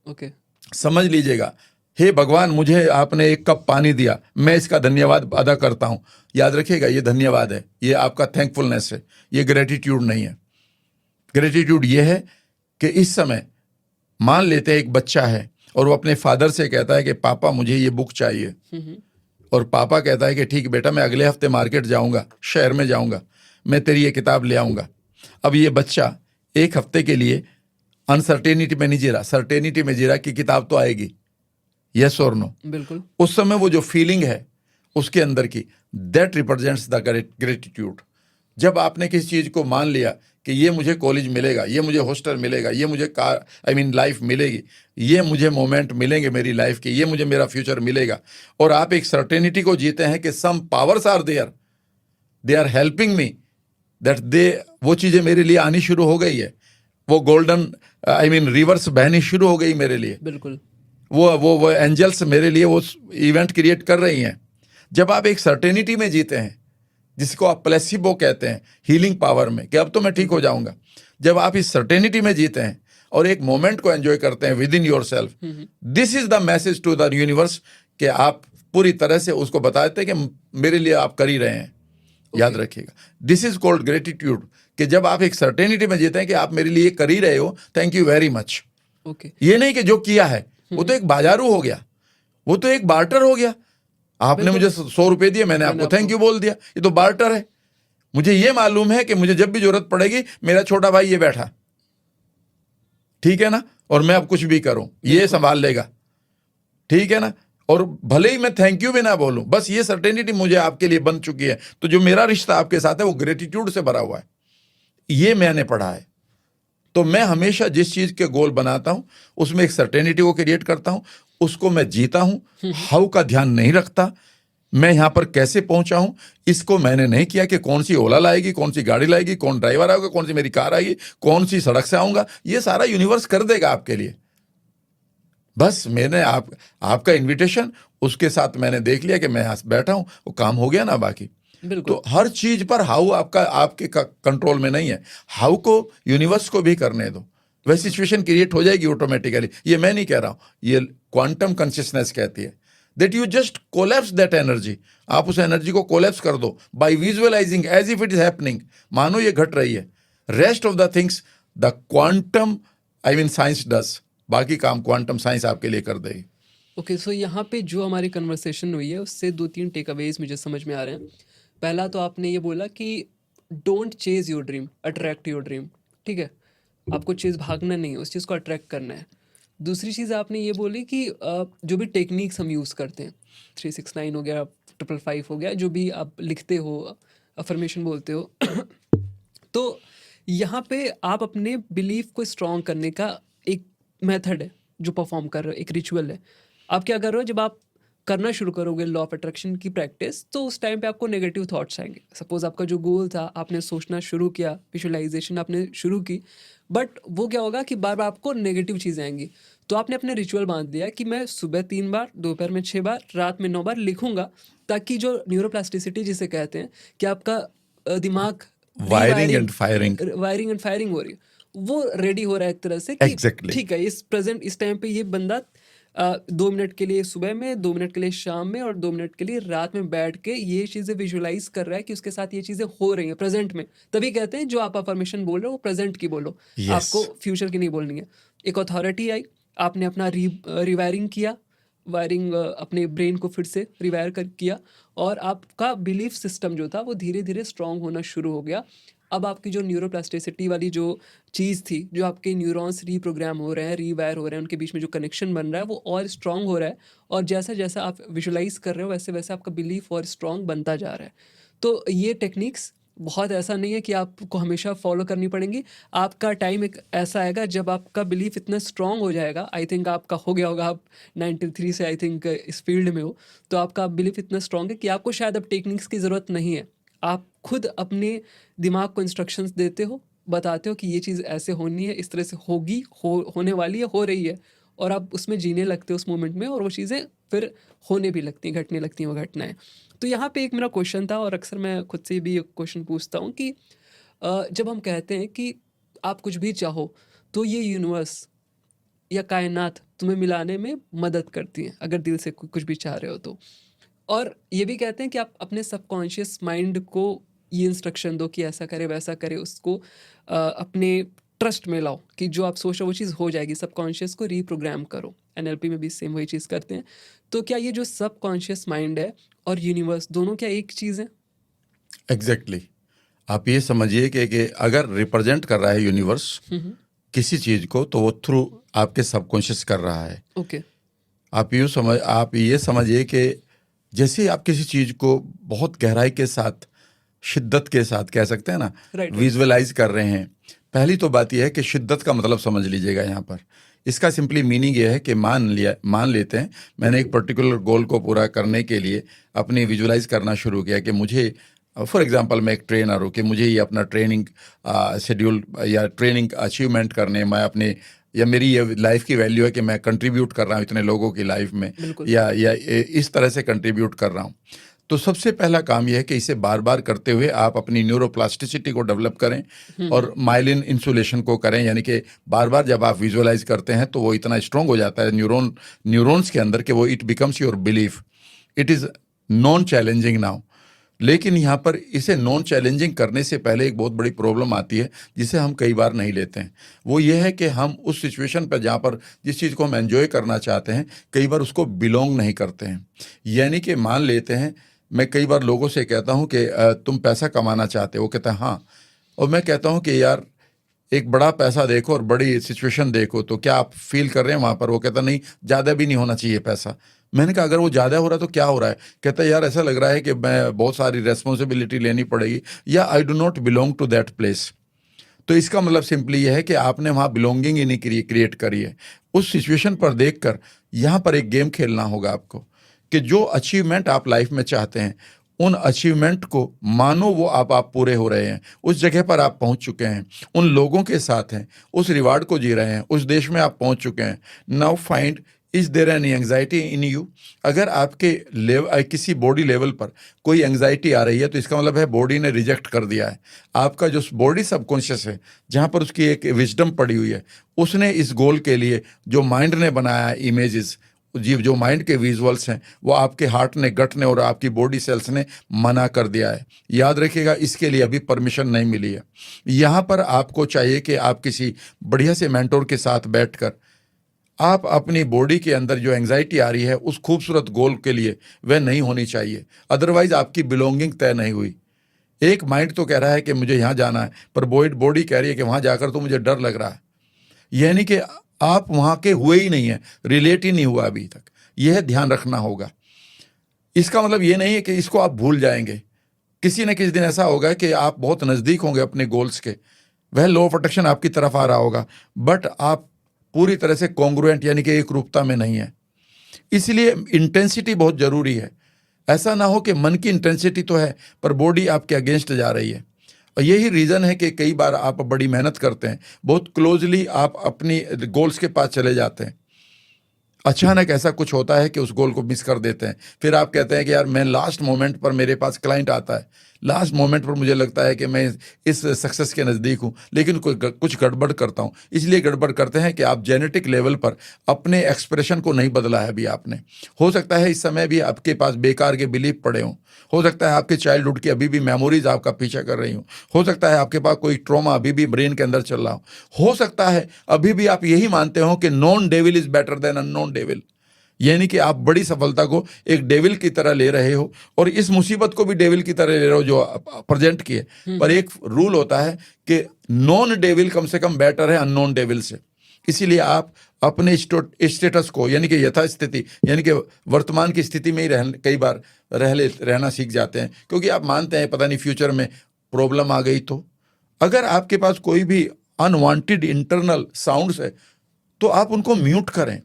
okay. समझ लीजिएगा, हे भगवान मुझे आपने एक कप पानी दिया, मैं इसका धन्यवाद अदा करता हूं। याद रखिएगा, ये धन्यवाद है, ये आपका थैंकफुलनेस है, ये ग्रेटिट्यूड नहीं है। ग्रेटिट्यूड ये है कि इस समय मान लेते हैं एक बच्चा है और वो अपने फादर से कहता है कि पापा मुझे ये बुक चाहिए, और पापा कहता है कि ठीक बेटा, मैं अगले हफ्ते मार्केट जाऊंगा, शहर में जाऊंगा, मैं तेरी ये किताब ले आऊंगा। अब ये बच्चा एक हफ्ते के लिए अनसर्टेनिटी में नहीं जी रहा, सर्टेनिटी में जी रहा कि किताब तो आएगी, यस और नो। बिल्कुल। उस समय वो जो फीलिंग है उसके अंदर की, दैट रिप्रेजेंट्स द ग्रेटिट्यूड। जब आपने किसी चीज को मान लिया कि ये मुझे कॉलेज मिलेगा, ये मुझे हॉस्टल मिलेगा, ये मुझे कार लाइफ मिलेगी, ये मुझे मोमेंट मिलेंगे मेरी लाइफ के, ये मुझे मेरा फ्यूचर मिलेगा, और आप एक सर्टेनिटी को जीते हैं कि some powers are there, they are helping me, that वो चीजें मेरे लिए आनी शुरू हो गई है, वो गोल्डन रिवर्स बहनी शुरू हो गई मेरे लिए। बिल्कुल। वो एंजल्स मेरे लिए वो इवेंट क्रिएट कर रही हैं। जब आप एक सर्टेनिटी में जीते हैं, जिसको आप प्लेसिबो कहते हैं हीलिंग पावर में, कि अब तो मैं ठीक हो जाऊंगा, जब आप इस सर्टेनिटी में जीते हैं और एक मोमेंट को एंजॉय करते हैं within yourself, this is the message to the universe कि आप पूरी तरह से उसको बताते हैं कि मेरे लिए आप कर ही रहे हैं। याद रखिएगा, दिस इज कॉल्ड ग्रेटिट्यूड, कि जब आप एक सर्टेनिटी में जीते हैं कि आप मेरे लिए कर ही रहे हो, थैंक यू वेरी मच। ये नहीं कि जो किया है वो तो एक बाजारू हो गया, वो तो एक बार्टर हो गया। आपने मुझे 100 रुपए दिए, मैंने आपको थैंक यू बोल दिया, ये तो बार्टर है। मुझे ये मालूम है कि मुझे जब भी जरूरत पड़ेगी मेरा छोटा भाई ये बैठा, ठीक है ना, और मैं अब कुछ भी करूं ये संभाल लेगा, ठीक है ना, और भले ही मैं थैंक यू भी ना बोलूं, बस ये सर्टेनिटी मुझे आपके लिए बन चुकी है। तो जो मेरा रिश्ता आपके साथ है वो ग्रेटिट्यूड से भरा हुआ है, ये मैंने पढ़ा है। तो मैं हमेशा जिस चीज के गोल बनाता हूं उसमें एक सर्टेनिटी को क्रिएट करता हूं, उसको मैं जीता हूं, हाउ का ध्यान नहीं रखता। मैं यहां पर कैसे पहुंचा हूं इसको मैंने नहीं किया कि कौन सी ओला लाएगी, कौन सी गाड़ी लाएगी, कौन ड्राइवर आएगा, कौन सी मेरी कार आएगी, कौन सी सड़क से आऊंगा, ये सारा यूनिवर्स कर देगा आपके लिए। बस मैंने आपका इन्विटेशन, उसके साथ मैंने देख लिया कि मैं यहां बैठा हूं, वो काम हो गया ना। बाकी तो हर चीज पर हाउ आपके कंट्रोल में नहीं है, हाउ को यूनिवर्स को भी करने दो, वह सिचुएशन क्रिएट हो जाएगी ऑटोमेटिकली। ये मैं नहीं कह रहा हूं, ये क्वांटम कॉन्शियसनेस कहती है that you just collapse that energy. आप उस एनर्जी को कोलैप्स कर दो by visualising as if it is happening, मानो ये घट रही है। Rest of the things the quantum science does, बाकी काम क्वांटम साइंस आपके लिए कर देगी। ओके, सो यहाँ पे जो हमारी कन्वर्सेशन हुई है उससे 2-3 टेक अवेज मुझे समझ में आ रहे हैं। पहला तो आपने ये बोला कि don't chase your dream, attract your dream. ठीक है, आपको चीज़ भागना नहीं है, उस चीज़ को अट्रैक्ट करना है। दूसरी चीज़ आपने ये बोली कि जो भी टेक्निक्स हम यूज़ करते हैं, 369 हो गया, 555 हो गया, जो भी आप लिखते हो, अफर्मेशन बोलते हो तो यहाँ पे आप अपने बिलीफ को स्ट्रॉन्ग करने का एक मेथड है जो परफॉर्म कर रहे हो, एक रिचुअल है। आप क्या कर रहे हो, जब आप करना शुरू करोगे लॉ ऑफ अट्रैक्शन की प्रैक्टिस, तो उस टाइम पे आपको नेगेटिव थॉट्स आएंगे। सपोज आपका जो गोल था, आपने सोचना शुरू किया, विजुअलाइजेशन आपने शुरू की, बट वो क्या होगा कि बार बार आपको नेगेटिव चीज़ें आएंगी। तो आपने अपने रिचुअल बांध दिया कि मैं सुबह 3 बार, दोपहर में 6 बार, रात में 9 बार लिखूंगा, ताकि जो न्यूरोप्लास्टिसिटी जिसे कहते हैं कि आपका दिमाग wiring and firing. Wiring and firing हो रही है, वो रेडी हो रहा है एक तरह से कि एग्जैक्टली। ठीक है, इस टाइम पे ये बंदा 2 मिनट के लिए सुबह में, 2 मिनट के लिए शाम में और 2 मिनट के लिए रात में बैठ के ये चीज़ें विजुलाइज कर रहा है कि उसके साथ ये चीज़ें हो रही हैं प्रेजेंट में। तभी कहते हैं जो आप अफर्मेशन बोल रहे हो वो प्रेजेंट की बोलो, यस। आपको फ्यूचर की नहीं बोलनी है। एक अथॉरिटी आई, आपने अपना रिवायरिंग किया, वायरिंग अपने ब्रेन को फिर से रिवायर कर किया, और आपका बिलीफ सिस्टम जो था वो धीरे धीरे स्ट्रांग होना शुरू हो गया। अब आपकी जो न्यूरोप्लास्टिसिटी वाली जो चीज़ थी, जो आपके न्यूरॉन्स रीप्रोग्राम हो रहे हैं, रीवायर हो रहे हैं, उनके बीच में जो कनेक्शन बन रहा है वो और स्ट्रांग हो रहा है, और जैसा जैसा आप विजुलाइज कर रहे हो वैसे वैसे आपका बिलीफ और स्ट्रांग बनता जा रहा है। तो ये टेक्निक्स बहुत ऐसा नहीं है कि आपको हमेशा फॉलो करनी पड़ेंगी। आपका टाइम एक ऐसा आएगा जब आपका बिलीफ इतना स्ट्रांग हो जाएगा, आई थिंक आपका हो गया होगा, आप 93 से आई थिंक इस फील्ड में हो, तो आपका बिलीफ इतना स्ट्रांग है कि आपको शायद अब टेक्निक्स की ज़रूरत नहीं है। आप खुद अपने दिमाग को इंस्ट्रक्शंस देते हो, बताते हो कि ये चीज़ ऐसे होनी है, इस तरह से होगी, होने वाली है, हो रही है, और आप उसमें जीने लगते हो उस मोमेंट में, और वो चीज़ें फिर होने भी लगती हैं, घटने लगती हैं वो घटनाएं। तो यहाँ पे एक मेरा क्वेश्चन था, और अक्सर मैं खुद से भी एक क्वेश्चन पूछता हूँ कि जब हम कहते हैं कि आप कुछ भी चाहो तो ये यूनिवर्स या कायनात तुम्हें मिलाने में मदद करती हैं, अगर दिल से कुछ भी चाह रहे हो तो। और ये भी कहते हैं कि आप अपने सबकॉन्शियस माइंड को ये इंस्ट्रक्शन दो कि ऐसा करे वैसा करे, उसको अपने ट्रस्ट में लाओ कि जो आप सोच रहे हो वो चीज़ हो जाएगी, सबकॉन्शियस को रीप्रोग्राम करो। एनएलपी में भी सेम वही चीज़ करते हैं। तो क्या ये जो सबकॉन्शियस माइंड है और यूनिवर्स दोनों क्या एक चीज़ है? एग्जैक्टली। आप ये समझिए कि अगर रिप्रेजेंट कर रहा है यूनिवर्स किसी चीज को, तो वो थ्रू आपके सबकॉन्शियस कर रहा है। ओके। आप ये समझिए कि जैसे आप किसी चीज को बहुत गहराई के साथ, शिद्दत के साथ कह सकते हैं ना, राइट। विजुअलाइज कर रहे हैं। पहली तो बात यह है कि शिद्दत का मतलब समझ लीजिएगा यहाँ पर। इसका सिंपली मीनिंग ये है कि मान लेते हैं मैंने एक पर्टिकुलर गोल को पूरा करने के लिए अपनी विजुअलाइज करना शुरू किया कि मुझे, फॉर एग्जांपल मैं एक ट्रेनर हूँ, कि मुझे ये अपना ट्रेनिंग शेड्यूल या ट्रेनिंग अचीवमेंट करने, मैं अपने, या मेरी ये लाइफ की वैल्यू है कि मैं कंट्रीब्यूट कर रहा हूँ इतने लोगों की लाइफ में, बिल्कुल। या इस तरह से कंट्रीब्यूट कर रहा हूँ। तो सबसे पहला काम यह है कि इसे बार बार करते हुए आप अपनी न्यूरोप्लास्टिसिटी को डेवलप करें और माइलिन इंसुलेशन को करें, यानी कि बार बार जब आप विजुअलाइज करते हैं तो वो इतना स्ट्रांग हो जाता है न्यूरॉन्स के अंदर कि वो it becomes your belief. It is non challenging now. लेकिन यहाँ पर इसे नॉन चैलेंजिंग करने से पहले एक बहुत बड़ी प्रॉब्लम आती है जिसे हम कई बार नहीं लेते हैं। वो ये है कि हम उस सिचुएशन पर जहाँ पर जिस चीज़ को हम एंजॉय करना चाहते हैं, कई बार उसको बिलोंग नहीं करते हैं। यानी कि मान लेते हैं, मैं कई बार लोगों से कहता हूँ कि तुम पैसा कमाना चाहते हो, वो कहता है हाँ, और मैं कहता हूँ कि यार एक बड़ा पैसा देखो और बड़ी सिचुएशन देखो, तो क्या आप फील कर रहे हैं वहाँ पर? वो कहता नहीं, ज़्यादा भी नहीं होना चाहिए पैसा। मैंने कहा अगर वो ज़्यादा हो रहा है तो क्या हो रहा है? कहता है यार ऐसा लग रहा है कि मैं बहुत सारी रेस्पॉन्सिबिलिटी लेनी पड़ेगी, या I do not belong to that place. तो इसका मतलब सिंपली यह है कि आपने वहाँ बिलोंगिंग ही नहीं क्रिएट करी है। उस सिचुएशन पर देखकर यहाँ पर एक गेम खेलना होगा आपको कि जो अचीवमेंट आप लाइफ में चाहते हैं, उन अचीवमेंट को मानो वो आप पूरे हो रहे हैं, उस जगह पर आप पहुंच चुके हैं, उन लोगों के साथ हैं, उस रिवार्ड को जी रहे हैं, उस देश में आप पहुंच चुके हैं। Now find is there any anxiety in you? अगर आपके किसी बॉडी लेवल पर कोई एंग्जाइटी आ रही है तो इसका मतलब है बॉडी ने रिजेक्ट कर दिया है। आपका जो बॉडी सबकॉन्शियस है, जहाँ पर उसकी एक विजडम पड़ी हुई है, उसने इस गोल के लिए जो माइंड ने बनाया है इमेजेस, जो माइंड के विजुअल्स हैं, वो आपके हार्ट ने, गट ने और आपकी बॉडी सेल्स ने मना कर दिया है। याद रखिएगा, इसके लिए अभी परमिशन नहीं मिली है। यहाँ पर आपको चाहिए कि आप किसी बढ़िया से मेंटोर के साथ बैठकर आप अपनी बॉडी के अंदर जो एंग्जाइटी आ रही है उस खूबसूरत गोल के लिए वह नहीं होनी चाहिए, अदरवाइज आपकी बिलोंगिंग तय नहीं हुई। एक माइंड तो कह रहा है कि मुझे यहाँ जाना है, पर बॉडी कह रही है कि वहाँ जाकर तो मुझे डर लग रहा है। यानी कि आप वहाँ के हुए ही नहीं है, रिलेट ही नहीं हुआ अभी तक। यह ध्यान रखना होगा। इसका मतलब ये नहीं है कि इसको आप भूल जाएंगे। किसी न किसी दिन ऐसा होगा कि आप बहुत नज़दीक होंगे अपने गोल्स के, वह लॉ ऑफ अट्रैक्शन आपकी तरफ आ रहा होगा, बट आप पूरी तरह से कॉन्ग्रुएंट यानी कि एक रूपता में नहीं है। इसलिए इंटेंसिटी बहुत ज़रूरी है। ऐसा ना हो कि मन की इंटेंसिटी तो है पर बॉडी आपके अगेंस्ट जा रही है। और यही रीज़न है कि कई बार आप बड़ी मेहनत करते हैं, बहुत क्लोजली आप अपनी गोल्स के पास चले जाते हैं, अचानक ऐसा कुछ होता है कि उस गोल को मिस कर देते हैं। फिर आप कहते हैं कि यार मैं लास्ट मोमेंट पर मेरे पास क्लाइंट आता है, लास्ट मोमेंट पर मुझे लगता है कि मैं इस सक्सेस के नज़दीक हूँ, लेकिन कुछ गड़बड़ करता हूँ। इसलिए गड़बड़ करते हैं कि आप जेनेटिक लेवल पर अपने एक्सप्रेशन को नहीं बदला है अभी आपने। हो सकता है इस समय भी आपके पास बेकार के बिलीफ पड़े हों, हो सकता है आपके चाइल्डहुड की अभी भी मेमोरीज आपका पीछा कर रही हो सकता है आपके पास कोई ट्रॉमा अभी भी ब्रेन के अंदर चल रहा हो सकता है अभी भी आप यही मानते हो कि non devil is better than unknown devil, यानी कि आप बड़ी सफलता को एक डेविल की तरह ले रहे हो और इस मुसीबत को भी डेविल की तरह ले रहे हो जो प्रेजेंट की है। पर एक रूल होता है कि नॉन डेविल कम से कम बेटर है अननोन डेविल से। इसीलिए आप अपने स्टेटस को यानी कि यथास्थिति यानी कि वर्तमान की स्थिति में ही कई बार रहना सीख जाते हैं, क्योंकि आप मानते हैं पता नहीं फ्यूचर में प्रॉब्लम आ गई तो। अगर आपके पास कोई भी अनवांटेड इंटरनल साउंड्स है तो आप उनको म्यूट करें।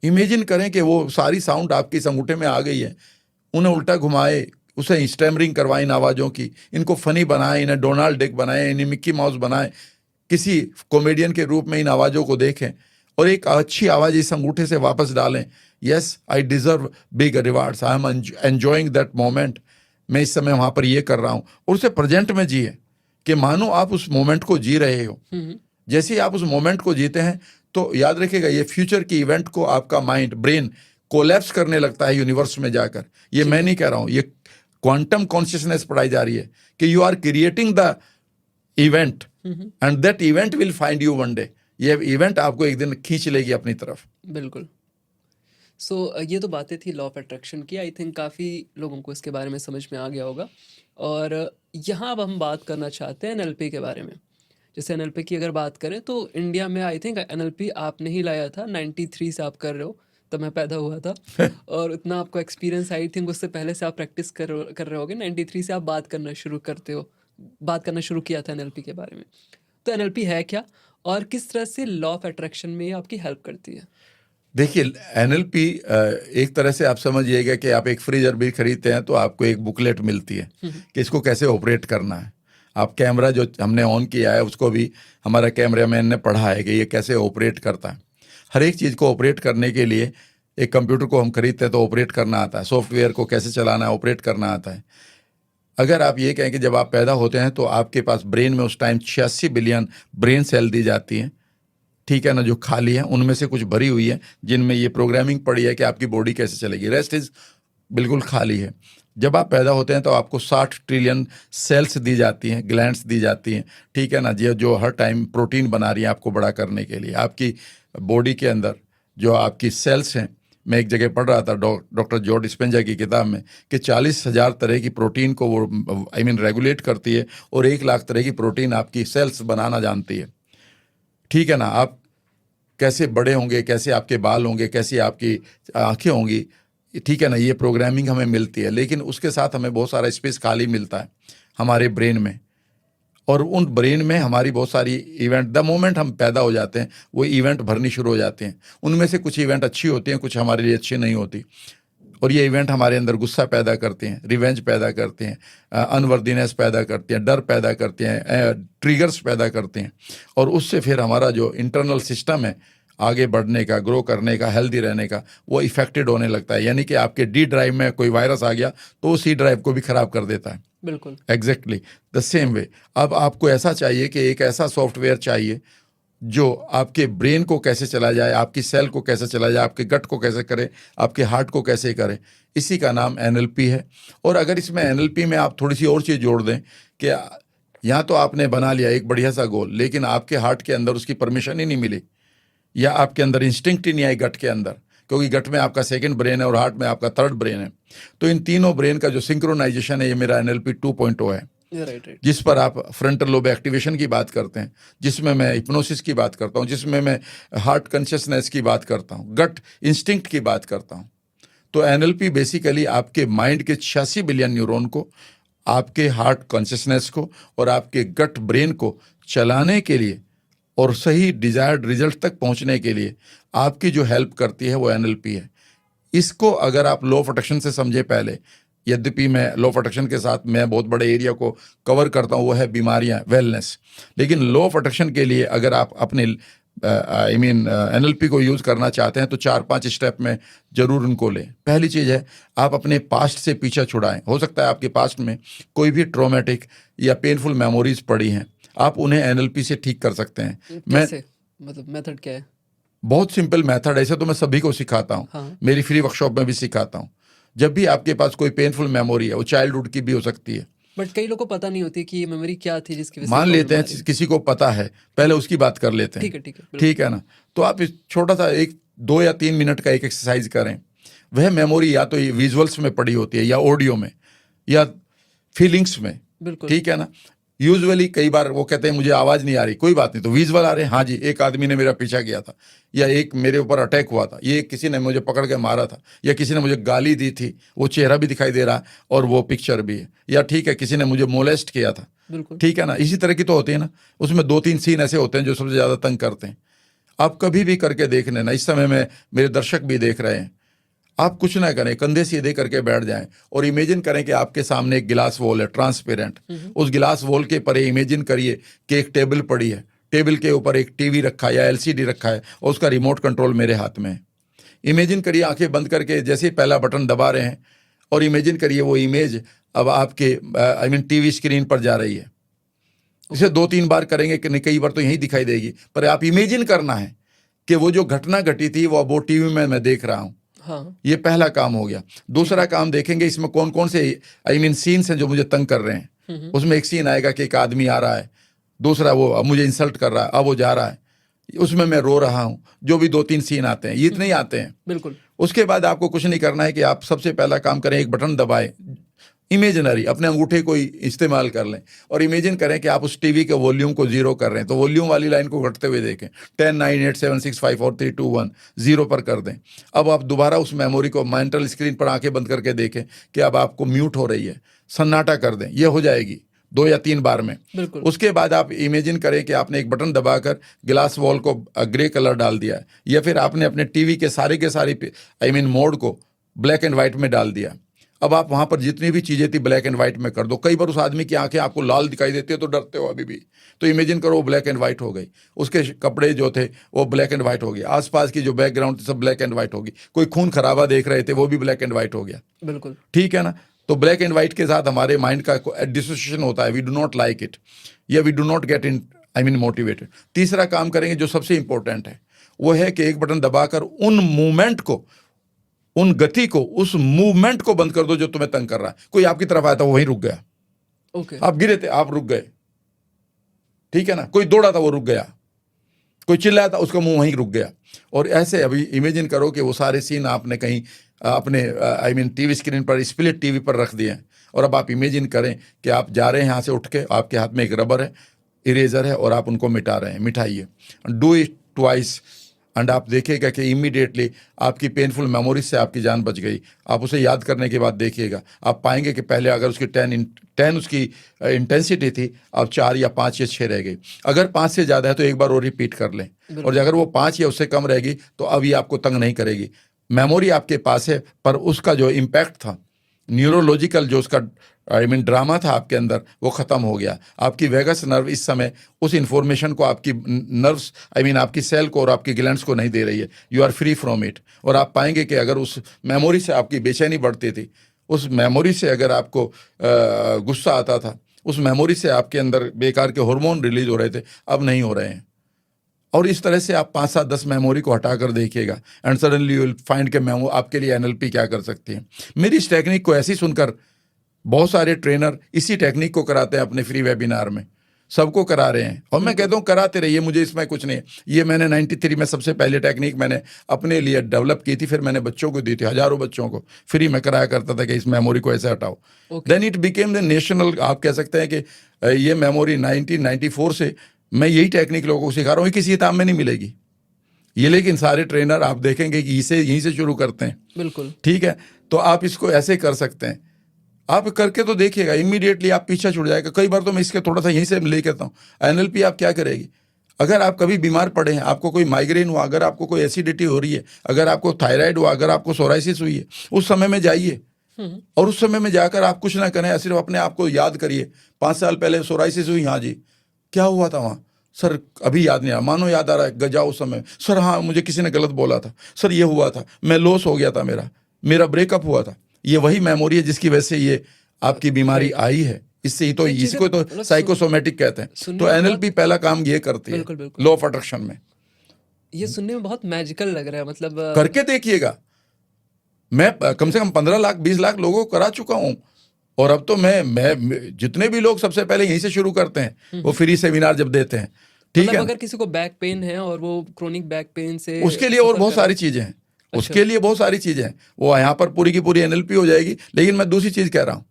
इमेजिन करें कि वो सारी साउंड आपके इस अंगूठे में आ गई है, उन्हें उल्टा घुमाए, उसे स्टैमरिंग करवाएं इन आवाज़ों की, इनको फनी बनाएं, इन्हें डोनाल्ड डक बनाएं, इन्हें मिक्की माउस बनाएं, किसी कॉमेडियन के रूप में इन आवाज़ों को देखें और एक अच्छी आवाज़ इस अंगूठे से वापस डालें। Yes, I deserve big rewards, I am enjoying that moment, मैं इस समय वहाँ पर ये कर रहा हूँ, और उसे प्रेजेंट में जिए कि मानो आप उस मोमेंट को जी रहे हो। जैसे ही आप उस मोमेंट को जीते हैं तो याद रखिएगा ये फ्यूचर की इवेंट को आपका माइंड ब्रेन कोलैप्स करने लगता है यूनिवर्स में जाकर। ये मैं नहीं कह रहा हूँ, ये क्वांटम कॉन्शियसनेस पढ़ाई जा रही है कि you are creating the event and that event will find you one day. ये इवेंट आपको एक दिन खींच लेगी अपनी तरफ। बिल्कुल। ये तो बातें थी लॉ ऑफ अट्रैक्शन की। आई थिंक काफ़ी लोगों को इसके बारे में समझ में आ गया होगा। और यहाँ अब हम बात करना चाहते हैं एनएलपी के बारे में। जैसे एनएलपी की अगर बात करें तो इंडिया में आई थिंक एनएलपी आपने ही लाया था, 93 से आप कर रहे हो, तब मैं पैदा हुआ था। और इतना आपको एक्सपीरियंस आई थिंक उससे पहले से आप प्रैक्टिस कर रहे होगे। 93 से आप बात करना शुरू किया था एनएलपी के बारे में। तो एनएलपी है क्या और किस तरह से लॉ ऑफ अट्रैक्शन में ये आपकी हेल्प करती है? देखिए, एनएलपी एक तरह से आप समझिएगा कि आप एक फ्रीजर भी खरीदते हैं तो आपको एक बुकलेट मिलती है कि इसको कैसे ऑपरेट करना है। आप कैमरा जो हमने ऑन किया है उसको भी हमारा कैमरामैन ने पढ़ा है कि ये कैसे ऑपरेट करता है। हर एक चीज़ को ऑपरेट करने के लिए एक कंप्यूटर को हम खरीदते हैं तो ऑपरेट करना आता है, सॉफ्टवेयर को कैसे चलाना है ऑपरेट करना आता है। अगर आप ये कहें कि जब आप पैदा होते हैं तो आपके पास ब्रेन में उस टाइम 86 बिलियन ब्रेन सेल दी जाती हैं, ठीक है ना, जो खाली है, उनमें से कुछ भरी हुई है जिनमें ये प्रोग्रामिंग पड़ी है कि आपकी बॉडी कैसे चलेगी, रेस्ट इज बिल्कुल खाली है। जब आप पैदा होते हैं तो आपको 60 ट्रिलियन सेल्स दी जाती हैं, ग्लैंड्स दी जाती हैं, ठीक है ना, जो हर टाइम प्रोटीन बना रही है आपको बड़ा करने के लिए। आपकी बॉडी के अंदर जो आपकी सेल्स हैं, मैं एक जगह पढ़ रहा था डॉक्टर जॉ डिस्पेंजा की किताब में कि 40,000 तरह की प्रोटीन को वो रेगुलेट करती है और 1 लाख तरह की प्रोटीन आपकी सेल्स बनाना जानती है। ठीक है ना, आप कैसे बड़े होंगे, कैसे आपके बाल होंगे, कैसी आपकी आंखें होंगी, ठीक है ना, ये प्रोग्रामिंग हमें मिलती है। लेकिन उसके साथ हमें बहुत सारा स्पेस खाली मिलता है हमारे ब्रेन में, और उन ब्रेन में हमारी बहुत सारी इवेंट द मोमेंट हम पैदा हो जाते हैं वो इवेंट भरनी शुरू हो जाते हैं। उनमें से कुछ इवेंट अच्छी होती हैं, कुछ हमारे लिए अच्छी नहीं होती, और ये इवेंट हमारे अंदर गुस्सा पैदा करते हैं, रिवेंज पैदा करते हैं, अनवर्दीनेस पैदा करते हैं, डर पैदा करते हैं, ट्रिगर्स पैदा करते हैं, और उससे फिर हमारा जो इंटरनल सिस्टम है आगे बढ़ने का, ग्रो करने का, हेल्दी रहने का, वो इफेक्टेड होने लगता है। यानी कि आपके डी ड्राइव में कोई वायरस आ गया तो वो सी ड्राइव को भी खराब कर देता है। बिल्कुल एग्जैक्टली द सेम वे। अब आपको ऐसा चाहिए कि एक ऐसा सॉफ्टवेयर चाहिए जो आपके ब्रेन को कैसे चला जाए, आपकी सेल को कैसे चला जाए, आपके गट को कैसे करे, आपके हार्ट को कैसे करे। इसी का नाम एनएलपी है। और अगर इसमें एनएलपी में आप थोड़ी सी और चीज़ जोड़ दें कि यहाँ तो आपने बना लिया एक बढ़िया सा गोल, लेकिन आपके हार्ट के अंदर उसकी परमिशन ही नहीं मिली, या आपके अंदर इंस्टिंक्ट ही नहीं आई गट के अंदर, क्योंकि गट में आपका सेकंड ब्रेन है और हार्ट में आपका थर्ड ब्रेन है। तो इन तीनों ब्रेन का जो सिंक्रोनाइजेशन है, ये मेरा एनएलपी 2.0 है। राइट। जिस पर आप फ्रंटल लोब एक्टिवेशन की बात करते हैं, जिसमें मैं हिप्नोसिस की बात करता हूँ, जिसमें मैं हार्ट कॉन्शियसनेस की बात करता हूँ, गट इंस्टिंक्ट की बात करता हूँ। तो एनएलपी बेसिकली आपके माइंड के 86 बिलियन न्यूरॉन को, आपके हार्ट कॉन्शियसनेस को और आपके गट ब्रेन को चलाने के लिए और सही डिजायर्ड रिजल्ट तक पहुंचने के लिए आपकी जो हेल्प करती है वो एनएलपी है। इसको अगर आप लॉ ऑफ अट्रैक्शन से समझे पहले, यद्यपि मैं लॉ ऑफ अट्रैक्शन के साथ मैं बहुत बड़े एरिया को कवर करता हूँ, वो है बीमारियाँ, वेलनेस, लेकिन लॉ ऑफ अट्रैक्शन के लिए अगर आप अपने आई मीन एनएलपी को यूज़ करना चाहते हैं तो 4-5 स्टेप में ज़रूर उनको लें। पहली चीज़ है, आप अपने पास्ट से पीछा छुड़ाएं। हो सकता है आपके पास्ट में कोई भी ट्रॉमेटिक या पेनफुल मेमोरीज पड़ी हैं, आप उन्हें एनएलपी से ठीक कर सकते हैं। कैसे, मतलब मेथड क्या है? बहुत सिंपल मेथड, ऐसे तो मैं सभी को सिखाता हूँ। हाँ। मेरी फ्री वर्कशॉप में भी सिखाता हूँ। जब भी आपके पास कोई पेनफुल मेमोरी है, वो चाइल्डहुड की भी हो सकती है। बट कई लोगों को पता नहीं होती कि ये मेमोरी क्या थी जिसकी वजह से मान प्रॉब्लम लेते आ हैं रही है। किसी को पता है, पहले उसकी बात कर लेते हैं। ठीक है, बिल्कुल। ठीक है ना? तो आप इस छोटा सा 2 या 3 मिनट का एक एक्सरसाइज करें। वह मेमोरी या तो विजुअल्स में पड़ी होती है, या ऑडियो में, या फीलिंग्स में। बिल्कुल। ठीक है ना? यूजुअली कई बार वो कहते हैं मुझे आवाज़ नहीं आ रही, कोई बात नहीं, तो विजुअल आ रहे हैं, हाँ जी, एक आदमी ने मेरा पीछा किया था, या एक मेरे ऊपर अटैक हुआ था, ये किसी ने मुझे पकड़ के मारा था, या किसी ने मुझे गाली दी थी, वो चेहरा भी दिखाई दे रहा है और वो पिक्चर भी है, या ठीक है किसी ने मुझे मोलेस्ट किया था। बिल्कुल। ठीक है ना? इसी तरह की तो होती है ना। उसमें 2-3 सीन ऐसे होते हैं जो सबसे ज़्यादा तंग करते हैं। आप कभी भी करके देख लेना। इस समय में मेरे दर्शक भी देख रहे हैं। आप कुछ ना करें, कंधे सीधे करके बैठ जाएं और इमेजिन करें कि आपके सामने एक गिलास वॉल है, ट्रांसपेरेंट। उस गिलास वॉल के परे इमेजिन करिए कि एक टेबल पड़ी है, टेबल के ऊपर एक टीवी रखा है या एलसीडी रखा है और उसका रिमोट कंट्रोल मेरे हाथ में है। इमेजिन करिए आंखें बंद करके जैसे ही पहला बटन दबा रहे हैं, और इमेजिन करिए वो इमेज अब आपके आई मीन टीवी स्क्रीन पर जा रही है। इसे 2-3 बार करेंगे कि नहीं, कई बार तो यही दिखाई देगी, पर आप इमेजिन करना है कि वो जो घटना घटी थी वो टीवी में मैं देख रहा हूं। हाँ। ये पहला काम हो गया। दूसरा काम देखेंगे इसमें कौन कौन से आई मीन सीन्स हैं जो मुझे तंग कर रहे हैं। उसमें एक सीन आएगा कि एक आदमी आ रहा है, दूसरा वो अब मुझे इंसल्ट कर रहा है, अब वो जा रहा है, उसमें मैं रो रहा हूं। जो भी 2-3 सीन आते हैं, ये इतने ही आते हैं। बिल्कुल। उसके बाद आपको कुछ नहीं करना है कि आप सबसे पहला काम करें, एक बटन दबाएं, इमेजिनरी अपने अंगूठे को इस्तेमाल कर लें और इमेजिन करें कि आप उस टीवी के वॉल्यूम को 0 कर रहे हैं। तो वॉल्यूम वाली लाइन को घटते हुए देखें, 10 9 8 7 6 5 4 3 2 1 0 पर कर दें। अब आप दोबारा उस मेमोरी को मेंटल स्क्रीन पर आंखें बंद करके देखें कि अब आपको म्यूट हो रही है, सन्नाटा कर दें। ये हो जाएगी 2 या 3 बार में। बिल्कुल। उसके बाद आप इमेजिन करें कि आपने एक बटन दबाकर गिलास वॉल को ग्रे कलर डाल दिया है, या फिर आपने अपने टीवी के सारे आई मीन मोड को ब्लैक एंड व्हाइट में डाल दिया। अब आप वहां पर जितनी भी चीजें थी ब्लैक एंड व्हाइट में कर दो। कई बार उस आदमी की आंखें आपको लाल दिखाई देती है तो डरते हो अभी भी, तो इमेजिन करो वो ब्लैक एंड व्हाइट हो गई, उसके कपड़े जो थे वो ब्लैक एंड व्हाइट हो गए, आसपास की जो बैकग्राउंड थी सब ब्लैक एंड व्हाइट होगी, कोई खून खराबा देख रहे थे वो भी ब्लैक एंड व्हाइट हो गया। बिल्कुल। ठीक है ना? तो ब्लैक एंड व्हाइट के साथ हमारे माइंड का डिसोसिएशन होता है, we do not like it, या we do not get in I mean motivated. तीसरा काम करेंगे जो सबसे इंपॉर्टेंट है, वो है कि एक बटन दबाकर उन मूवमेंट को, उन गति को, उस मूवमेंट को बंद कर दो जो तुम्हें तंग कर रहा है। कोई आपकी तरफ आया था वो वहीं रुक गया। ओके। आप गिरे थे, आप रुक गए। ठीक है ना? कोई दौड़ा था वो रुक गया, कोई चिल्लाया था उसका मुंह वहीं रुक गया। और ऐसे अभी इमेजिन करो कि वो सारे सीन आपने कहीं अपने आई मीन टीवी स्क्रीन पर, स्प्लिट टीवी पर रख दिए हैं। और अब आप इमेजिन करें कि आप जा रहे हैं यहाँ से उठ के, आपके हाथ में एक रबर है, इरेजर है, और आप उनको मिटा रहे हैं। मिटाइए, डू इट ट्वाइस, एंड आप देखिएगा कि इमीडिएटली आपकी पेनफुल मेमोरीज से आपकी जान बच गई। आप उसे याद करने के बाद देखिएगा, आप पाएंगे कि पहले अगर उसकी 10 उसकी इंटेंसिटी थी, अब 4 या 5 या 6 रह गई। अगर 5 से ज़्यादा है तो एक बार वो रिपीट कर लें, और अगर वो 5 या उससे कम रहेगी तो अब ये आपको तंग नहीं करेगी। मेमोरी आपके पास है, पर उसका जो इम्पैक्ट था, न्यूरोलॉजिकल जो उसका आई मीन ड्रामा था आपके अंदर, वो ख़त्म हो गया। आपकी वेगस नर्व इस समय उस इन्फॉर्मेशन को आपकी नर्व्स आई मीन आपकी सेल को और आपकी ग्लैंड्स को नहीं दे रही है। You are free from it. और आप पाएंगे कि अगर उस मेमोरी से आपकी बेचैनी बढ़ती थी, उस मेमोरी से अगर आपको गुस्सा आता था, उस मेमोरी से आपके अंदर बेकार के हार्मोन रिलीज हो रहे थे, अब नहीं हो रहे हैं। और इस तरह से आप 5 7 10 मेमोरी को हटाकर देखिएगा, and suddenly you will find के मेमो आपके लिए एनएलपी क्या कर सकती है। मेरी इस टेक्निक को ऐसी सुनकर बहुत सारे ट्रेनर इसी टेक्निक को कराते हैं अपने फ्री वेबिनार में, सबको करा रहे हैं। और मैं कहता हूँ कराते रहिए, मुझे इसमें कुछ नहीं है। ये मैंने 93 में सबसे पहले टेक्निक मैंने अपने लिए डेवलप की थी, फिर मैंने बच्चों को दी थी, हजारों बच्चों को फ्री में कराया करता था कि इस मेमोरी को ऐसे हटाओ। Then it became the national, आप कह सकते हैं कि ये मेमोरी 1994 से मैं यही टेक्निक लोगों को सिखा रहा हूँ। किसी किताब में नहीं मिलेगी ये, लेकिन सारे ट्रेनर आप देखेंगे कि यहीं से शुरू करते हैं। बिल्कुल। ठीक है, तो आप इसको ऐसे कर सकते हैं। आप करके तो देखिएगा, इमीडिएटली आप पीछा छूट जाएगा। कई बार तो मैं इसके थोड़ा सा यहीं से ले कहता हूँ, एनएलपी आप क्या करेगी। अगर आप कभी बीमार पड़े हैं, आपको कोई माइग्रेन हुआ, अगर आपको कोई एसिडिटी हो रही है, अगर आपको थायराइड हुआ, अगर आपको सोराइसिस हुई है, उस समय में जाइए और उस समय में जाकर आप कुछ ना करें, सिर्फ अपने आप को याद करिए 5 साल पहले सोराइसिस हुई, हाँ जी, क्या हुआ था वहाँ, सर अभी याद नहीं आ, मानो याद आ रहा है जाओ उस समय, सर हाँ मुझे किसी ने गलत बोला था, सर ये हुआ था, मैं लॉस हो गया था, मेरा ब्रेकअप हुआ था। ये वही मेमोरी है जिसकी वजह से ये आपकी बीमारी आई है। इससे ही तो ये चीजें इसको तो मतलब साइकोसोमेटिक कहते हैं। सुनने तो में एनएलपी पहला काम ये करती है बिल्कुल बिल्कुल लॉ ऑफ अट्रैक्शन में। ये सुनने में बहुत मैजिकल लग रहा है, मतलब करके देखिएगा। मैं कम से कम 15 लाख 20 लाख लोगों को करा चुका हूं। और अब तो मैं जितने भी लोग सबसे पहले यहीं से शुरू करते हैं, वो फ्री सेमिनार जब देते हैं, ठीक मतलब है, अगर किसी को बैक पेन है और वो क्रोनिक बैक पेन से उसके लिए और सफर बहुत कर रहा सारी चीजें हैं। उसके लिए बहुत सारी चीजें हैं। वो यहाँ पर पूरी की पूरी एनएलपी हो जाएगी। लेकिन मैं दूसरी चीज कह रहा हूँ,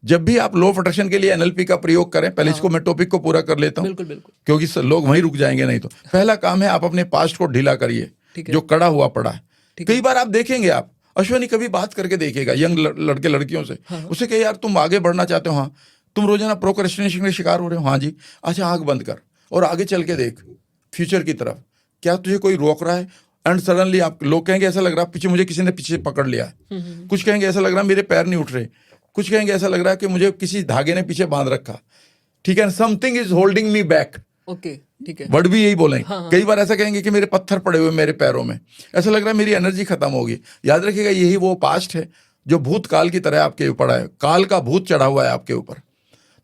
जब भी आप लॉ ऑफ अट्रैक्शन के लिए एनएलपी का प्रयोग करें, पहले इसको मैं टॉपिक को पूरा कर लेता हूँ, बिल्कुल बिल्कुल क्योंकि लोग वहीं रुक जाएंगे नहीं तो। पहला काम है आप अपने पास्ट को ढीला करिए, ठीक है जो कड़ा हुआ पड़ा है। ठीक है कई बार आप देखेंगे, आप अश्वनी कभी बात करके देखिएगा यंग लड़के लड़कियों से, उससे कहे यार तुम आगे बढ़ना चाहते हो, हाँ तुम रोजाना प्रोक्रेस्टिनेशन के शिकार हो रहे हो, हाँ जी, अच्छा आंख बंद कर और आगे चल के देख फ्यूचर की तरफ, क्या तुझे कोई रोक रहा है? एंड सडनली आप लोग कहेंगे ऐसा लग रहा है पीछे मुझे किसी ने पीछे पकड़ लिया है, कुछ कहेंगे ऐसा लग रहा है मेरे पैर नहीं उठ रहे, कुछ कहेंगे ऐसा लग रहा है कि मुझे किसी धागे ने पीछे बांध रखा, ठीक है, something is holding me back. Okay ठीक है वर्ड भी यही बोलेंगे। हाँ, हाँ। कई बार ऐसा कहेंगे कि मेरे पत्थर पड़े हुए मेरे पैरों में, ऐसा लग रहा है मेरी एनर्जी खत्म होगी। याद रखिएगा यही वो पास्ट है जो भूतकाल की तरह आपके ऊपर है, काल का भूत चढ़ा हुआ है आपके ऊपर।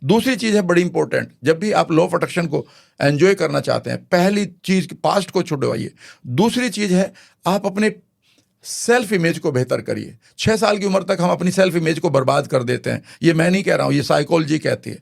दूसरी चीज है बड़ी इंपॉर्टेंट, जब भी आप लॉ ऑफ अट्रैक्शन को एंजॉय करना चाहते हैं, पहली चीज पास्ट को छुड़वाइए। दूसरी चीज है आप अपने सेल्फ इमेज को बेहतर करिए। 6 साल की उम्र तक हम अपनी सेल्फ इमेज को बर्बाद कर देते हैं। ये मैं नहीं कह रहा हूं, ये साइकोलॉजी कहती है।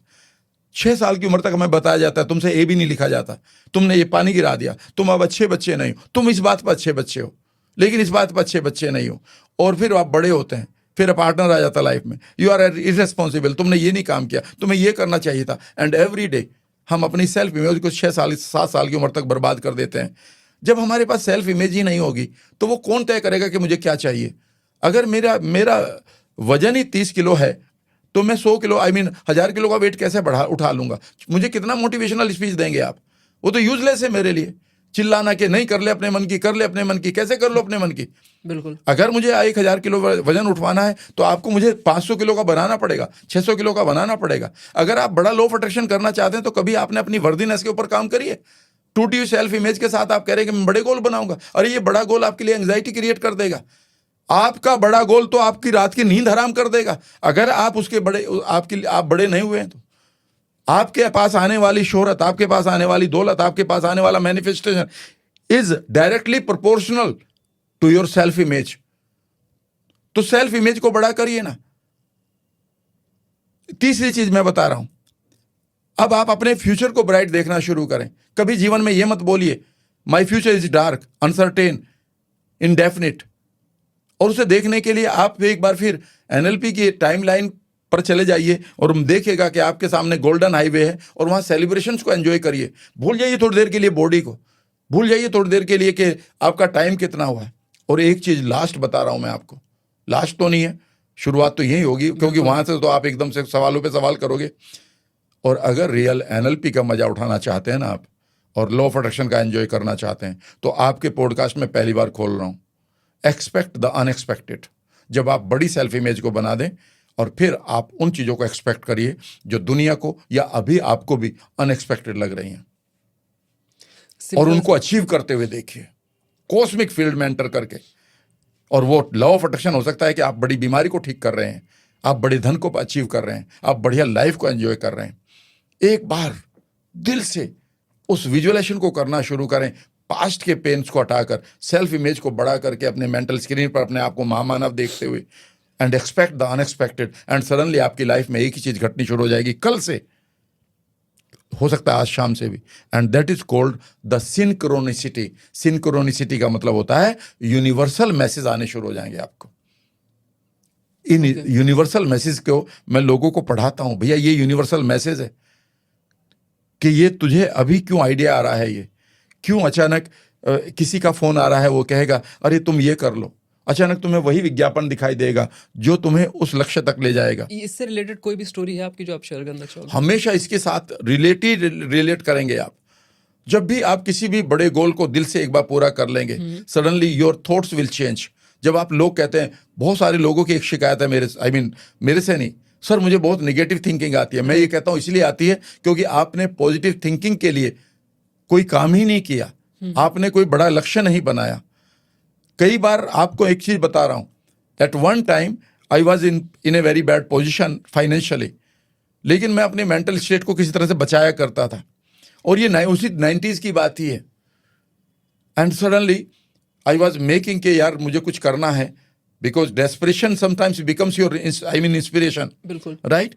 6 साल की उम्र तक हमें बताया जाता है तुमसे ए भी नहीं लिखा जाता, तुमने ये पानी गिरा दिया, तुम अब अच्छे बच्चे नहीं हो, तुम इस बात पर अच्छे बच्चे हो लेकिन इस बात पर अच्छे बच्चे नहीं हो। और फिर आप बड़े होते हैं, फिर पार्टनर आ जाता लाइफ में, यू आर इररेस्पॉन्सिबल, तुमने ये नहीं काम किया, तुम्हें ये करना चाहिए था। एंड एवरी डे हम अपनी सेल्फ इमेज को 6 साल 7 साल की उम्र तक बर्बाद कर देते हैं। जब हमारे पास सेल्फ इमेज ही नहीं होगी तो वो कौन तय करेगा कि मुझे क्या चाहिए? अगर मेरा वजन ही 30 किलो है तो मैं 100 किलो 1000 किलो का वेट कैसे उठा लूंगा? मुझे कितना मोटिवेशनल स्पीच देंगे आप? वो तो यूजलेस है मेरे लिए। चिल्लाना कि नहीं कर ले अपने मन की, कर ले अपने मन की, कैसे कर लो अपने मन की? बिल्कुल अगर मुझे 1000 किलो वजन उठवाना है तो आपको मुझे 500 किलो का बनाना पड़ेगा, 600 किलो का बनाना पड़ेगा। अगर आप बड़ा लॉ ऑफ अट्रैक्शन करना चाहते हैं तो कभी आपने अपनी वर्दीनेस के ऊपर काम करिए। टूटी हुई सेल्फ इमेज के साथ आप कह रहे हैं कि मैं बड़े गोल बनाऊंगा, अरे ये बड़ा गोल आपके लिए एंग्जाइटी क्रिएट कर देगा। आपका बड़ा गोल तो आपकी रात की नींद हराम कर देगा। अगर आप उसके आप बड़े नहीं हुए हैं तो आपके पास आने वाली शोहरत, आपके पास आने वाली दौलत, आपके पास आने वाला manifestation is directly proportional to your self image. तो सेल्फ इमेज को बड़ा करिए ना। तीसरी चीज मैं बता रहा हूं, अब आप अपने फ्यूचर को ब्राइट देखना शुरू करें। कभी जीवन में यह मत बोलिए my future is dark, uncertain, indefinite. और उसे देखने के लिए आप एक बार फिर एनएलपी की टाइमलाइन पर चले जाइए और देखिएगा कि आपके सामने गोल्डन हाईवे है और वहां सेलिब्रेशंस को एंजॉय करिए। भूल जाइए थोड़ी देर के लिए बॉडी को, भूल जाइए थोड़ी देर के लिए कि आपका टाइम कितना हुआ है। और एक चीज लास्ट बता रहा हूं मैं आपको, लास्ट तो नहीं है, शुरुआत तो यही होगी, क्योंकि वहां से तो आप एकदम से सवालों पे सवाल करोगे। और अगर रियल एनएलपी का मजा उठाना चाहते हैं ना आप, और लॉ ऑफ अट्रैक्शन का एंजॉय करना चाहते हैं, तो आपके पॉडकास्ट में पहली बार खोल रहा हूं, एक्सपेक्ट द अनएक्सपेक्टेड। जब आप बड़ी सेल्फ इमेज को बना दें और फिर आप उन चीजों को एक्सपेक्ट करिए जो दुनिया को या अभी आपको भी अनएक्सपेक्टेड लग रही हैं, और उनको अचीव करते हुए देखिए, कॉस्मिक फील्ड में एंटर करके। और वो लॉ ऑफ अट्रैक्शन हो सकता है कि आप बड़ी बीमारी को ठीक कर रहे हैं, आप बड़े धन को अचीव कर रहे हैं, आप बढ़िया लाइफ को एंजॉय कर रहे हैं। एक बार दिल से उस विजुअलाइजेशन को करना शुरू करें, पास्ट के पेन्स को हटाकर सेल्फ इमेज को बड़ा करके अपने मेंटल स्क्रीन पर अपने आप को महामानव देखते हुए, and expect the unexpected. And suddenly आपकी लाइफ में एक ही चीज घटनी शुरू हो जाएगी, कल से, हो सकता है आज शाम से भी, and that is called the synchronicity. Synchronicity का मतलब होता है यूनिवर्सल मैसेज आने शुरू हो जाएंगे आपको। इन यूनिवर्सल मैसेज को मैं लोगों को पढ़ाता हूं, भैया ये यूनिवर्सल मैसेज है कि ये तुझे अभी क्यों आइडिया आ रहा है, ये क्यों अचानक किसी का फोन आ रहा है, वो कहेगा अरे तुम ये कर लो, अचानक तुम्हें वही विज्ञापन दिखाई देगा जो तुम्हें उस लक्ष्य तक ले जाएगा। इससे रिलेटेड कोई भी स्टोरी है आपकी जो आप शेयर करना चाहोगे? हमेशा इसके साथ रिलेट करेंगे आप। जब भी आप किसी भी बड़े गोल को दिल से एक बार पूरा कर लेंगे, suddenly your thoughts will change. जब आप लोग कहते हैं, बहुत सारे लोगों की एक शिकायत है मेरे से नहीं, सर मुझे बहुत नेगेटिव थिंकिंग आती है। मैं ये कहता हूं इसलिए आती है क्योंकि आपने पॉजिटिव थिंकिंग के लिए कोई काम ही नहीं किया, आपने कोई बड़ा लक्ष्य नहीं बनाया। कई बार आपको एक चीज बता रहा हूं, at one time I was in a very bad position financially, लेकिन मैं अपने मेंटल स्टेट को किसी तरह से बचाया करता था, और ये उसी 90s की बात ही है। And suddenly I was making के यार मुझे कुछ करना है, because desperation sometimes becomes your inspiration, बिल्कुल राइट।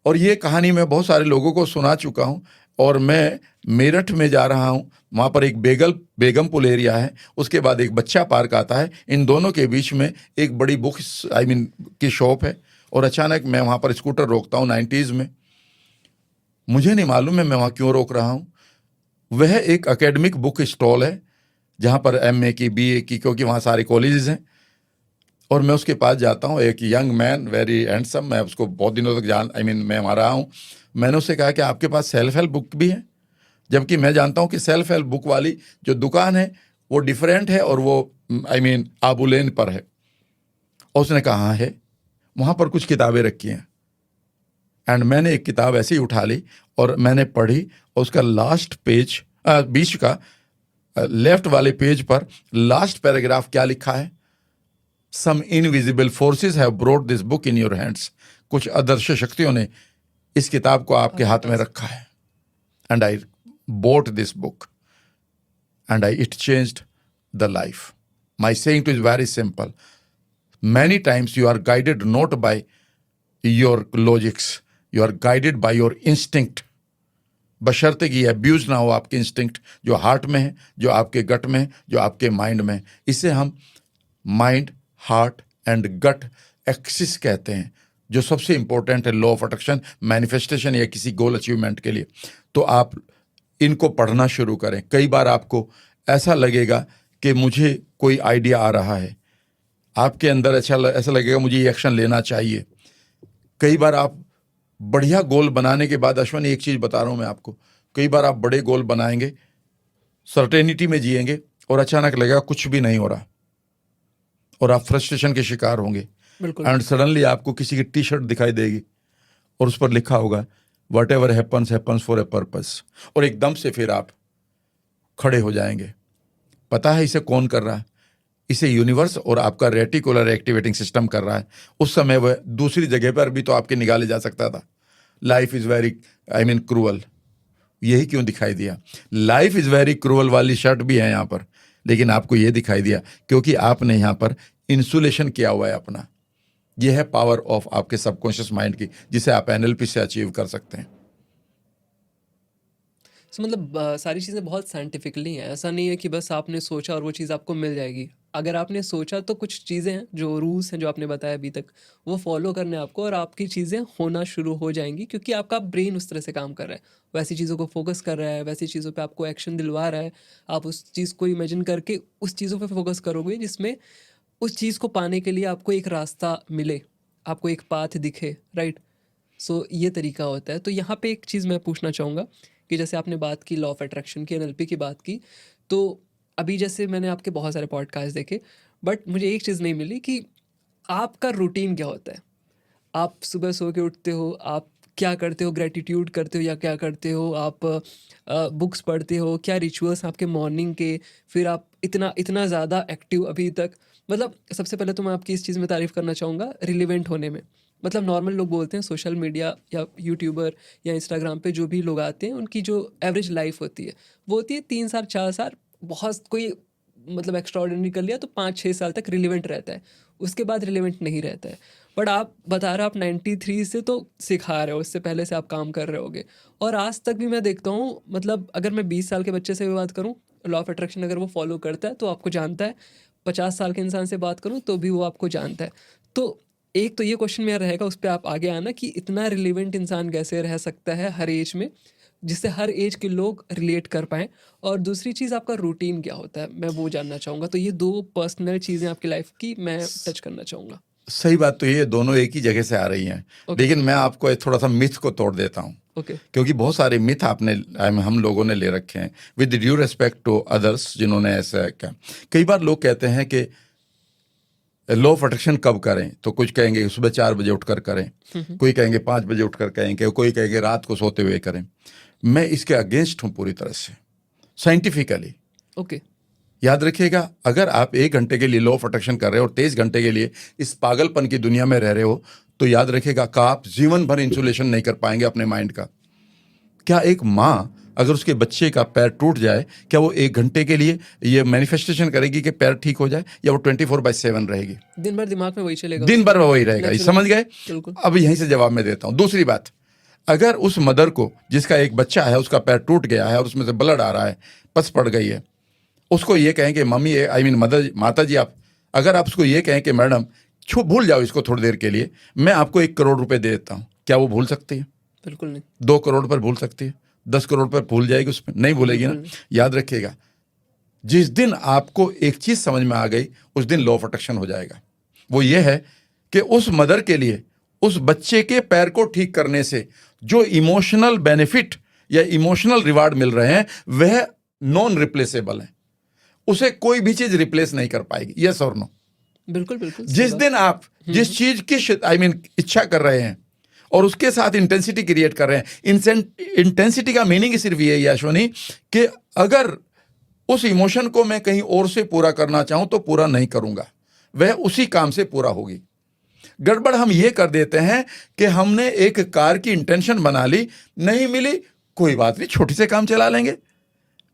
और ये कहानी मैं बहुत सारे लोगों को सुना चुका हूँ। और मैं मेरठ में जा रहा हूँ, वहाँ पर एक बेगमपुल एरिया है, उसके बाद एक बच्चा पार्क आता है, इन दोनों के बीच में एक बड़ी बुक की शॉप है, और अचानक मैं वहाँ पर स्कूटर रोकता हूँ 90s में। मुझे नहीं मालूम है मैं वहाँ क्यों रोक रहा हूँ। वह एक एकेडमिक बुक स्टॉल है जहाँ पर MA की BA की, क्योंकि वहाँ सारे कॉलेजेस हैं। और मैं उसके पास जाता हूँ, एक यंग मैन वेरी हैंडसम, मैं उसको बहुत दिनों तक मैं वहाँ रहा हूँ। मैंने उससे कहा कि आपके पास सेल्फ हेल्प बुक भी है, जबकि मैं जानता हूँ कि सेल्फ हेल्प बुक वाली जो दुकान है वो डिफरेंट है, और वो आबू लेन पर है। और उसने कहा हाँ है, वहाँ पर कुछ किताबें रखी हैं। एंड मैंने एक किताब ऐसे ही उठा ली और मैंने पढ़ी, और उसका लास्ट पेज, बीच का लेफ्ट वाले पेज पर लास्ट पैराग्राफ क्या लिखा है, some invisible forces have brought this book in your hands. कुछ अदृश्य शक्तियों ने इस किताब को आपके हाथ में रखा है। And I bought this book and it changed the life. My saying to is very simple. Many times you are guided not by your logics, you are guided by your instinct. बशर्ते कि abuse ना हो आपके instinct, जो heart में है, जो आपके गट में है, जो आपके माइंड में है। इसे हम mind, heart and gut axis कहते हैं, जो सबसे इंपॉर्टेंट है लॉ ऑफ अट्रैक्शन, मैनिफेस्टेशन या किसी गोल अचीवमेंट के लिए। तो आप इनको पढ़ना शुरू करें। कई बार आपको ऐसा लगेगा कि मुझे कोई आइडिया आ रहा है, आपके अंदर ऐसा लगेगा मुझे ये एक्शन लेना चाहिए। कई बार आप बढ़िया गोल बनाने के बाद, अश्विन एक चीज़ बता रहा हूँ मैं आपको, कई बार आप बड़े गोल बनाएंगे, सर्टेनिटी में जिएंगे, और अचानक लगेगा कुछ भी नहीं हो रहा, और आप फ्रस्ट्रेशन के शिकार होंगे। एंड सडनली आपको किसी की टी-शर्ट दिखाई देगी और उस पर लिखा होगा Whatever happens happens for a purpose, और एकदम से फिर आप खड़े हो जाएंगे। पता है इसे कौन कर रहा है? इसे यूनिवर्स और आपका रेटिकुलर एक्टिवेटिंग सिस्टम कर रहा है। उस समय वह दूसरी जगह पर भी तो आपके निकाले ले जा सकता था। लाइफ इज वेरी क्रूअल, यही क्यों दिखाई दिया? लाइफ इज वेरी क्रूअल वाली शर्ट भी है यहाँ पर, लेकिन आपको ये दिखाई दिया क्योंकि आपने यहाँ पर इंसुलेशन किया हुआ है अपना। ये है पावर ऑफ आपके सबकॉन्शियस माइंड की, जिसे आप NLP से अचीव कर सकते हैं। मतलब सारी चीज़ें बहुत साइंटिफिकली हैं। ऐसा नहीं है कि बस आपने सोचा और वो चीज़ आपको मिल जाएगी। अगर आपने सोचा तो कुछ चीज़ें हैं, जो रूल्स हैं जो आपने बताया अभी तक, वो फॉलो करने आपको, और आपकी चीज़ें होना शुरू हो जाएंगी, क्योंकि आपका ब्रेन उस तरह से काम कर रहा है, वैसी चीज़ों को फोकस कर रहा है, वैसी चीज़ों पे आपको एक्शन दिलवा रहा है। आप उस चीज़ को इमेजिन करके उस चीज़ों पे फोकस करोगे जिसमें उस चीज़ को पाने के लिए आपको एक रास्ता मिले, आपको एक पाथ दिखे, राइट। सो ये तरीका होता है। तो यहाँ पे एक चीज़ मैं पूछना चाहूँगा कि जैसे आपने बात की लॉ ऑफ अट्रैक्शन की, NLP की बात की, तो अभी जैसे मैंने आपके बहुत सारे पॉडकास्ट देखे, बट मुझे एक चीज़ नहीं मिली कि आपका रूटीन क्या होता है। आप सुबह सो के उठते हो, आप क्या करते हो, ग्रेटिट्यूड करते हो या क्या करते हो, आप बुक्स पढ़ते हो, क्या रिचुअल्स आपके मॉर्निंग के, फिर आप इतना इतना ज़्यादा एक्टिव अभी तक। मतलब सबसे पहले तो मैं आपकी इस चीज़ में तारीफ़ करना चाहूँगा रिलेवेंट होने में। मतलब नॉर्मल लोग बोलते हैं सोशल मीडिया या यूट्यूबर या इंस्टाग्राम पे जो भी लोग आते हैं, उनकी जो एवरेज लाइफ होती है वो होती है 3 साल 4 साल, बहुत कोई मतलब एक्स्ट्राऑर्डिनरी कर लिया तो 5-6 साल तक रिलेवेंट रहता है, उसके बाद रिलेवेंट नहीं रहता है। बट आप बता रहे हो आप 93 से तो सिखा रहे हो, इससे पहले से आप काम कर रहे होगे, और आज तक भी मैं देखता हूँ, मतलब अगर मैं 20 साल के बच्चे से भी बात करूँ, लॉ ऑफ अट्रैक्शन अगर वो फॉलो करता है तो आपको जानता है, 50 साल के इंसान से बात करूँ तो भी वो आपको जानता है। तो एक तो ये क्वेश्चन मेरा रहेगा, उस पर आप आगे आना कि इतना रिलेवेंट इंसान कैसे रह सकता है हर एज में, जिससे हर एज के लोग रिलेट कर पाएँ। और दूसरी चीज़ आपका रूटीन क्या होता है, मैं वो जानना चाहूँगा। तो ये 2 पर्सनल चीज़ें आपकी लाइफ की मैं टच करना चाहूँगा। सही बात तो ये दोनों एक ही जगह से आ रही हैं, लेकिन मैं आपको एक थोड़ा सा मिथ को तोड़ देता हूँ। क्योंकि बहुत सारे मिथ हम लोगों ने ले रखे हैं, with due respect to others जिन्होंने ऐसा क्या। कई बार लोग कहते हैं कि लॉ ऑफ अट्रैक्शन कब करें, तो कुछ कहेंगे सुबह 4 बजे उठकर करें, कोई कहेंगे 5 बजे उठकर करेंगे, कोई कहेंगे रात को सोते हुए करें। मैं इसके अगेंस्ट हूं पूरी तरह से, साइंटिफिकली। ओके। याद रखिएगा, अगर आप 1 घंटे के लिए लॉ ऑफ अट्रैक्शन कर रहे हो और 23 घंटे के लिए इस पागलपन की दुनिया में रह रहे हो, तो याद रखिएगा कि आप जीवन भर इंसुलेशन नहीं कर पाएंगे अपने माइंड का। क्या एक माँ अगर उसके बच्चे का पैर टूट जाए, क्या वो 1 घंटे के लिए ये मैनिफेस्टेशन करेगी कि पैर ठीक हो जाए, या वो 24/7 रहेगी? दिन भर दिमाग में वही चलेगा, दिन भर वही रहेगा। ये समझ गए? बिल्कुल। अब यहीं से जवाब मैं देता हूं। दूसरी बात, अगर उस मदर को जिसका एक बच्चा है, उसका पैर टूट गया है और उसमें से ब्लड आ रहा है, पस पड़ गई है, उसको ये कहें कि मम्मी, आई मीन मदर, माता जी, आप अगर आप उसको ये कहें कि मैडम भूल जाओ इसको थोड़ी देर के लिए, मैं आपको 1 करोड़ रुपए दे देता हूँ, क्या वो भूल सकती है? बिल्कुल नहीं। 2 करोड़ पर भूल सकती है? 10 करोड़ पर भूल जाएगी? उसमें नहीं भूलेगी ना। याद रखिएगा, जिस दिन आपको एक चीज समझ में आ गई, उस दिन लॉ ऑफ अट्रैक्शन हो जाएगा। वो ये है कि उस मदर के लिए उस बच्चे के पैर को ठीक करने से जो इमोशनल बेनिफिट या इमोशनल रिवार्ड मिल रहे हैं, वह नॉन रिप्लेसेबल है। उसे कोई भी चीज रिप्लेस नहीं कर पाएगी। यस और नो? बिल्कुल बिल्कुल। जिस दिन आप जिस चीज की इच्छा कर रहे हैं और उसके साथ इंटेंसिटी क्रिएट कर रहे हैं, इंटेंसिटी का मीनिंग सिर्फ ये है अश्वनी, कि अगर उस इमोशन को मैं कहीं और से पूरा करना चाहूं तो पूरा नहीं करूंगा, वह उसी काम से पूरा होगी। गड़बड़ हम ये कर देते हैं कि हमने एक कार की इंटेंशन बना ली, नहीं मिली, कोई बात नहीं, छोटी से काम चला लेंगे,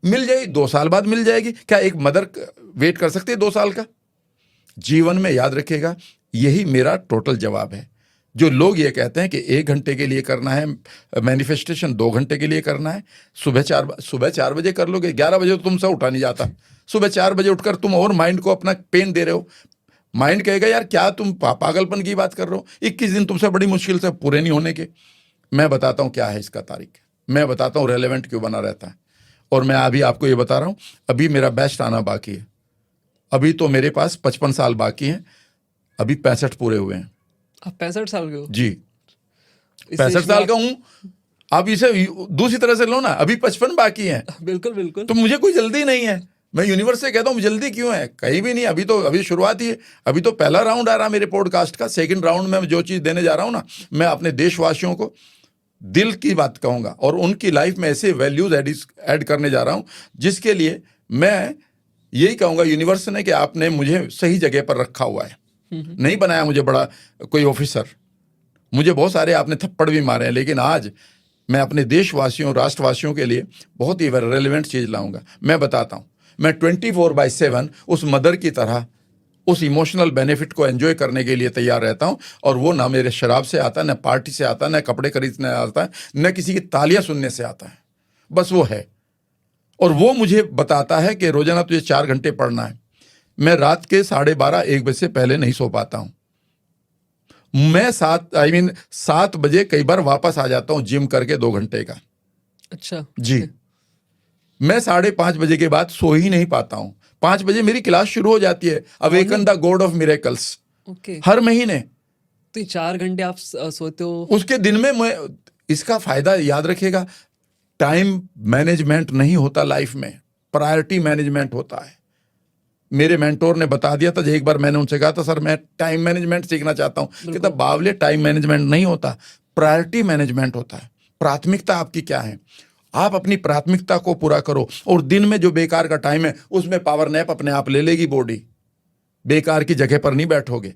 मिल जाएगी, 2 साल बाद मिल जाएगी। क्या एक मदर वेट कर सकती है 2 साल का? जीवन में याद रखिएगा, यही मेरा टोटल जवाब है। जो लोग ये कहते हैं कि 1 घंटे के लिए करना है मैनिफेस्टेशन, 2 घंटे के लिए करना है, सुबह 4 बजे कर लोगे, 11 बजे तो तुमसे उठा नहीं जाता। सुबह 4 बजे उठकर तुम और माइंड को अपना पेन दे रहे हो। माइंड कहेगा यार क्या तुम पागलपन की बात कर रहे हो, 21 दिन तुमसे बड़ी मुश्किल से पूरे नहीं होने के। मैं बताता हूँ क्या है इसका तारीख, मैं बताता हूँ रेलेवेंट क्यों बना रहता है। और मैं अभी आपको ये बता रहा हूँ, अभी मेरा बेस्ट आना बाकी है। अभी तो मेरे पास 55 साल बाकी हैं, अभी 65 पूरे हुए हैं। आप 65 साल के हो? जी, 65 साल का हूं। आप इसे दूसरी तरह से लो ना, अभी 55 बाकी हैं। बिल्कुल बिल्कुल। तो मुझे कोई जल्दी नहीं है। मैं यूनिवर्स से कहता हूं जल्दी क्यों है, कहीं भी नहीं। अभी शुरुआत ही है। अभी तो पहला राउंड आ रहा है मेरे पॉडकास्ट का। सेकंड राउंड में जो चीज देने जा रहा हूं ना, मैं अपने देशवासियों को दिल की बात कहूंगा और उनकी लाइफ में ऐसे वैल्यूज ऐड करने जा रहा हूं, जिसके लिए मैं यही कहूंगा यूनिवर्स ने कि आपने मुझे सही जगह पर रखा हुआ है। नहीं बनाया मुझे बड़ा कोई ऑफिसर, मुझे बहुत सारे आपने थप्पड़ भी मारे हैं, लेकिन आज मैं अपने देशवासियों, राष्ट्रवासियों के लिए बहुत ही रेलेवेंट चीज लाऊंगा। मैं बताता हूं, मैं 24/7 उस मदर की तरह उस इमोशनल बेनिफिट को एंजॉय करने के लिए तैयार रहता हूं। और वो ना मेरे शराब से आता है, न पार्टी से आता है, न कपड़े खरीदने आता है, न किसी की तालियां सुनने से आता है। बस वो है। और वो मुझे बताता है कि रोजाना तुझे 4 घंटे पढ़ना है। मैं रात के 12:30-1 बजे से पहले नहीं सो पाता हूं। मैं 7 बजे कई बार वापस आ जाता हूं जिम करके 2 घंटे का। अच्छा जी, मैं 5:30 बजे के बाद सो ही नहीं पाता हूं। 5 बजे मेरी क्लास शुरू हो जाती है, awaken the god of miracles, okay. हर महीने। तो ये 4 घंटे आप सोते हो? उसके दिन में मैं इसका फायदा याद रखिएगा, टाइम मैनेजमेंट नहीं होता लाइफ में, प्रायोरिटी मैनेजमेंट होता है। मेरे मेंटोर ने बता दिया था, एक बार मैंने उनसे कहा था, सर मैं टाइम मैनेजमेंट सीखना चाहता हूं। कहता बावले, टाइम मैनेजमेंट नहीं होता, प्रायोरिटी मैनेजमेंट होता है। प्राथमिकता आपकी क्या है, आप अपनी प्राथमिकता को पूरा करो। और दिन में जो बेकार का टाइम है, उसमें पावर नैप अपने आप ले लेगी बॉडी। बेकार की जगह पर नहीं बैठोगे।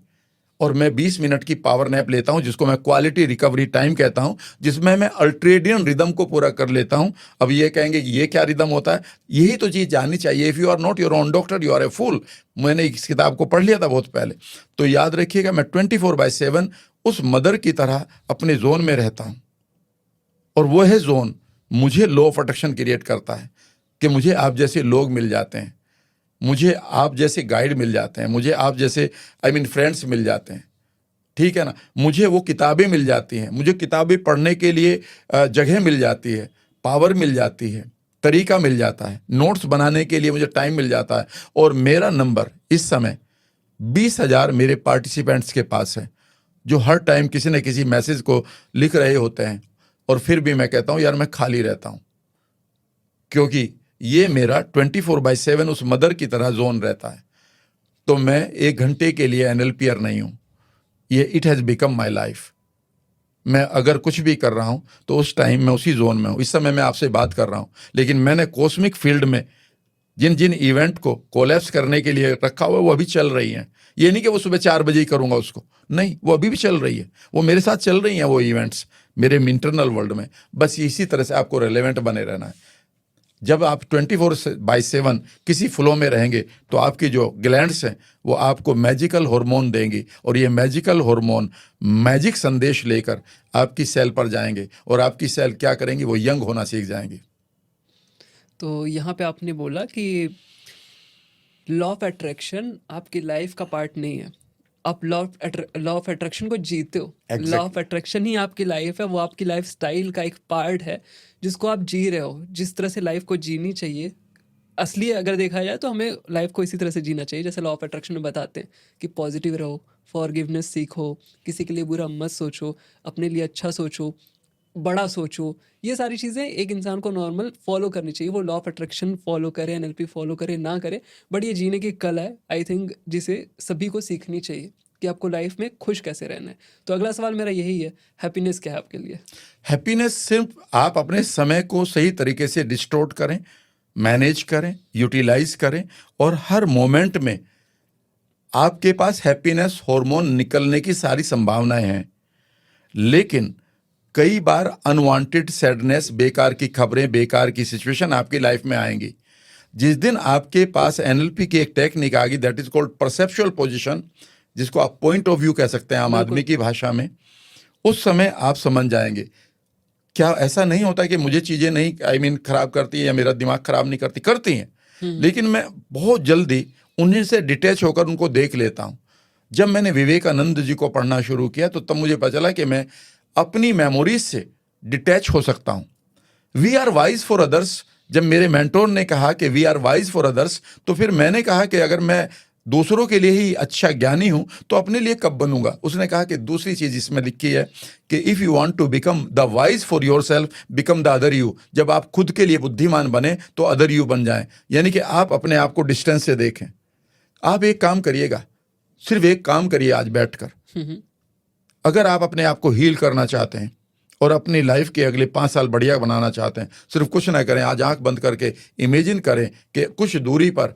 और मैं 20 मिनट की पावर नैप लेता हूं, जिसको मैं क्वालिटी रिकवरी टाइम कहता हूं, जिसमें मैं अल्ट्रेडियन रिदम को पूरा कर लेता हूं। अब ये कहेंगे कि ये क्या रिदम होता है, यही तो चीज जाननी चाहिए। If you are not your own doctor, you are a fool. मैंने इस किताब को पढ़ लिया था बहुत पहले। तो याद रखिएगा, मैं 24/7 उस मदर की तरह अपने जोन में रहता हूं। और वो है जोन मुझे लॉ ऑफ अट्रैक्शन क्रिएट करता है कि मुझे आप जैसे लोग मिल जाते हैं, मुझे आप जैसे गाइड मिल जाते हैं, मुझे आप जैसे फ्रेंड्स मिल जाते हैं, ठीक है ना। मुझे वो किताबें मिल जाती हैं, मुझे किताबें पढ़ने के लिए जगह मिल जाती है, पावर मिल जाती है, तरीका मिल जाता है, नोट्स बनाने के लिए मुझे टाइम मिल जाता है। और मेरा नंबर इस समय 20,000 मेरे पार्टिसिपेंट्स के पास है, जो हर टाइम किसी न किसी मैसेज को लिख रहे होते हैं। और फिर भी मैं कहता हूं यार मैं खाली रहता हूं, क्योंकि ये मेरा 24/7 उस मदर की तरह जोन रहता है। तो मैं 1 घंटे के लिए एनएलपीआर नहीं हूं, ये it has become my life. मैं अगर कुछ भी कर रहा हूं तो उस टाइम मैं उसी जोन में हूं। इस समय मैं आपसे बात कर रहा हूं, लेकिन मैंने कॉस्मिक फील्ड में जिन जिन इवेंट को कोलैप्स करने के लिए रखा हुआ है वो अभी चल रही हैं। ये नहीं कि वो सुबह 4 बजे ही करूंगा उसको, नहीं, वो अभी भी चल रही है, वो मेरे साथ चल रही हैं वो इवेंट्स मेरे इंटरनल वर्ल्ड में। बस इसी तरह से आपको रेलेवेंट बने रहना है। जब आप 24/7 किसी फ्लो में रहेंगे तो आपकी जो ग्लैंड्स हैं वो आपको मैजिकल हार्मोन देंगी, और ये मैजिकल हार्मोन मैजिक संदेश लेकर आपकी सेल पर जाएंगे, और आपकी सेल क्या करेंगी, वो यंग होना सीख जाएंगी। तो यहाँ पे आपने बोला कि लॉ ऑफ अट्रैक्शन आपकी लाइफ का पार्ट नहीं है, आप लॉ ऑफ अट्रैक्शन को जीते हो। लॉ ऑफ अट्रैक्शन ही आपकी लाइफ है, वो आपकी लाइफ स्टाइल का एक पार्ट है जिसको आप जी रहे हो। जिस तरह से लाइफ को जीनी चाहिए, असली अगर देखा जाए तो हमें लाइफ को इसी तरह से जीना चाहिए जैसे लॉ ऑफ अट्रैक्शन में बताते हैं कि पॉजिटिव रहो, फॉरगिवनेस सीखो, किसी के लिए बुरा मत सोचो, अपने लिए अच्छा सोचो, बड़ा सोचो। ये सारी चीज़ें एक इंसान को नॉर्मल फॉलो करनी चाहिए। वो लॉ ऑफ अट्रैक्शन फॉलो करे, एनएलपी फॉलो करे, ना करे, बट ये जीने की कला है आई थिंक जिसे सभी को सीखनी चाहिए कि आपको लाइफ में खुश कैसे रहना है। तो अगला सवाल मेरा यही है, हैप्पीनेस क्या है आपके लिए? हैप्पीनेस सिर्फ आप अपने समय को सही तरीके से डिस्टोर्ट करें, मैनेज करें, यूटिलाइज करें, और हर मोमेंट में आपके पास हैप्पीनेस हार्मोन निकलने की सारी संभावनाएं हैं। लेकिन कई बार अनवांटेड सैडनेस, बेकार की खबरें, बेकार की सिचुएशन आपकी लाइफ में आएंगी। जिस दिन आपके पास एनएलपी की एक टेक्निक आ गई, that is called perceptual position, जिसको आप पॉइंट ऑफ व्यू कह सकते हैं आम आदमी की भाषा में, उस समय आप समझ जाएंगे। क्या ऐसा नहीं होता कि मुझे चीजें नहीं खराब करती है या मेरा दिमाग खराब नहीं करती हैं, लेकिन मैं बहुत जल्दी उन्हीं से डिटैच होकर उनको देख लेता हूं। जब मैंने विवेकानंद जी को पढ़ना शुरू किया तो तब मुझे पता चला कि मैं अपनी मेमोरीज से डिटैच हो सकता हूं। We are wise for others, जब मेरे मेंटोर ने कहा कि we are wise for others, तो फिर मैंने कहा कि अगर मैं दूसरों के लिए ही अच्छा ज्ञानी हूं तो अपने लिए कब बनूंगा। उसने कहा कि दूसरी चीज इसमें लिखी है कि if you want to become the wise for yourself, become the other you. जब आप खुद के लिए बुद्धिमान बने तो अदर यू बन जाएं, यानी कि आप अपने आप को डिस्टेंस से देखें। आप एक काम करिएगा, सिर्फ एक काम करिए आज बैठकर। अगर आप अपने आप को हील करना चाहते हैं और अपनी लाइफ के अगले 5 साल बढ़िया बनाना चाहते हैं, सिर्फ कुछ ना करें, आज आंख बंद करके इमेजिन करें कि कुछ दूरी पर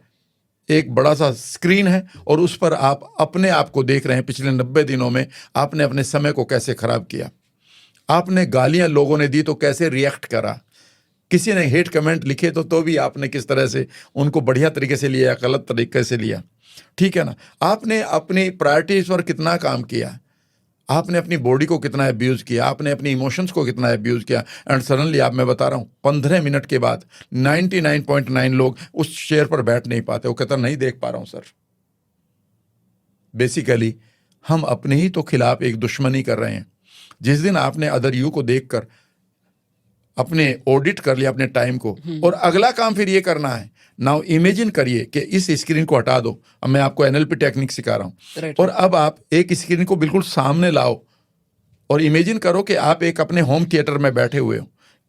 एक बड़ा सा स्क्रीन है और उस पर आप अपने आप को देख रहे हैं। पिछले 90 दिनों में आपने अपने समय को कैसे खराब किया, आपने गालियां लोगों ने दी तो कैसे रिएक्ट करा, किसी ने हेट कमेंट लिखे तो भी आपने किस तरह से उनको बढ़िया तरीके से लिया या गलत तरीके से लिया, ठीक है ना। आपने अपनी प्रायोरिटीज पर कितना काम किया, आपने अपनी बॉडी को कितना अब्यूज़ किया, आपने अपनी इमोशंस को कितना अब्यूज़ किया। एंड सडनली मैं बता रहा हूँ 15 मिनट के बाद 99.9 लोग उस चेयर पर बैठ नहीं पाते। वो कहता नहीं देख पा रहा हूँ सर। बेसिकली हम अपने ही तो खिलाफ एक दुश्मनी कर रहे हैं। जिस दिन आपने अदर यू को देखकर अपने ऑडिट कर लिया अपने टाइम को, और अगला काम फिर ये करना है, नाउ इमेजिन करिए कि इस स्क्रीन को हटा दो। अब मैं आपको एनएलपी टेक्निक सिखा रहा हूँ, और अब आप एक स्क्रीन को बिल्कुल सामने लाओ और इमेजिन करो कि आप एक अपने होम थिएटर में बैठे हुए हो।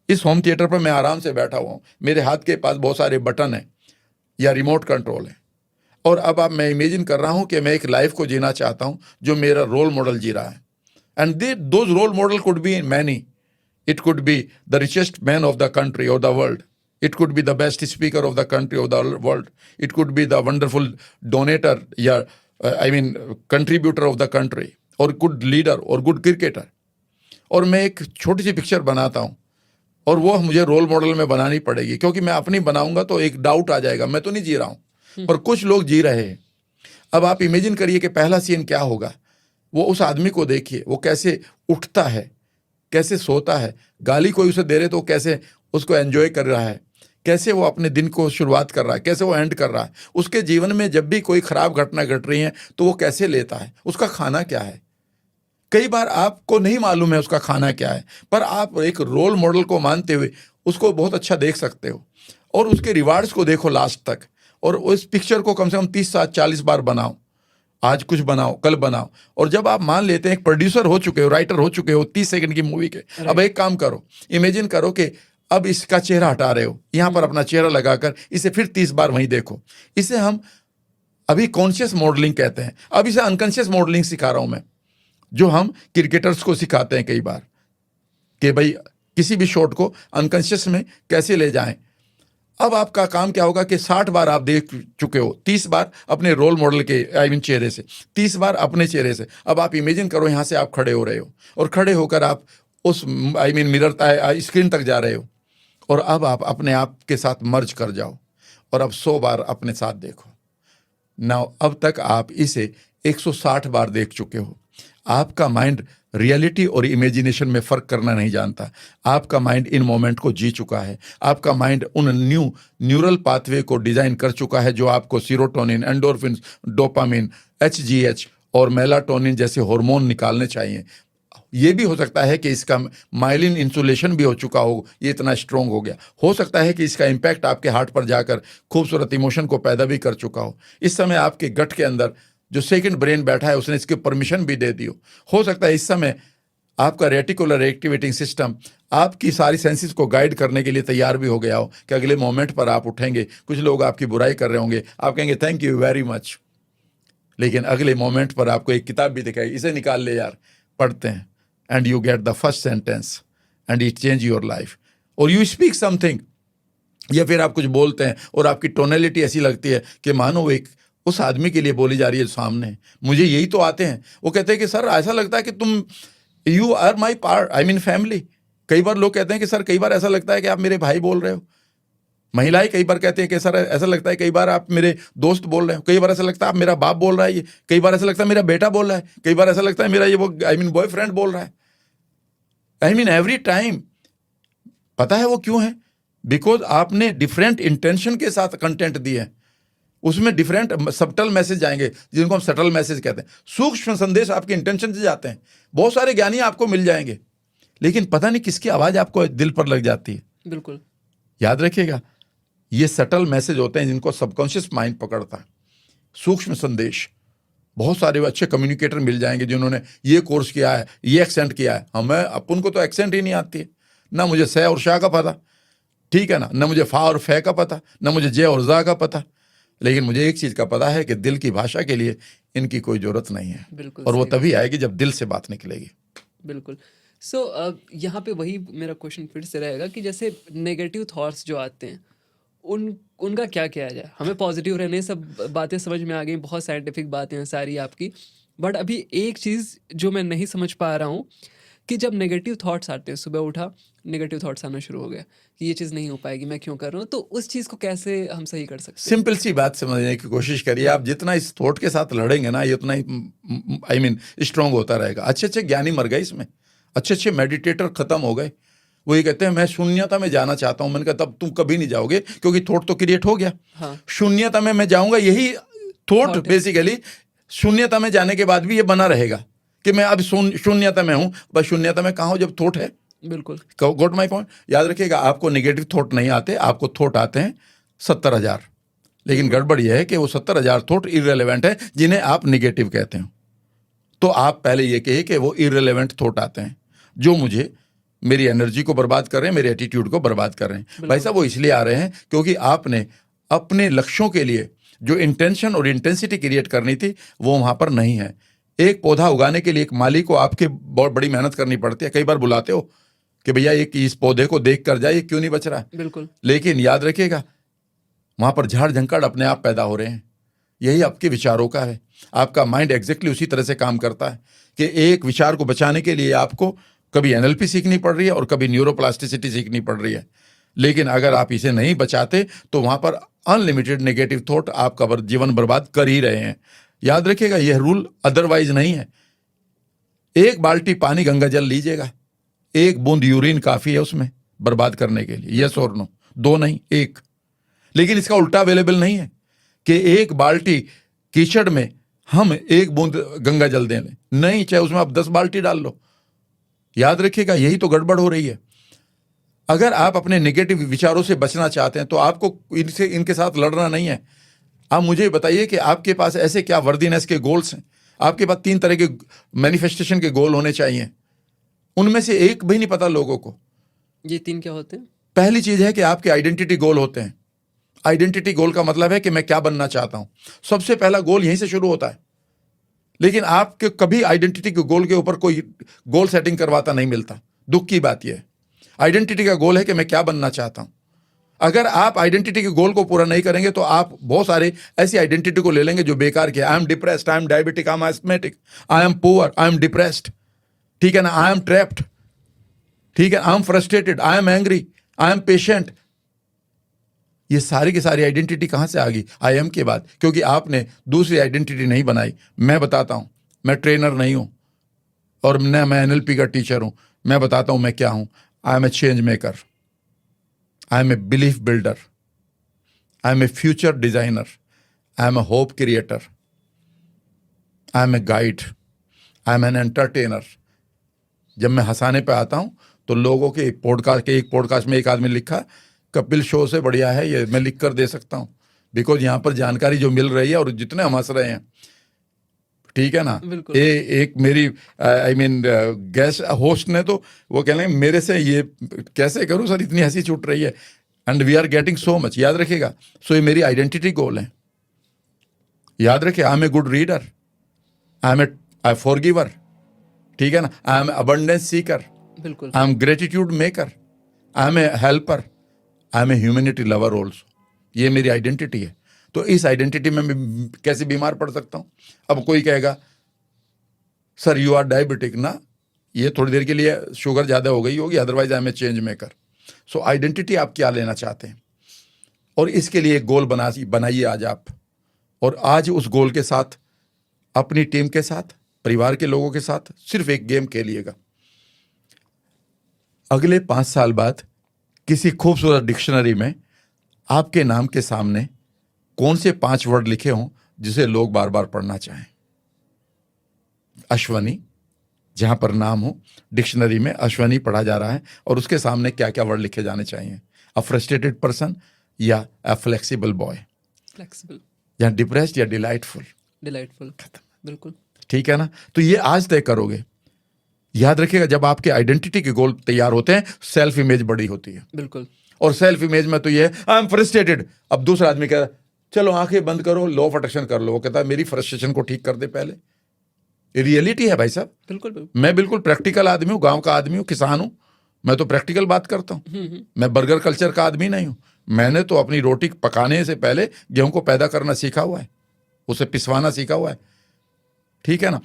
इस होम थिएटर पर मैं आराम से बैठा हुआ हूँ, मेरे हाथ के पास बहुत सारे बटन हैं या रिमोट कंट्रोल है, और अब मैं इमेजिन कर रहा हूँ कि मैं एक लाइफ को जीना चाहता हूँ जो मेरा रोल मॉडल जी रहा है। And those role model could be many. It could be the richest man of the country or the world. It could be the best speaker of the country or the world. It could be the wonderful donator, contributor of the country, or good leader or good cricketer. और मैं एक छोटी सी picture बनाता हूँ और वो मुझे role model में बनानी पड़ेगी, क्योंकि मैं अपनी बनाऊंगा तो एक डाउट आ जाएगा, मैं तो नहीं जी रहा हूँ पर कुछ लोग जी रहे हैं। अब आप इमेजिन करिए कि पहला सीन क्या होगा। वो उस आदमी को देखिए, वो कैसे उठता है, कैसे सोता है, गाली कोई उसे दे रहे तो कैसे उसको एंजॉय कर रहा है, कैसे वो अपने दिन को शुरुआत कर रहा है, कैसे वो एंड कर रहा है। उसके जीवन में जब भी कोई खराब घटना घट रही है तो वो कैसे लेता है, उसका खाना क्या है। कई बार आपको नहीं मालूम है उसका खाना क्या है, पर आप एक रोल मॉडल को मानते हुए उसको बहुत अच्छा देख सकते हो, और उसके रिवार्ड्स को देखो लास्ट तक, और उस पिक्चर को कम से कम 30-40 बार बनाओ। आज कुछ बनाओ, कल बनाओ, और जब आप मान लेते हैं एक प्रोड्यूसर हो चुके हो, राइटर हो चुके हो 30 सेकंड की मूवी के, अब एक काम करो, इमेजिन करो कि अब इसका चेहरा हटा रहे हो, यहां पर अपना चेहरा लगाकर इसे फिर 30 बार वहीं देखो। इसे हम अभी कॉन्शियस मॉडलिंग कहते हैं। अब इसे अनकॉन्शियस मॉडलिंग सिखा रहा हूं मैं, जो हम क्रिकेटर्स को सिखाते हैं कई बार। कि भाई किसी भी शॉट को अनकॉन्शियस में कैसे ले जाएं। अब आपका काम क्या होगा कि 60 बार आप देख चुके हो, 30 बार अपने रोल मॉडल के चेहरे से, 30 बार अपने चेहरे से। अब आप इमेजिन करो यहाँ से आप खड़े हो रहे हो और खड़े होकर आप उस मिरर स्क्रीन तक जा रहे हो और अब आप अपने आप के साथ मर्ज कर जाओ और अब 100 बार अपने साथ देखो। नाउ अब तक आप इसे 160 बार देख चुके हो। आपका माइंड रियलिटी और इमेजिनेशन में फर्क करना नहीं जानता। आपका माइंड इन मोमेंट को जी चुका है। आपका माइंड उन न्यूरल पाथवे को डिजाइन कर चुका है जो आपको सीरोटोनिन, एंडोर्फिन, डोपामिन, HGH और मेलाटोनिन जैसे हार्मोन निकालने चाहिए। ये भी हो सकता है कि इसका माइलिन इंसुलेशन भी हो चुका हो, ये इतना स्ट्रोंग हो गया। हो सकता है कि इसका इम्पैक्ट आपके हार्ट पर जाकर खूबसूरत इमोशन को पैदा भी कर चुका हो। इस समय आपके गट के अंदर जो सेकंड ब्रेन बैठा है उसने इसकी परमिशन भी दे दी हो सकता है इस समय आपका रेटिकुलर एक्टिवेटिंग सिस्टम आपकी सारी सेंसेस को गाइड करने के लिए तैयार भी हो गया हो कि अगले मोमेंट पर आप उठेंगे। कुछ लोग आपकी बुराई कर रहे होंगे, आप कहेंगे थैंक यू वेरी मच, लेकिन अगले मोमेंट पर आपको एक किताब भी दिखाई, इसे निकाल ले यार, पढ़ते हैं, and you get the first sentence and it change your life. और यू स्पीक समथिंग, या फिर आप कुछ बोलते हैं और आपकी टोनैलिटी ऐसी लगती है कि मानो एक उस आदमी के लिए बोली जा रही है सामने। मुझे यही तो आते हैं, वो कहते हैं कि सर ऐसा लगता है कि तुम you are my part, I mean family. कई बार लोग कहते हैं कि सर कई बार ऐसा लगता है कि आप मेरे भाई बोल रहे हो। महिलाएं कई बार कहते हैं कि सर ऐसा लगता है कई बार आप मेरे दोस्त बोल रहे हो, कई बार ऐसा लगता है आप मेरा बाप बोल रहा है, ये कई बार ऐसा लगता है मेरा बेटा बोल रहा है, कई बार ऐसा लगता है मेरा ये वो बॉयफ्रेंड बोल रहा है। Every time. पता है वो क्यों है? बिकॉज आपने डिफरेंट इंटेंशन के साथ कंटेंट दिए हैं, उसमें डिफरेंट सबटल मैसेज आएंगे जिनको हम सटल मैसेज कहते हैं। सूक्ष्म संदेश आपके इंटेंशन से जाते हैं। बहुत सारे ज्ञानी आपको मिल जाएंगे, लेकिन पता नहीं किसकी आवाज आपको दिल पर लग जाती है। बिल्कुल याद रखिएगा, ये सटल मैसेज होते हैं जिनको सबकॉन्शियस माइंड पकड़ता है। सूक्ष्म संदेश, बहुत सारे अच्छे कम्युनिकेटर मिल जाएंगे जिन्होंने ये कोर्स किया है, ये एक्सेंट किया है। हमें अपन को तो एक्सेंट ही नहीं आती है, ना मुझे सह और शाह का पता, ठीक है ना मुझे फा और फे का पता, ना मुझे जे और जा का पता, लेकिन मुझे एक चीज का पता है कि दिल की भाषा के लिए इनकी कोई जरूरत नहीं है। बिल्कुल और वो सही। तभी आएगी जब दिल से बात निकलेगी। बिल्कुल। सो यहाँ पे वही मेरा क्वेश्चन फिर से रहेगा कि जैसे नेगेटिव थॉट्स जो आते हैं उनका क्या किया जाए? हमें पॉजिटिव रहने, सब बातें समझ में आ गई, बहुत साइंटिफिक बातें हैं सारी आपकी, बट अभी एक चीज़ जो मैं नहीं समझ पा रहा हूँ कि जब नेगेटिव थॉट्स आते हैं, सुबह उठा नेगेटिव थॉट्स आना शुरू हो गया कि ये चीज़ नहीं हो पाएगी, मैं क्यों कर रहा हूँ, तो उस चीज़ को कैसे हम सही कर सकते हैं? सिंपल सी बात समझने की कोशिश करिए। आप जितना इस थॉट के साथ लड़ेंगे ना, ये उतना ही स्ट्रांग होता रहेगा। अच्छे अच्छे ज्ञानी मर गए इसमें, अच्छे अच्छे मेडिटेटर खत्म हो गए। वो ये कहते हैं मैं शून्यता में जाना चाहता हूं। मैंने कहा तब तुम कभी नहीं जाओगे, क्योंकि थॉट तो क्रिएट हो गया। हाँ। शून्यता में मैं जाऊंगा, यही थॉट Thought है। बेसिकली शून्यता में जाने के बाद भी ये बना रहेगा कि मैं अब शून्यता में हूं। बस शून्यता में कहाँ हो जब थॉट है। बिल्कुल गोट माई पॉइंट। याद रखिएगा, आपको नेगेटिव थॉट नहीं आते, आपको थॉट आते हैं 70,000। लेकिन गड़बड़ यह है कि वो 70,000 थॉट इररिलेवेंट है जिन्हें आप नेगेटिव कहते हो। तो आप पहले ये कहिए कि वो इररिलेवेंट थॉट आते हैं जो मुझे मेरी एनर्जी को बर्बाद कर रहे हैं, मेरे एटीट्यूड को बर्बाद कर रहे हैं। भाई साहब, वो इसलिए आ रहे हैं क्योंकि आपने अपने लक्ष्यों के लिए जो इंटेंशन और इंटेंसिटी क्रिएट करनी थी वो वहां पर नहीं है। एक पौधा उगाने के लिए एक माली को आपके बहुत बड़ी मेहनत करनी पड़ती है। कई बार बुलाते हो कि भैया एक इस पौधे को देख कर जाए, क्यों नहीं बच रहा है। बिल्कुल। लेकिन याद रखिएगा, वहां पर झाड़ झंकाड़ अपने आप पैदा हो रहे हैं। यही आपके विचारों का है। आपका माइंड एग्जैक्टली उसी तरह से काम करता है कि एक विचार को बचाने के लिए आपको कभी एनएलपी सीखनी पड़ रही है और कभी न्यूरोप्लास्टिसिटी सीखनी पड़ रही है। लेकिन अगर आप इसे नहीं बचाते तो वहां पर अनलिमिटेड नेगेटिव थॉट आपका जीवन बर्बाद कर ही रहे हैं। याद रखिएगा, यह रूल अदरवाइज नहीं है। एक बाल्टी पानी गंगा जल लीजिएगा, एक बूंद यूरिन काफी है उसमें बर्बाद करने के लिए। यस और नो, दो नहीं, एक। लेकिन इसका उल्टा अवेलेबल नहीं है कि एक बाल्टी कीचड़ में हम एक बूंद गंगा जल दें। नहीं, चाहे उसमें आप 10 बाल्टी डाल लो। याद रखिएगा, यही तो गड़बड़ हो रही है। अगर आप अपने नेगेटिव विचारों से बचना चाहते हैं तो आपको इनके साथ लड़ना नहीं है। आप मुझे बताइए कि आपके पास ऐसे क्या वर्दीनेस के गोल्स हैं। आपके पास 3 तरह के मैनिफेस्टेशन के गोल होने चाहिए, उनमें से एक भी नहीं पता लोगों को। ये 3 क्या होते हैं? पहली चीज है कि आपके आइडेंटिटी गोल होते हैं। आइडेंटिटी गोल का मतलब है कि मैं क्या बनना चाहता हूं। सबसे पहला गोल यहीं से शुरू होता है। लेकिन आपके कभी आइडेंटिटी के गोल के ऊपर कोई गोल सेटिंग करवाता नहीं मिलता। दुख की बात यह है। आइडेंटिटी का गोल है कि मैं क्या बनना चाहता हूं। अगर आप आइडेंटिटी के गोल को पूरा नहीं करेंगे तो आप बहुत सारे ऐसी आइडेंटिटी को ले लेंगे जो बेकार के। I am depressed, I am diabetic, I am asthmatic, I am poor, I am depressed, ठीक है ना, आई एम ट्रैप्ड, ठीक है, I am frustrated, I am angry, I am patient. ये सारी की सारी आइडेंटिटी कहां से आ गई? आई एम के बाद, क्योंकि आपने दूसरी आइडेंटिटी नहीं बनाई। मैं बताता हूं, मैं ट्रेनर नहीं हूं और न मैं एनएलपी का टीचर हूं। मैं बताता हूं मैं क्या हूं। I am a change maker, I am a belief builder, I am a future designer, I am a hope creator, I am a guide, I am an entertainer. जब मैं हंसाने पे आता हूं तो लोगों के एक पॉडकास्ट में एक आदमी लिखा, कपिल शो से बढ़िया है ये, मैं लिख कर दे सकता हूं, बिकॉज यहां पर जानकारी जो मिल रही है और जितने हम हंस रहे हैं, ठीक है ना। एक मेरी आई मीन गेस्ट होस्ट ने तो वो कह रहे हैं मेरे से ये कैसे करूं सर, इतनी हंसी छूट रही है, and we are getting so much. याद रखिएगा, सो ये मेरी आइडेंटिटी गोल है। याद रखिए, I am a good reader, I forgiver, ठीक है ना, आई एम अबंडेंस सीकर, बिल्कुल, I am gratitude maker, I am a helper, I am a humanity lover also. ये मेरी आइडेंटिटी है। तो इस आइडेंटिटी में मैं कैसे बीमार पड़ सकता हूं? अब कोई कहेगा सर यू आर डायबिटिक ना, ये थोड़ी देर के लिए शुगर ज्यादा हो गई होगी, otherwise I am a change maker. So identity आप क्या लेना चाहते हैं, और इसके लिए एक गोल बनाइए आज आप। और आज उस गोल के साथ अपनी टीम के साथ, परिवार के लोगों के साथ सिर्फ एक गेम खेलिएगा। अगले 5 साल बाद किसी खूबसूरत डिक्शनरी में आपके नाम के सामने कौन से 5 वर्ड लिखे हों जिसे लोग बार बार पढ़ना चाहें। अश्वनी, जहां पर नाम हो, डिक्शनरी में अश्वनी पढ़ा जा रहा है और उसके सामने क्या क्या वर्ड लिखे जाने चाहिए। अ फ्रस्ट्रेटेड पर्सन या अ फ्लेक्सिबल बॉय, फ्लेक्सिबल, या डिप्रेस्ड या डिलाइटफुल। बिल्कुल, ठीक है ना। तो ये आज तय करोगे। याद रखिएगा, जब आपके आइडेंटिटी के गोल तैयार होते हैं, सेल्फ इमेज बड़ी होती है। बिल्कुल, और सेल्फ इमेज में तो ये है आई एम फ्रस्ट्रेटेड। अब दूसरा आदमी कहता है चलो आंखें बंद करो, लॉ ऑफ अट्रैक्शन कर लो। वो कहता है मेरी फ्रस्ट्रेशन को ठीक कर दे पहले। ये रियलिटी है भाई साहब। बिल्कुल, मैं बिल्कुल प्रैक्टिकल आदमी हूँ, गांव का आदमी हूँ, किसान हूँ। मैं तो प्रैक्टिकल बात करता हूँ। मैं बर्गर कल्चर का आदमी नहीं हूँ। मैंने तो अपनी रोटी पकाने से पहले गेहूं को पैदा करना सीखा हुआ है, उसे पिसवाना सीखा हुआ है, ठीक है ना।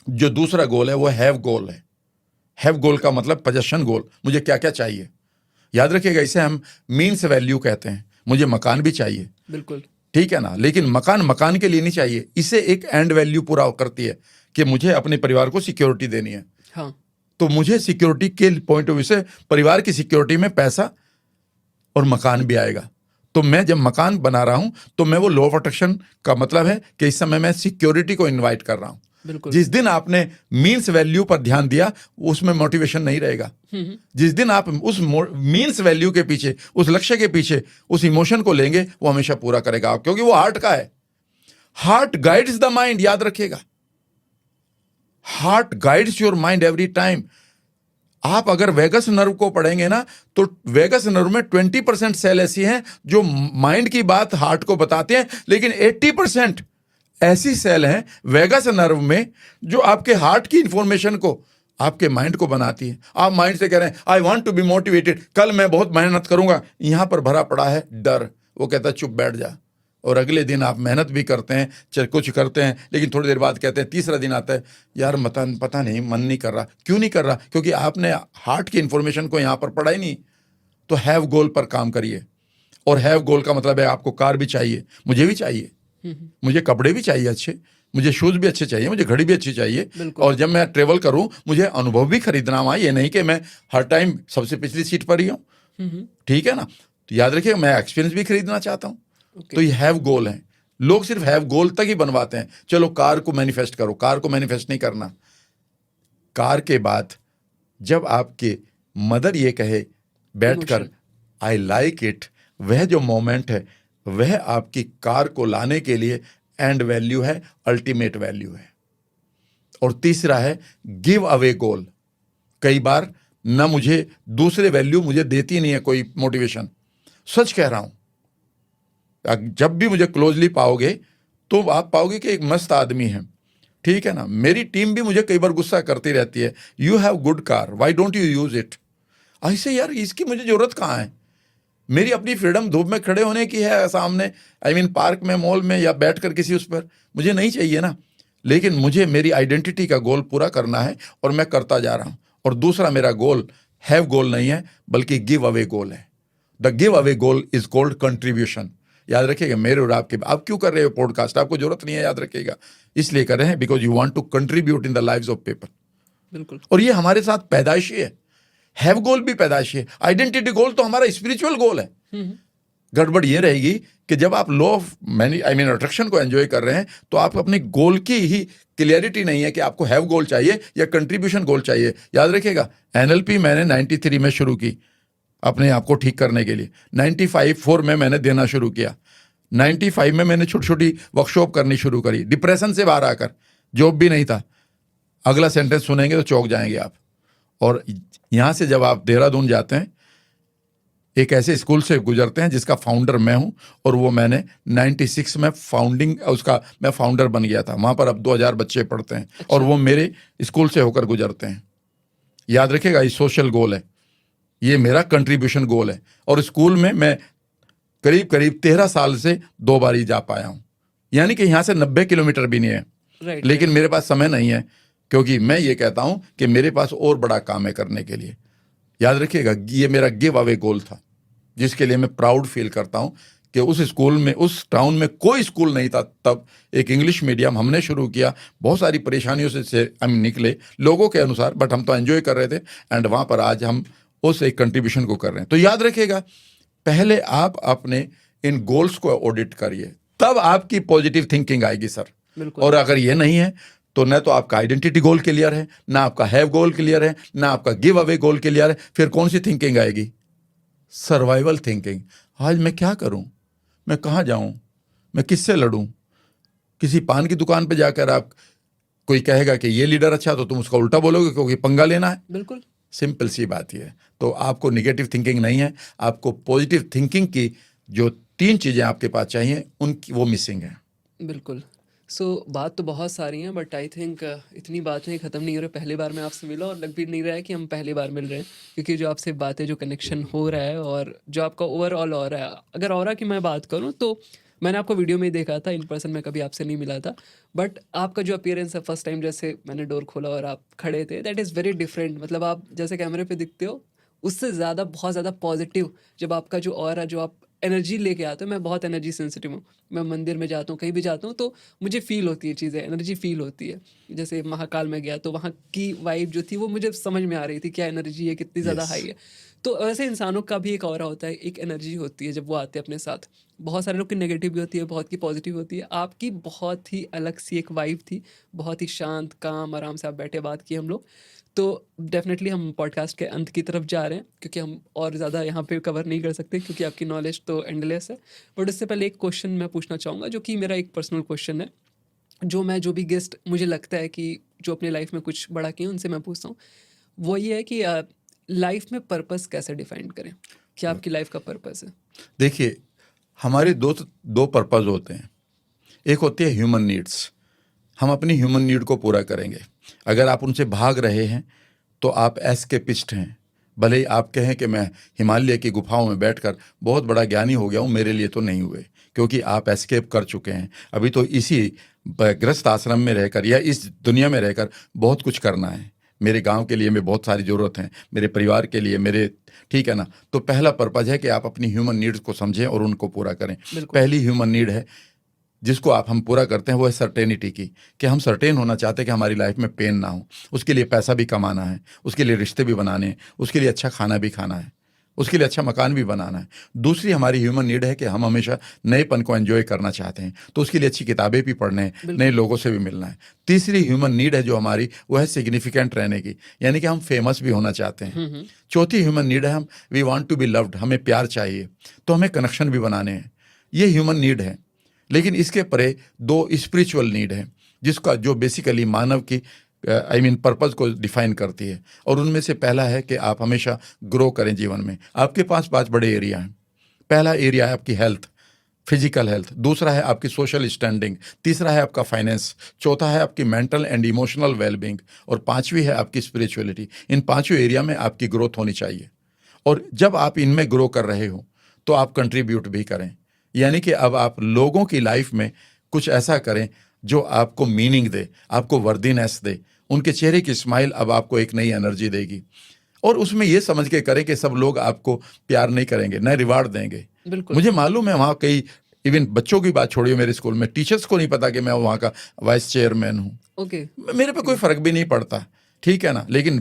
जो दूसरा गोल है वो हैव गोल है। हैव गोल का मतलब पोजेशन गोल, मुझे क्या क्या चाहिए। याद रखिएगा, इसे हम मीन्स वैल्यू कहते हैं। मुझे मकान भी चाहिए, बिल्कुल, ठीक है ना, लेकिन मकान के लिए नहीं चाहिए। इसे एक एंड वैल्यू पूरा करती है कि मुझे अपने परिवार को सिक्योरिटी देनी है। हाँ, तो मुझे सिक्योरिटी के पॉइंट ऑफ व्यू से परिवार की सिक्योरिटी में पैसा और मकान भी आएगा। तो मैं जब मकान बना रहा हूं तो मैं वो लॉ ऑफ अट्रैक्शन का मतलब है कि इस समय मैं सिक्योरिटी को इनवाइट कर रहा हूं। बिल्कुल, जिस दिन आपने मीन्स वैल्यू पर ध्यान दिया, उसमें मोटिवेशन नहीं रहेगा। जिस दिन आप उस मीन्स वैल्यू के पीछे, उस लक्ष्य के पीछे उस इमोशन को लेंगे, वो हमेशा पूरा करेगा आप, क्योंकि वो हार्ट का है। हार्ट गाइड्स द माइंड, याद रखिएगा, heart guides your mind every time. आप अगर वेगस नर्व को पढ़ेंगे ना, तो वेगस नर्व में 20% सेल ऐसी हैं जो माइंड की बात हार्ट को बताते हैं, लेकिन 80% ऐसी सेल हैं वेगस नर्व में जो आपके हार्ट की इंफॉर्मेशन को, आपके माइंड को बनाती है। आप माइंड से कह रहे हैं I want to be motivated, कल मैं बहुत मेहनत करूंगा, यहां पर भरा पड़ा है डर। वो कहता है चुप बैठ जा। और अगले दिन आप मेहनत भी करते हैं, चल कुछ करते हैं, लेकिन थोड़ी देर बाद कहते हैं, तीसरा दिन आता है यार पता नहीं, मन नहीं कर रहा। क्यों नहीं कर रहा? क्योंकि आपने हार्ट की इंफॉर्मेशन को यहां पर पढ़ा ही नहीं। तो हैव गोल पर काम करिए। और हैव गोल का मतलब है आपको कार भी चाहिए, मुझे भी चाहिए, मुझे कपड़े भी चाहिए अच्छे, मुझे शूज भी अच्छे चाहिए, मुझे घड़ी भी अच्छी चाहिए। और जब मैं ट्रेवल करूं, मुझे अनुभव भी खरीदना हुआ। ये नहीं कि मैं हर टाइम सबसे पिछली सीट पर ही हूं, ठीक है ना। तो याद रखिए, मैं एक्सपीरियंस भी खरीदना चाहता हूं। तो ये हैव गोल है। लोग सिर्फ हैव गोल तक ही बनवाते हैं। चलो कार को मैनिफेस्ट करो, कार को मैनिफेस्ट नहीं करना। कार के बाद जब आपके मदर ये कहे बैठकर आई लाइक इट, वह जो मोमेंट है वह आपकी कार को लाने के लिए एंड वैल्यू है, अल्टीमेट वैल्यू है। और तीसरा है गिव अवे गोल। कई बार ना मुझे दूसरे वैल्यू मुझे देती नहीं है कोई मोटिवेशन, सच कह रहा हूं। जब भी मुझे क्लोजली पाओगे तो आप पाओगे कि एक मस्त आदमी है, ठीक है ना, मेरी टीम भी मुझे कई बार गुस्सा करती रहती है, you have good car, why don't you use it. ऐसे यार इसकी मुझे जरूरत कहाँ है, मेरी अपनी फ्रीडम धूप में खड़े होने की है सामने, आई मीन पार्क में, मॉल में, या बैठकर किसी उस पर, मुझे नहीं चाहिए ना। लेकिन मुझे मेरी आइडेंटिटी का गोल पूरा करना है और मैं करता जा रहा हूं। और दूसरा मेरा गोल हैव गोल नहीं है बल्कि गिव अवे गोल है। The give away goal is called contribution. याद रखिएगा, मेरे और आपके, आप क्यों कर रहे हो पॉडकास्ट, आपको जरूरत नहीं है, याद रखिएगा, इसलिए कर रहे हैं because you want to contribute in the lives of people. बिल्कुल। और ये हमारे साथ पैदाइशी है, हैव गोल भी पैदाइशी है, आइडेंटिटी गोल तो हमारा स्पिरिचुअल गोल है। गड़बड़ ये रहेगी कि जब आप लॉ ऑफ अट्रैक्शन को एंजॉय कर रहे हैं तो आप अपने गोल की ही क्लियरिटी नहीं है कि आपको हैव गोल चाहिए या कंट्रीब्यूशन गोल चाहिए। याद रखिएगा, एनएलपी मैंने 93 में शुरू की अपने आप को ठीक करने के लिए, 95 में मैंने देना शुरू किया, 95 में मैंने छोटी छोटी वर्कशॉप करनी शुरू करी, डिप्रेशन से बाहर आकर, जॉब भी नहीं था। अगला सेंटेंस सुनेंगे तो चौंक जाएंगे आप। और यहाँ से जब आप देहरादून जाते हैं, एक ऐसे स्कूल से गुजरते हैं जिसका फाउंडर मैं हूं, और वो मैंने 96 में मैं फाउंडर बन गया था। वहां पर अब 2000 बच्चे पढ़ते हैं। अच्छा। और वो मेरे स्कूल से होकर गुजरते हैं। याद रखिएगा, ये सोशल गोल है, ये मेरा कंट्रीब्यूशन गोल है। और स्कूल में मैं करीब करीब 13 साल से 2 बार ही जा पाया हूं, यानी कि यहाँ से 90 किलोमीटर भी नहीं है। लेकिन मेरे पास समय नहीं है, क्योंकि मैं ये कहता हूं कि मेरे पास और बड़ा काम है करने के लिए। याद रखिएगा, ये मेरा गिव अवे गोल था, जिसके लिए मैं प्राउड फील करता हूं कि उस स्कूल में, उस टाउन में कोई स्कूल नहीं था तब, एक इंग्लिश मीडियम हमने शुरू किया, बहुत सारी परेशानियों से हम निकले लोगों के अनुसार, बट हम तो एंजॉय कर रहे थे। एंड वहां पर आज हम उस एक कंट्रीब्यूशन को कर रहे हैं। तो याद रखिएगा, पहले आप अपने इन गोल्स को ऑडिट करिए, तब आपकी पॉजिटिव थिंकिंग आएगी सर। और अगर ये नहीं है तो न तो आपका आइडेंटिटी गोल क्लियर है, ना आपका हैव गोल क्लियर है, ना आपका गिव अवे गोल क्लियर है, फिर कौन सी थिंकिंग आएगी? Survival thinking. आज मैं क्या करूं, मैं कहां जाऊं, मैं किससे लड़ूं? किसी पान की दुकान पे जाकर आप, कोई कहेगा कि ये लीडर अच्छा, तो तुम उसका उल्टा बोलोगे क्योंकि पंगा लेना है। बिल्कुल सिंपल सी बात ही है। तो आपको निगेटिव थिंकिंग नहीं है, आपको पॉजिटिव थिंकिंग की जो 3 चीजें आपके पास चाहिए, उनकी वो मिसिंग है। बिल्कुल। बात तो बहुत सारी हैं, बट आई थिंक इतनी बातें ख़त्म नहीं हो रही। पहली बार मैं आपसे मिला और लग भी नहीं रहा है कि हम पहली बार मिल रहे हैं, क्योंकि जो आपसे बातें, जो कनेक्शन हो रहा है और जो आपका ओवरऑल हो रहा है, अगर ऑरा की मैं बात करूं तो मैंने आपको वीडियो में ही देखा था, इन पर्सन में कभी आपसे नहीं मिला था, बट आपका जो अपीयरेंस है, फर्स्ट टाइम जैसे मैंने डोर खोला और आप खड़े थे, दैट इज़ वेरी डिफरेंट। मतलब आप जैसे कैमरे पे दिखते हो उससे ज़्यादा, बहुत ज़्यादा पॉजिटिव, जब आपका जो ऑरा, जो आप एनर्जी लेके आते हो। मैं बहुत एनर्जी सेंसिटिव हूँ, मैं मंदिर में जाता हूँ, कहीं भी जाता हूँ तो मुझे फील होती है चीज़ें, एनर्जी फील होती है। जैसे महाकाल में गया तो वहाँ की वाइब जो थी वो मुझे समझ में आ रही थी, क्या एनर्जी है, कितनी ज़्यादा हाई है। तो वैसे इंसानों का भी एक ऑरा होता है, एक एनर्जी होती है जब वो आते हैं अपने साथ। बहुत सारे लोग की नेगेटिव भी होती है, बहुत की पॉजिटिव होती है। आपकी बहुत ही अलग सी एक वाइब थी, बहुत ही शांत, काम, आराम से आप बैठे बात किए हम लोग। तो डेफिनेटली हम पॉडकास्ट के अंत की तरफ जा रहे हैं, क्योंकि हम और ज़्यादा यहाँ पे कवर नहीं कर सकते, क्योंकि आपकी नॉलेज तो एंडलेस है। बट उससे पहले एक क्वेश्चन मैं पूछना चाहूँगा, जो कि मेरा एक पर्सनल क्वेश्चन है, जो भी गेस्ट मुझे लगता है कि जो अपनी लाइफ में कुछ बड़ा किए, उनसे मैं पूछता हूँ। वो ये है कि लाइफ में पर्पस कैसे डिफाइन करें? क्या आपकी लाइफ का पर्पस है? देखिए, हमारे दो पर्पस होते हैं। एक होती है ह्यूमन नीड्स, हम अपनी ह्यूमन नीड को पूरा करेंगे। अगर आप उनसे भाग रहे हैं तो आप एस्केपिस्ट हैं। भले ही आप कहें कि मैं हिमालय की गुफाओं में बैठकर बहुत बड़ा ज्ञानी हो गया हूँ, मेरे लिए तो नहीं हुए, क्योंकि आप एस्केप कर चुके हैं। अभी तो इसी गृहस्थ आश्रम में रहकर या इस दुनिया में रहकर बहुत कुछ करना है। मेरे गांव के लिए मैं बहुत सारी ज़रूरत है, मेरे परिवार के लिए, मेरे, ठीक है ना। तो पहला पर्पज़ है कि आप अपनी ह्यूमन नीड्स को समझें और उनको पूरा करें। पहली ह्यूमन नीड है जिसको हम पूरा करते हैं, वो है सर्टेनिटी की, कि हम सर्टेन होना चाहते हैं कि हमारी लाइफ में पेन ना हो। उसके लिए पैसा भी कमाना है, उसके लिए रिश्ते भी बनाने हैं, उसके लिए अच्छा खाना भी खाना है, उसके लिए अच्छा मकान भी बनाना है। दूसरी हमारी ह्यूमन नीड है कि हम हमेशा नएपन को एंजॉय करना चाहते हैं, तो उसके लिए अच्छी किताबें भी पढ़ने हैं, नए लोगों से भी मिलना है। तीसरी ह्यूमन नीड है जो हमारी, वो है सिग्निफिकेंट रहने की, यानी कि हम फेमस भी होना चाहते हैं। चौथी ह्यूमन नीड है we want to be loved, हमें प्यार चाहिए, तो हमें कनेक्शन भी बनाने हैं। ये ह्यूमन नीड है। लेकिन इसके परे 2 स्पिरिचुअल नीड है, जिसका जो बेसिकली मानव की पर्पस को डिफाइन करती है। और उनमें से पहला है कि आप हमेशा ग्रो करें जीवन में। आपके पास 5 बड़े एरिया हैं। पहला एरिया है आपकी हेल्थ, फिजिकल हेल्थ, दूसरा है आपकी सोशल स्टैंडिंग, तीसरा है आपका फाइनेंस, चौथा है आपकी मेंटल एंड इमोशनल वेलबींग और पांचवी है आपकी स्पिरिचुअलिटी। इन पांचों एरिया में आपकी ग्रोथ होनी चाहिए और जब आप इनमें ग्रो कर रहे हो तो आप कंट्रीब्यूट भी करें, यानी कि अब आप लोगों की लाइफ में कुछ ऐसा करें जो आपको मीनिंग दे, आपको वर्दीनेस दे, उनके चेहरे की स्माइल अब आपको एक नई एनर्जी देगी। और उसमें ये समझ के करें कि सब लोग आपको प्यार नहीं करेंगे, न रिवार्ड देंगे। बिल्कुल। मुझे मालूम है वहाँ कई, इवन बच्चों की बात छोड़िए, मेरे स्कूल में टीचर्स को नहीं पता कि मैं वहाँ का वाइस चेयरमैन हूँ। ओके। मेरे पे कोई फर्क भी नहीं पड़ता, ठीक है ना, लेकिन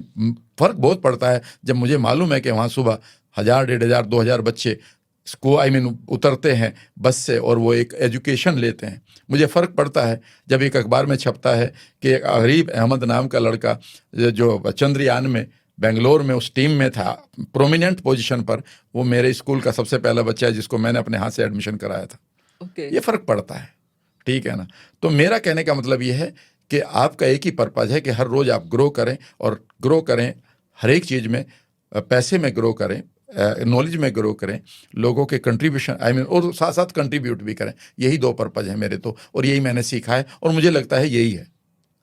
फर्क बहुत पड़ता है जब मुझे मालूम है कि वहाँ सुबह 1000, 1500, 2000 बच्चे उतरते हैं बस से और वो एक एजुकेशन लेते हैं। मुझे फ़र्क पड़ता है जब एक अखबार में छपता है कि एक गरीब अहमद नाम का लड़का जो चंद्रयान में बेंगलोर में उस टीम में था, प्रोमिनेंट पोजीशन पर, वो मेरे स्कूल का सबसे पहला बच्चा है जिसको मैंने अपने हाथ से एडमिशन कराया था। ओके। ये फ़र्क पड़ता है, ठीक है ना। तो मेरा कहने का मतलब ये है कि आपका एक ही पर्पज़ है कि हर रोज़ आप ग्रो करें और ग्रो करें हर एक चीज़ में, पैसे में ग्रो करें, नॉलेज में ग्रो करें, लोगों के कंट्रीब्यूशन और साथ साथ कंट्रीब्यूट भी करें। यही दो पर्पज़ है मेरे तो, और यही मैंने सीखा है और मुझे लगता है यही है।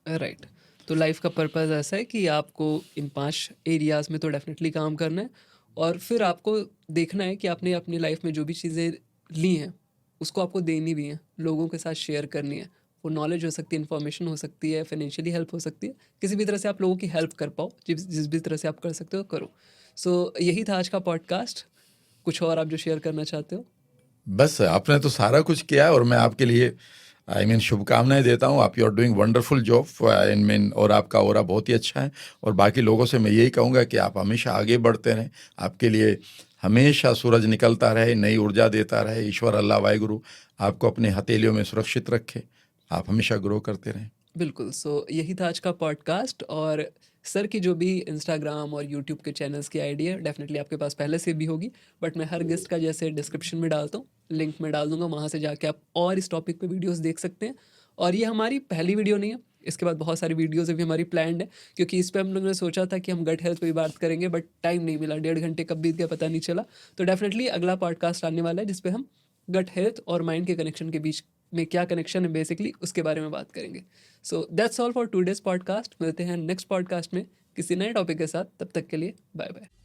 राइट। तो लाइफ का पर्पस ऐसा है कि आपको इन 5 एरियाज़ में तो डेफिनेटली काम करना है और फिर आपको देखना है कि आपने अपनी लाइफ में जो भी चीज़ें ली हैं, उसको आपको देनी भी हैं, लोगों के साथ शेयर करनी है। वो नॉलेज हो सकती है, इन्फॉर्मेशन हो सकती है, फाइनेंशियली हेल्प हो सकती है, किसी भी तरह से आप लोगों की हेल्प कर पाओ, जिस जिस भी तरह से आप कर सकते हो करो। सो यही था आज का पॉडकास्ट। कुछ और आप जो शेयर करना चाहते हो? बस आपने तो सारा कुछ किया है और मैं आपके लिए शुभकामनाएं देता हूँ। आप you are doing wonderful job और आपका ऑरा बहुत ही अच्छा है। और बाकी लोगों से मैं यही कहूँगा कि आप हमेशा आगे बढ़ते रहें, आपके लिए हमेशा सूरज निकलता रहे, नई ऊर्जा देता रहे। ईश्वर अल्लाह वाहिगुरु आपको अपने हथेलियों में सुरक्षित रखे, आप हमेशा ग्रो करते रहें। बिल्कुल। सो यही था आज का पॉडकास्ट और सर की जो भी इंस्टाग्राम और यूट्यूब के चैनल्स की आईडी है डेफिनेटली आपके पास पहले से भी होगी, बट मैं हर गेस्ट का जैसे डिस्क्रिप्शन में डालता हूँ, लिंक में डाल दूंगा, वहाँ से जाके आप और इस टॉपिक पे वीडियोस देख सकते हैं। और ये हमारी पहली वीडियो नहीं है, इसके बाद बहुत सारी वीडियोस अभी हमारी प्लान्ड है, क्योंकि इस पर हम लोगों ने सोचा था कि हम गट हेल्थ पे भी बात करेंगे, बट टाइम नहीं मिला, 1.5 घंटे कब बीत गया पता नहीं चला। तो डेफिनेटली अगला पॉडकास्ट आने वाला है जिसपे हम गट हेल्थ और माइंड के कनेक्शन के बीच में क्या कनेक्शन है बेसिकली उसके बारे में बात करेंगे। So that's all for today's podcast. मिलते हैं नेक्स्ट पॉडकास्ट में किसी नए टॉपिक के साथ, तब तक के लिए बाय बाय।